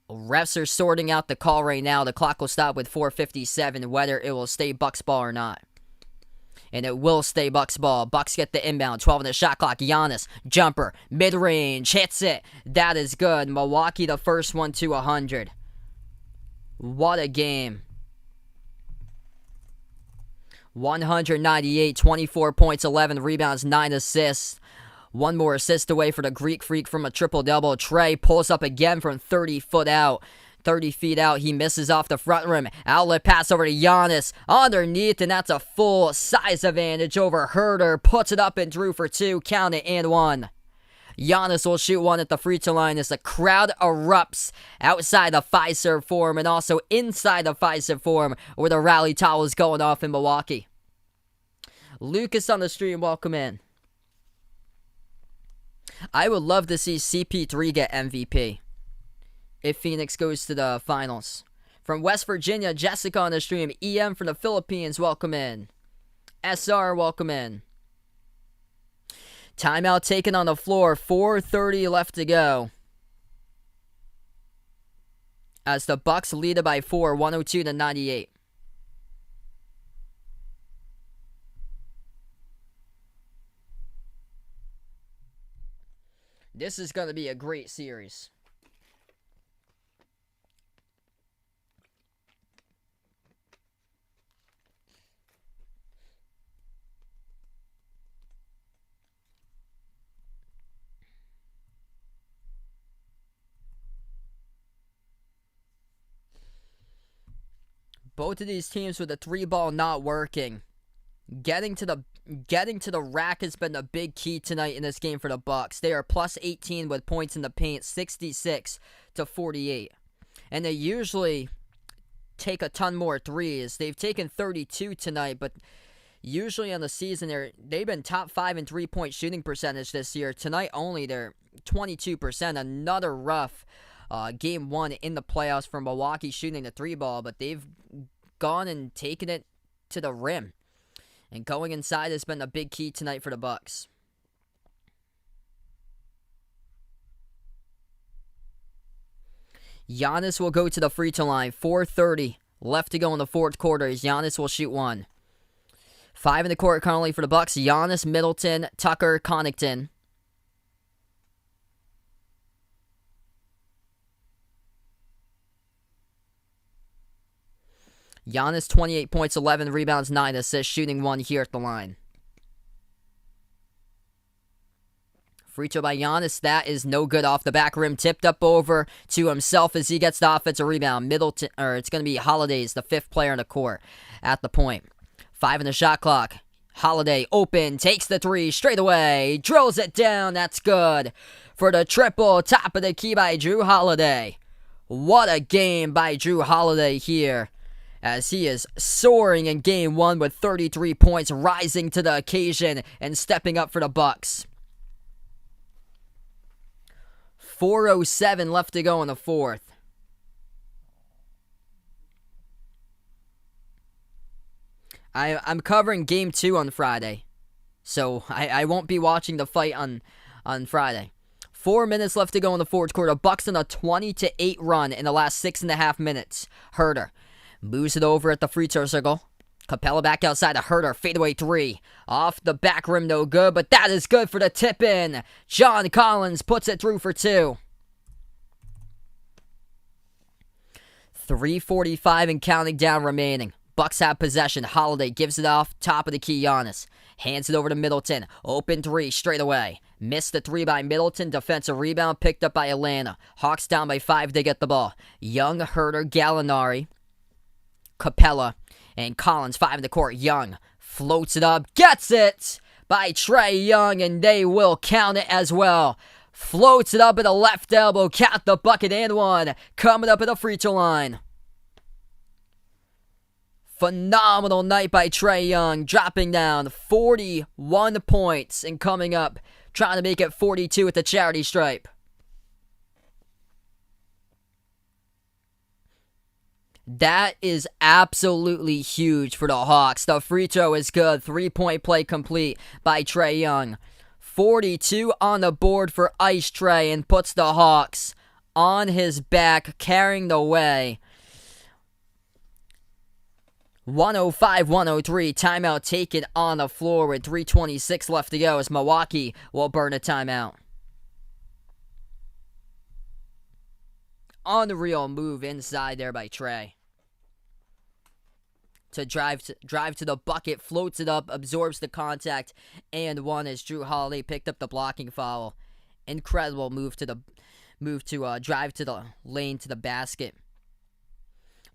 Refs are sorting out the call right now. The clock will stop with 4:57, whether it will stay Bucks ball or not. And it will stay Bucks ball. Bucks get the inbound. 12 on the shot clock. Giannis, jumper, mid-range, hits it. That is good. Milwaukee, the first one to 100. What a game. 198, 24 points, 11 rebounds, 9 assists. One more assist away for the Greek Freak from a triple-double. Trae pulls up again from 30 feet out. He misses off the front rim. Outlet pass over to Giannis. Underneath, and that's a full size advantage over Herder. Puts it up and through for 2. Count it and 1. Giannis will shoot 1 at the free throw line as the crowd erupts outside the Fiserv Forum and also inside the Fiserv Forum where the rally towel is going off in Milwaukee. Lucas on the stream, welcome in. I would love to see CP3 get MVP if Phoenix goes to the finals. From West Virginia, Jessica on the stream. EM from the Philippines, welcome in. SR, welcome in. Timeout taken on the floor. 4:30 left to go. As the Bucks lead it by 4, 102-98. This is going to be a great series. Both of these teams with the 3 ball not working. Getting to the getting to the rack has been a big key tonight in this game for the Bucks. They are plus 18 with points in the paint, 66 to 48. And they usually take a ton more threes. They've taken 32 tonight, but usually on the season, they've been top 5 in three-point shooting percentage this year. Tonight only, they're 22%. Another rough game one in the playoffs for Milwaukee shooting the three ball, but they've gone and taken it to the rim. And going inside has been a big key tonight for the Bucks. Giannis will go to the free throw line. 4:30 left to go in the fourth quarter as Giannis will shoot one. 5 in the court currently for the Bucks. Giannis, Middleton, Tucker, Connaughton. Giannis, 28 points, 11 rebounds, 9 assists, shooting one here at the line. Free throw by Giannis, that is no good off the back rim. Tipped up over to himself as he gets the offensive rebound. Middleton, or it's going to be Holiday's the 5th player in the court at the point. 5 in the shot clock. Holiday open, takes the 3 straight away, drills it down, that's good. For the triple, top of the key by Jrue Holiday. What a game by Jrue Holiday here, as he is soaring in game one with 33 points, rising to the occasion and stepping up for the Bucks. 4:07 left to go in the fourth. I'm covering game 2 on Friday, so I won't be watching the fight on Friday. 4 minutes left to go in the fourth quarter. Bucks on a 20-8 run in the last 6.5 minutes. Herter moves it over at the free throw circle. Capella back outside to Herter. Fadeaway 3. Off the back rim, no good, but that is good for the tip in. John Collins puts it through for 2. 3:45 and counting down remaining. Bucks have possession. Holiday gives it off. Top of the key, Giannis. Hands it over to Middleton. Open 3 straight away. Missed the 3 by Middleton. Defensive rebound picked up by Atlanta. Hawks down by 5. They get the ball. Young, Herter, Gallinari, Capella, and Collins. 5 in the court. Young floats it up. Gets it by Trae Young, and they will count it as well. Floats it up at the left elbow. Count the bucket and one. Coming up at the free throw line. Phenomenal night by Trae Young, dropping down 41 points and coming up, trying to make it 42 at the charity stripe. That is absolutely huge for the Hawks. The free throw is good. 3-point play complete by Trae Young. 42 on the board for Ice Trae and puts the Hawks on his back, carrying the way. 105-103, timeout taken on the floor with 3:26 left to go as Milwaukee will burn a timeout. Unreal move inside there by Trae. To drive to the bucket, floats it up, absorbs the contact, and one as Jrue Holiday picked up the blocking foul. Incredible move to drive to the lane to the basket.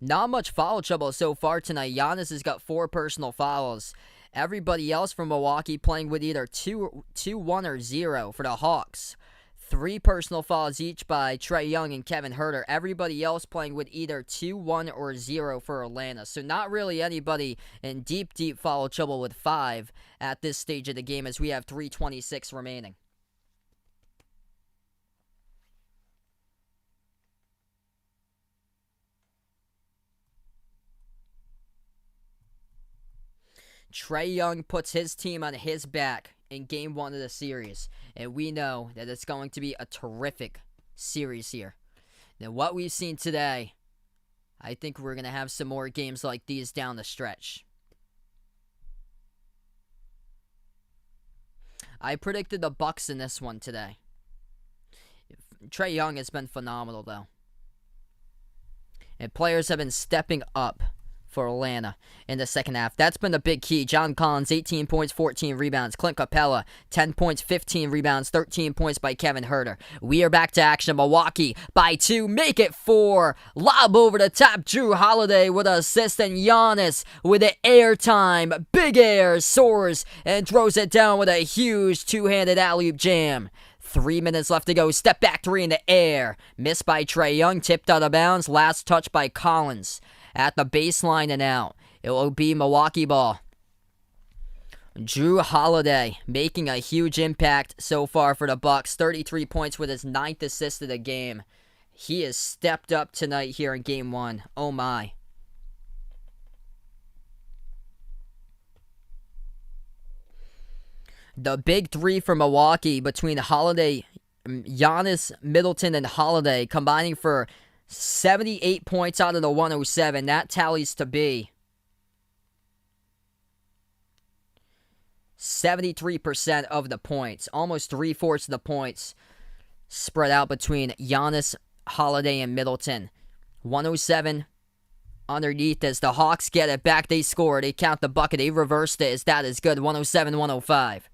Not much foul trouble so far tonight. Giannis has got 4 personal fouls. Everybody else from Milwaukee playing with either 2-1 or 0 for the Hawks. 3 personal fouls each by Trae Young and Kevin Herter. Everybody else playing with either 2-1 or 0 for Atlanta. So not really anybody in deep foul trouble with 5 at this stage of the game as we have 3:26 remaining. Trae Young puts his team on his back in game 1 of the series, and we know that it's going to be a terrific series here. Now, what we've seen today, I think we're going to have some more games like these down the stretch. I predicted the Bucks in this one today. Trae Young has been phenomenal, though. And players have been stepping up for Atlanta in the second half. That's been the big key. John Collins, 18 points, 14 rebounds. Clint Capella, 10 points, 15 rebounds, 13 points by Kevin Huerter. We are back to action. Milwaukee by 2, make it 4. Lob over the top. Jrue Holiday with an assist, and Giannis with the airtime. Big air, soars, and throws it down with a huge two-handed alley-oop jam. 3 minutes left to go. Step back 3 in the air. Missed by Trae Young. Tipped out of bounds. Last touch by Collins. At the baseline and out. It will be Milwaukee ball. Jrue Holiday making a huge impact so far for the Bucks. 33 points with his 9th assist of the game. He has stepped up tonight here in Game 1. Oh my. The big three for Milwaukee between Holiday, Giannis, Middleton, and Holiday combining for 78 points out of the 107. That tallies to be 73% of the points. Almost 3/4 of the points spread out between Giannis, Holiday, and Middleton. 107 underneath as the Hawks get it back. They score. They count the bucket. They reversed it. That is good. 107-105.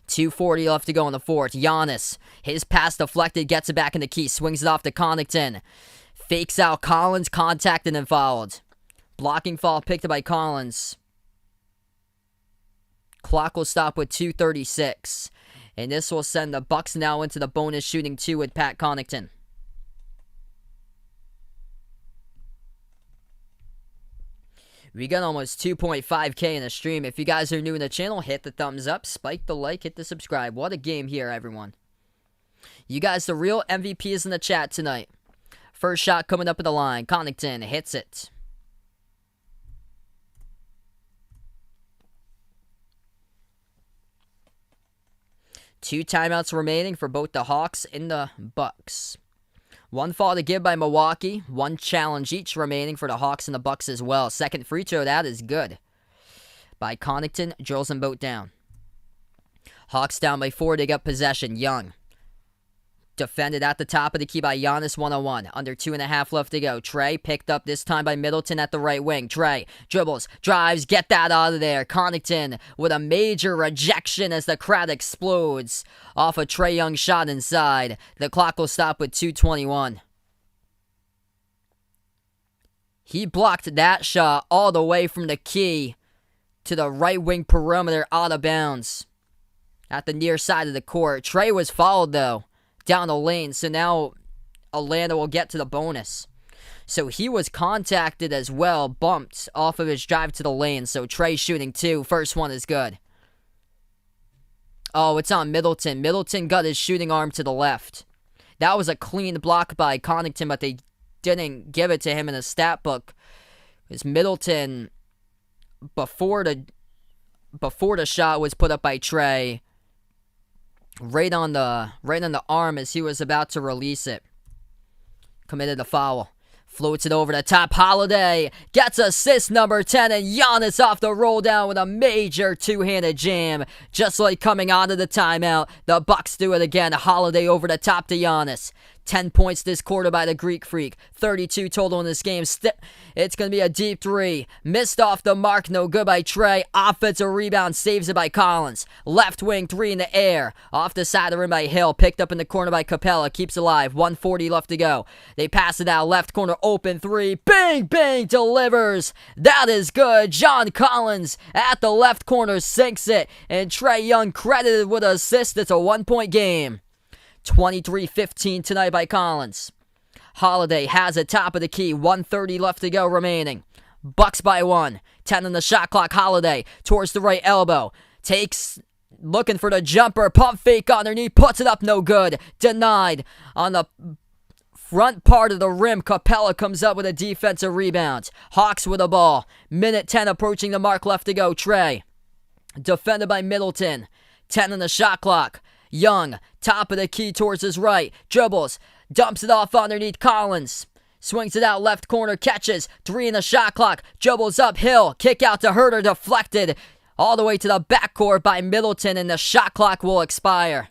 2:40 left to go in the fourth. Giannis, his pass deflected, gets it back in the key. Swings it off to Connaughton. Fakes out Collins, contacted and fouled. Blocking foul picked up by Collins. Clock will stop with 2:36. And this will send the Bucks now into the bonus shooting 2 with Pat Connaughton. We got almost 2.5K in the stream. If you guys are new in the channel, hit the thumbs up, spike the like, hit the subscribe. What a game here, everyone. You guys, the real MVPs in the chat tonight. First shot coming up at the line. Connaughton hits it. Two timeouts remaining for both the Hawks and the Bucks. One foul to give by Milwaukee. One challenge each remaining for the Hawks and the Bucks as well. Second free throw, that is good. By Connaughton, drills them both down. Hawks down by 4, they got possession. Young. Defended at the top of the key by Giannis, 101. Under 2.5 left to go. Trae picked up this time by Middleton at the right wing. Trae dribbles, drives, get that out of there. Connaughton with a major rejection as the crowd explodes off a Trae Young shot inside. The clock will stop with 2:21. He blocked that shot all the way from the key to the right wing perimeter out of bounds at the near side of the court. Trae was fouled though. Down the lane, so now Atlanta will get to the bonus. So he was contacted as well, bumped off of his drive to the lane. So Trae shooting 2. First one is good. Oh, it's on Middleton. Middleton got his shooting arm to the left. That was a clean block by Connaughton, but they didn't give it to him in the stat book. Because Middleton, before the shot was put up by Trae, right on the arm as he was about to release it. Committed a foul. Floats it over the top. Holiday gets assist number 10, and Giannis off the roll down with a major two-handed jam. Just like coming out of the timeout, the Bucks do it again. Holiday over the top to Giannis. 10 points this quarter by the Greek Freak. 32 total in this game. It's going to be a deep 3. Missed off the mark. No good by Trae. Offensive rebound. Saves it by Collins. Left wing 3 in the air. Off the side of the rim by Hill. Picked up in the corner by Capella. Keeps alive. 1:40 left to go. They pass it out. Left corner open 3. Bang, bang. Delivers. That is good. John Collins at the left corner sinks it. And Trae Young credited with an assist. It's a 1-point game. 23-15 tonight by Collins. Holiday has it top of the key. 1:30 left to go remaining. Bucks by 1. 10 on the shot clock. Holiday towards the right elbow. Looking for the jumper. Pump fake underneath. Puts it up. No good. Denied on the front part of the rim. Capella comes up with a defensive rebound. Hawks with the ball. Minute 10 approaching the mark left to go. Trae. Defended by Middleton. 10 on the shot clock. Young, top of the key towards his right. Dribbles, dumps it off underneath Collins. Swings it out left corner, catches. 3 in the shot clock. Dribbles uphill. Kick out to Huerter, deflected. All the way to the backcourt by Middleton, and the shot clock will expire.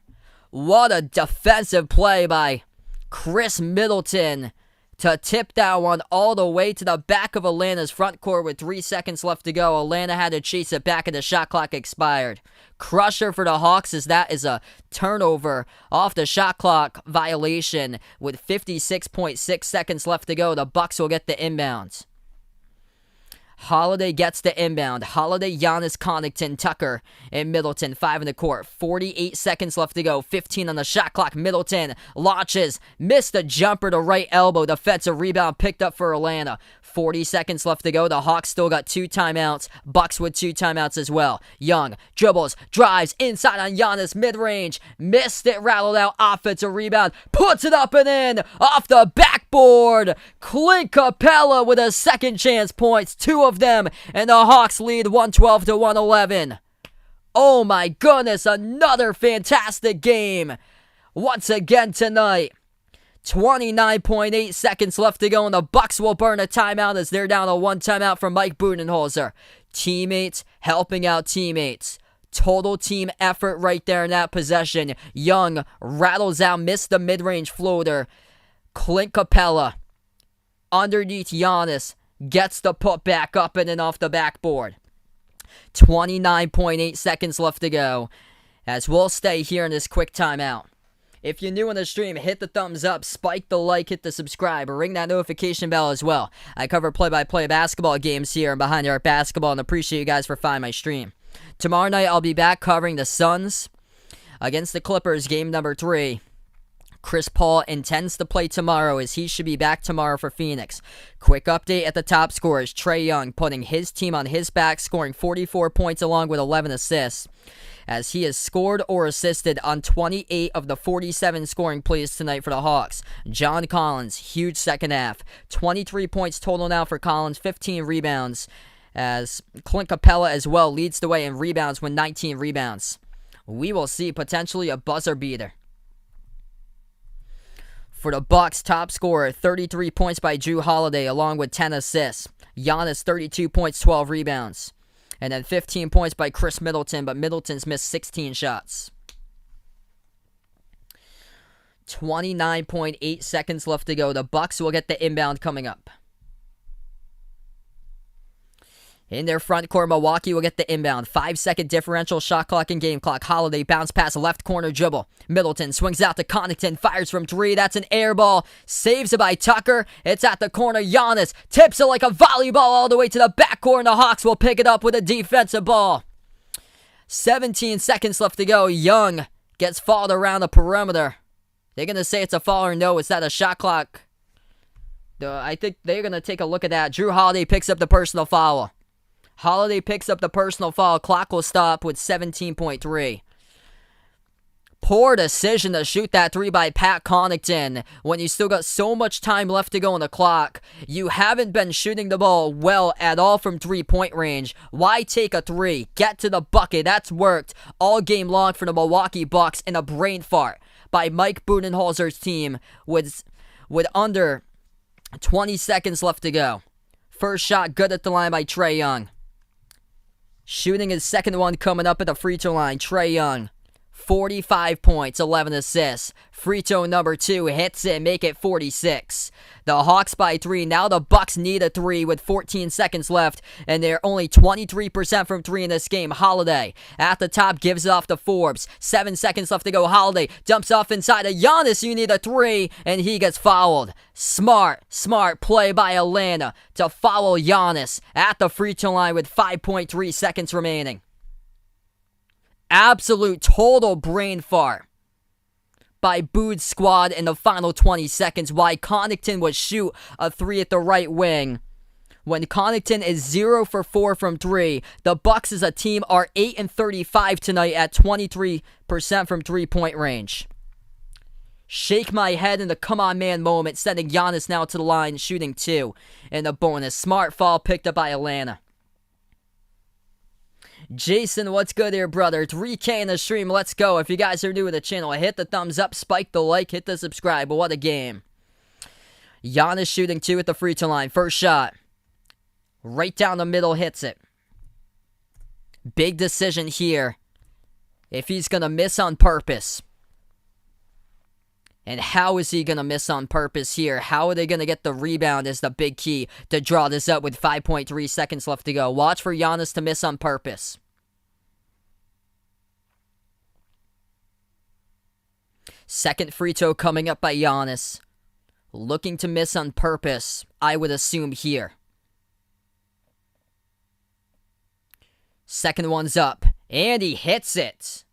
What a defensive play by Chris Middleton to tip that one all the way to the back of Atlanta's front court with 3 seconds left to go. Atlanta had to chase it back and the shot clock expired. Crusher for the Hawks, as that is a turnover off the shot clock violation with 56.6 seconds left to go. The Bucks will get the inbounds. Holiday gets the inbound. Holiday, Giannis, Connaughton, Tucker, and Middleton. 5 in the court. 48 seconds left to go. 15 on the shot clock. Middleton launches. Missed the jumper to right elbow. Defensive rebound picked up for Atlanta. 40 seconds left to go. The Hawks still got 2 timeouts. Bucks with 2 timeouts as well. Young dribbles, drives inside on Giannis, mid-range. Missed it, rattled out. Offensive rebound. Puts it up and in. Off the backboard. Clint Capella with a second chance points. 2 of them, and the Hawks lead 112 to 111. Oh my goodness, another fantastic game once again tonight. 29.8 seconds left to go, and the Bucks will burn a timeout as they're down to 1 timeout from Mike Budenholzer. Teammates helping out teammates. Total team effort right there in that possession. Young rattles out, missed the mid-range floater. Clint Capella underneath Giannis gets the put back up and then off the backboard. 29.8 seconds left to go as we'll stay here in this quick timeout. If you're new on the stream, hit the thumbs up, spike the like, hit the subscribe, or ring that notification bell as well. I cover play-by-play basketball games here and Behind the Arc Basketball, and appreciate you guys for finding my stream. Tomorrow night, I'll be back covering the Suns against the Clippers, game number 3. Chris Paul intends to play tomorrow, as he should be back tomorrow for Phoenix. Quick update at the top scorers. Trae Young putting his team on his back, scoring 44 points along with 11 assists, as he has scored or assisted on 28 of the 47 scoring plays tonight for the Hawks. John Collins, huge second half. 23 points total now for Collins, 15 rebounds, as Clint Capella as well leads the way in rebounds with 19 rebounds. We will see potentially a buzzer beater. For the Bucks, top scorer, 33 points by Jrue Holiday, along with 10 assists. Giannis, 32 points, 12 rebounds. And then 15 points by Chris Middleton, but Middleton's missed 16 shots. 29.8 seconds left to go. The Bucks will get the inbound coming up. In their front court, Milwaukee will get the inbound. 5-second differential, shot clock and game clock. Holiday bounce pass, left corner dribble. Middleton swings out to Connaughton, fires from 3. That's an air ball. Saves it by Tucker. It's at the corner. Giannis tips it like a volleyball all the way to the backcourt, and the Hawks will pick it up with a defensive ball. 17 seconds left to go. Young gets fouled around the perimeter. They're going to say it's a foul or no. Is that a shot clock? I think they're going to take a look at that. Jrue Holiday picks up the personal foul. Holiday picks up the personal foul. Clock will stop with 17.3. Poor decision to shoot that 3 by Pat Connaughton when you still got so much time left to go on the clock. You haven't been shooting the ball well at all from 3-point range. Why take a 3? Get to the bucket. That's worked all game long for the Milwaukee Bucks, and a brain fart by Mike Budenholzer's team with under 20 seconds left to go. First shot good at the line by Trae Young. Shooting his second one coming up at the free throw line. Trae Young, 45 points, 11 assists. Free throw number 2 hits it, make it 46. The Hawks by 3. Now the Bucks need a 3 with 14 seconds left, and they're only 23% from 3 in this game. Holiday at the top gives it off to Forbes. 7 seconds left to go. Holiday dumps off inside of Giannis. You need a 3, and he gets fouled. Smart play by Atlanta to foul Giannis at the free throw line with 5.3 seconds remaining. Absolute total brain fart by Bood's squad in the final 20 seconds. Why Connaughton would shoot a 3 at the right wing. When Connaughton is 0 for 4 from 3, the Bucks as a team are 8-35 tonight at 23% from 3-point range. Shake my head in the come on man moment, sending Giannis now to the line, shooting 2 in the bonus. Smart foul picked up by Atlanta. Jason, what's good here, brother? 3K in the stream, let's go. If you guys are new to the channel, hit the thumbs up, spike the like, hit the subscribe. But what a game. Giannis shooting 2 at the free throw line. First shot. Right down the middle, hits it. Big decision here. If he's going to miss on purpose. And how is he going to miss on purpose here? How are they going to get the rebound is the big key to draw this up with 5.3 seconds left to go. Watch for Giannis to miss on purpose. Second free throw coming up by Giannis. Looking to miss on purpose, I would assume here. Second one's up, and he hits it.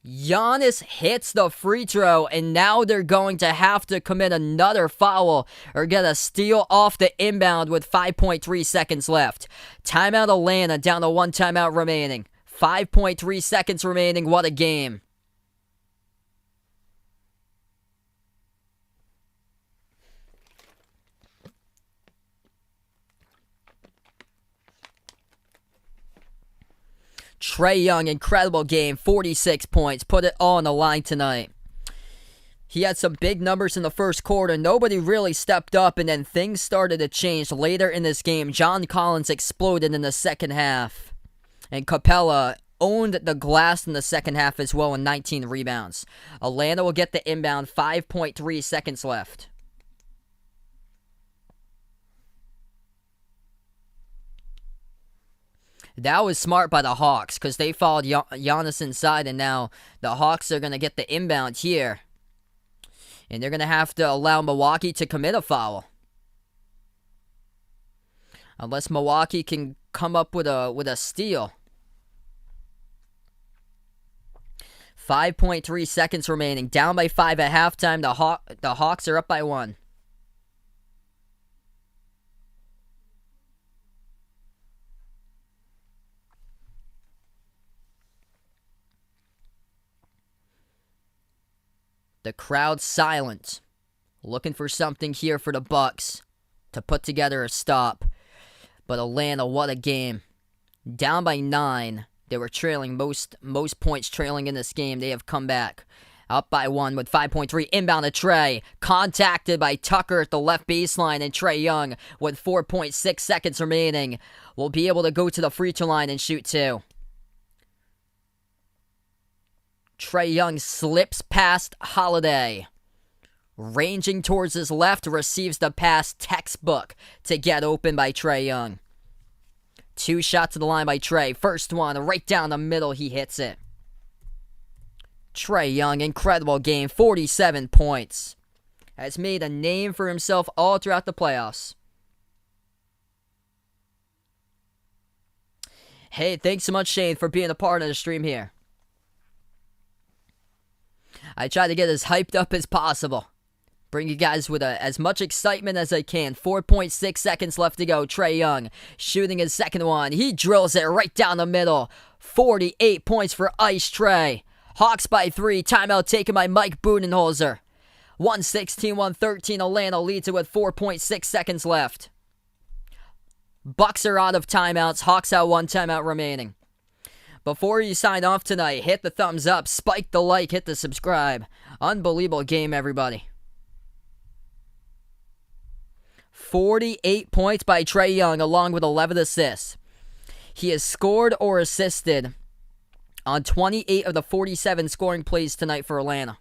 Giannis hits the free throw, and now they're going to have to commit another foul or get a steal off the inbound with 5.3 seconds left. Timeout Atlanta, down to 1 timeout remaining. 5.3 seconds remaining, what a game. Trae Young, incredible game, 46 points, put it all on the line tonight. He had some big numbers in the first quarter. Nobody really stepped up, and then things started to change later in this game. John Collins exploded in the second half, and Capella owned the glass in the second half as well with 19 rebounds. Atlanta will get the inbound, 5.3 seconds left. That was smart by the Hawks because they followed Giannis inside, and now the Hawks are going to get the inbound here. And they're going to have to allow Milwaukee to commit a foul. Unless Milwaukee can come up with a steal. 5.3 seconds remaining. Down by 5 at halftime. The Hawks are up by 1. The crowd's silent, looking for something here for the Bucks to put together a stop. But Atlanta, what a game. Down by 9. They were trailing most points trailing in this game. They have come back. Up by 1 with 5.3. Inbound to Trae. Contacted by Tucker at the left baseline. And Trae Young with 4.6 seconds remaining will be able to go to the free throw line and shoot 2. Trae Young slips past Holiday. Ranging towards his left, receives the pass, textbook to get open by Trae Young. 2 shots to the line by Trae. First one, right down the middle, he hits it. Trae Young, incredible game, 47 points. Has made a name for himself all throughout the playoffs. Hey, thanks so much, Shane, for being a part of the stream here. I try to get as hyped up as possible. Bring you guys with as much excitement as I can. 4.6 seconds left to go. Trae Young shooting his second one. He drills it right down the middle. 48 points for Ice Trae. Hawks by 3. Timeout taken by Mike Budenholzer. 116-113. Atlanta leads it with 4.6 seconds left. Bucks are out of timeouts. Hawks have 1 timeout remaining. Before you sign off tonight, hit the thumbs up, spike the like, hit the subscribe. Unbelievable game, everybody. 48 points by Trae Young, along with 11 assists. He has scored or assisted on 28 of the 47 scoring plays tonight for Atlanta.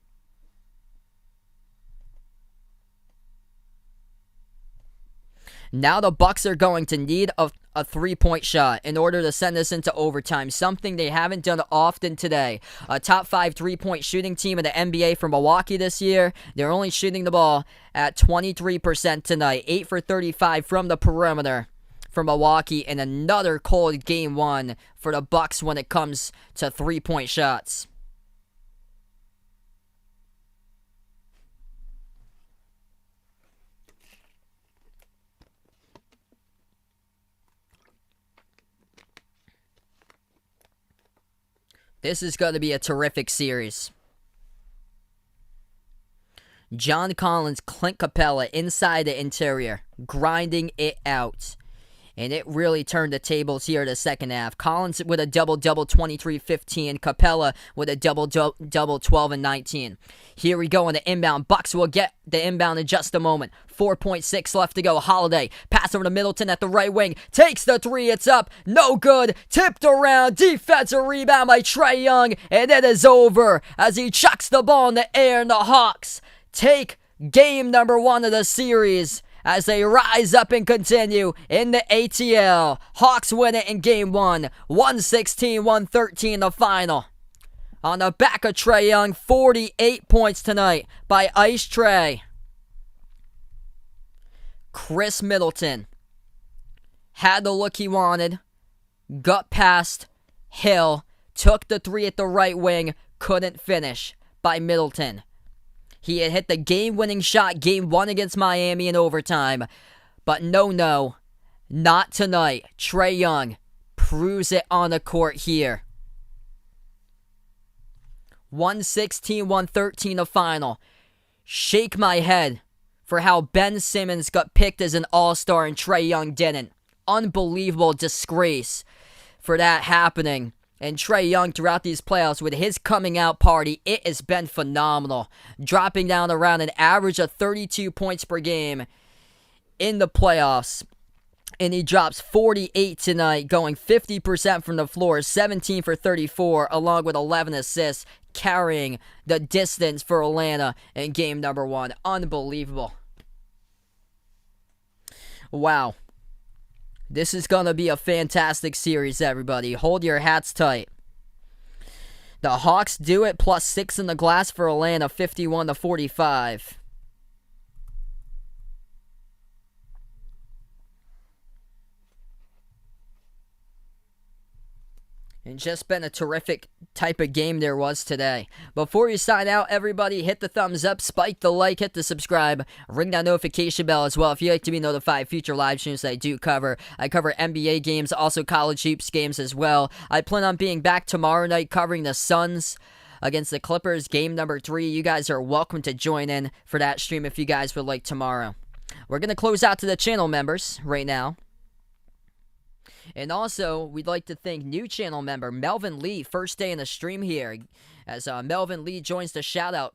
Now the Bucks are going to need a 3-point shot in order to send this into overtime, something they haven't done often today. A top 5 3-point shooting team in the NBA for Milwaukee this year. They're only shooting the ball at 23% tonight. 8 for 35 from the perimeter for Milwaukee, and another cold game 1 for the Bucks when it comes to 3-point shots. This is going to be a terrific series. John Collins, Clint Capella inside the interior, grinding it out. And it really turned the tables here in the second half. Collins with a double-double, 23-15. Capella with a double-double, 12 and 19. Here we go on the inbound. Bucks will get the inbound in just a moment. 4.6 left to go. Holiday, pass over to Middleton at the right wing. Takes the three. It's up. No good. Tipped around. Defensive rebound by Trae Young. And it is over as he chucks the ball in the air, and the Hawks take game number 1 of the series as they rise up and continue in the ATL. Hawks win it in game 1. 116-113 the final. On the back of Trae Young, 48 points tonight by Ice Trae. Chris Middleton had the look he wanted, got past Hill, took the three at the right wing, couldn't finish by Middleton. He had hit the game-winning shot game 1 against Miami in overtime, but no, not tonight. Trae Young proves it on the court here. 116-113 the final. Shake my head for how Ben Simmons got picked as an all-star and Trae Young didn't. Unbelievable disgrace for that happening. And Trae Young throughout these playoffs with his coming out party, it has been phenomenal. Dropping down around an average of 32 points per game in the playoffs. And he drops 48 tonight, going 50% from the floor, 17 for 34, along with 11 assists, carrying the distance for Atlanta in game number 1. Unbelievable. Wow. This is going to be a fantastic series, everybody. Hold your hats tight. The Hawks do it, plus 6 in the glass for Atlanta, 51-45. And just been a terrific type of game there was today. Before you sign out, everybody, hit the thumbs up, spike the like, hit the subscribe, ring that notification bell as well if you'd like to be notified of future live streams that I do cover. I cover NBA games, also college hoops games as well. I plan on being back tomorrow night covering the Suns against the Clippers, game number 3. You guys are welcome to join in for that stream if you guys would like tomorrow. We're going to close out to the channel members right now. And also, we'd like to thank new channel member Melvin Lee, first day in the stream here, as Melvin Lee joins the shout-out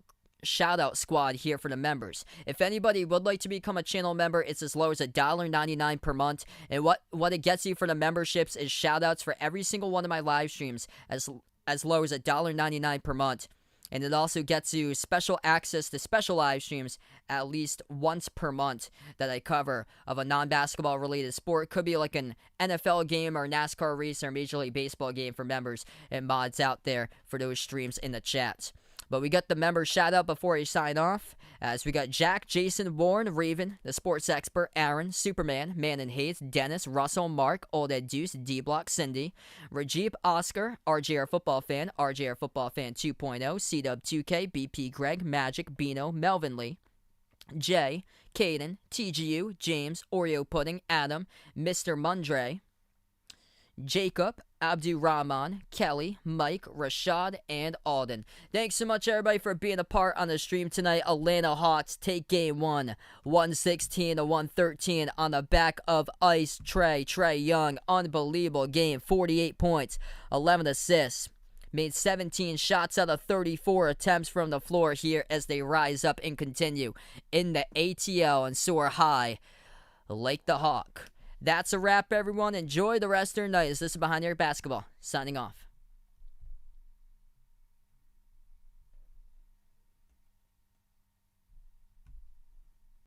squad here for the members. If anybody would like to become a channel member, it's as low as $1.99 per month. And what it gets you for the memberships is shout-outs for every single one of my live streams, as low as $1.99 per month. And it also gets you special access to special live streams at least once per month that I cover of a non-basketball related sport. Could be like an NFL game or NASCAR race or Major League Baseball game for members and mods out there for those streams in the chats. But we got the members shout out before I sign off, as we got Jack, Jason, Warren, Raven, the sports expert, Aaron, Superman, Man and Hayes, Dennis, Russell, Mark, Old Ed Deuce, D-Block, Cindy, Rajeep, Oscar, RJR Football Fan 2.0, CW2K, BP, Greg, Magic, Bino, Melvin Lee, Jay, Caden, TGU, James, Oreo Pudding, Adam, Mr. Mundre, Jacob, Abdu Rahman, Kelly, Mike, Rashad, and Alden. Thanks so much, everybody, for being a part on the stream tonight. Atlanta Hawks take game 1, 116-113 on the back of Ice Trae Young. Unbelievable game, 48 points, 11 assists. Made 17 shots out of 34 attempts from the floor here as they rise up and continue in the ATL and soar high like the Hawk. That's a wrap, everyone. Enjoy the rest of your night. This is Behind Your Basketball. Signing off.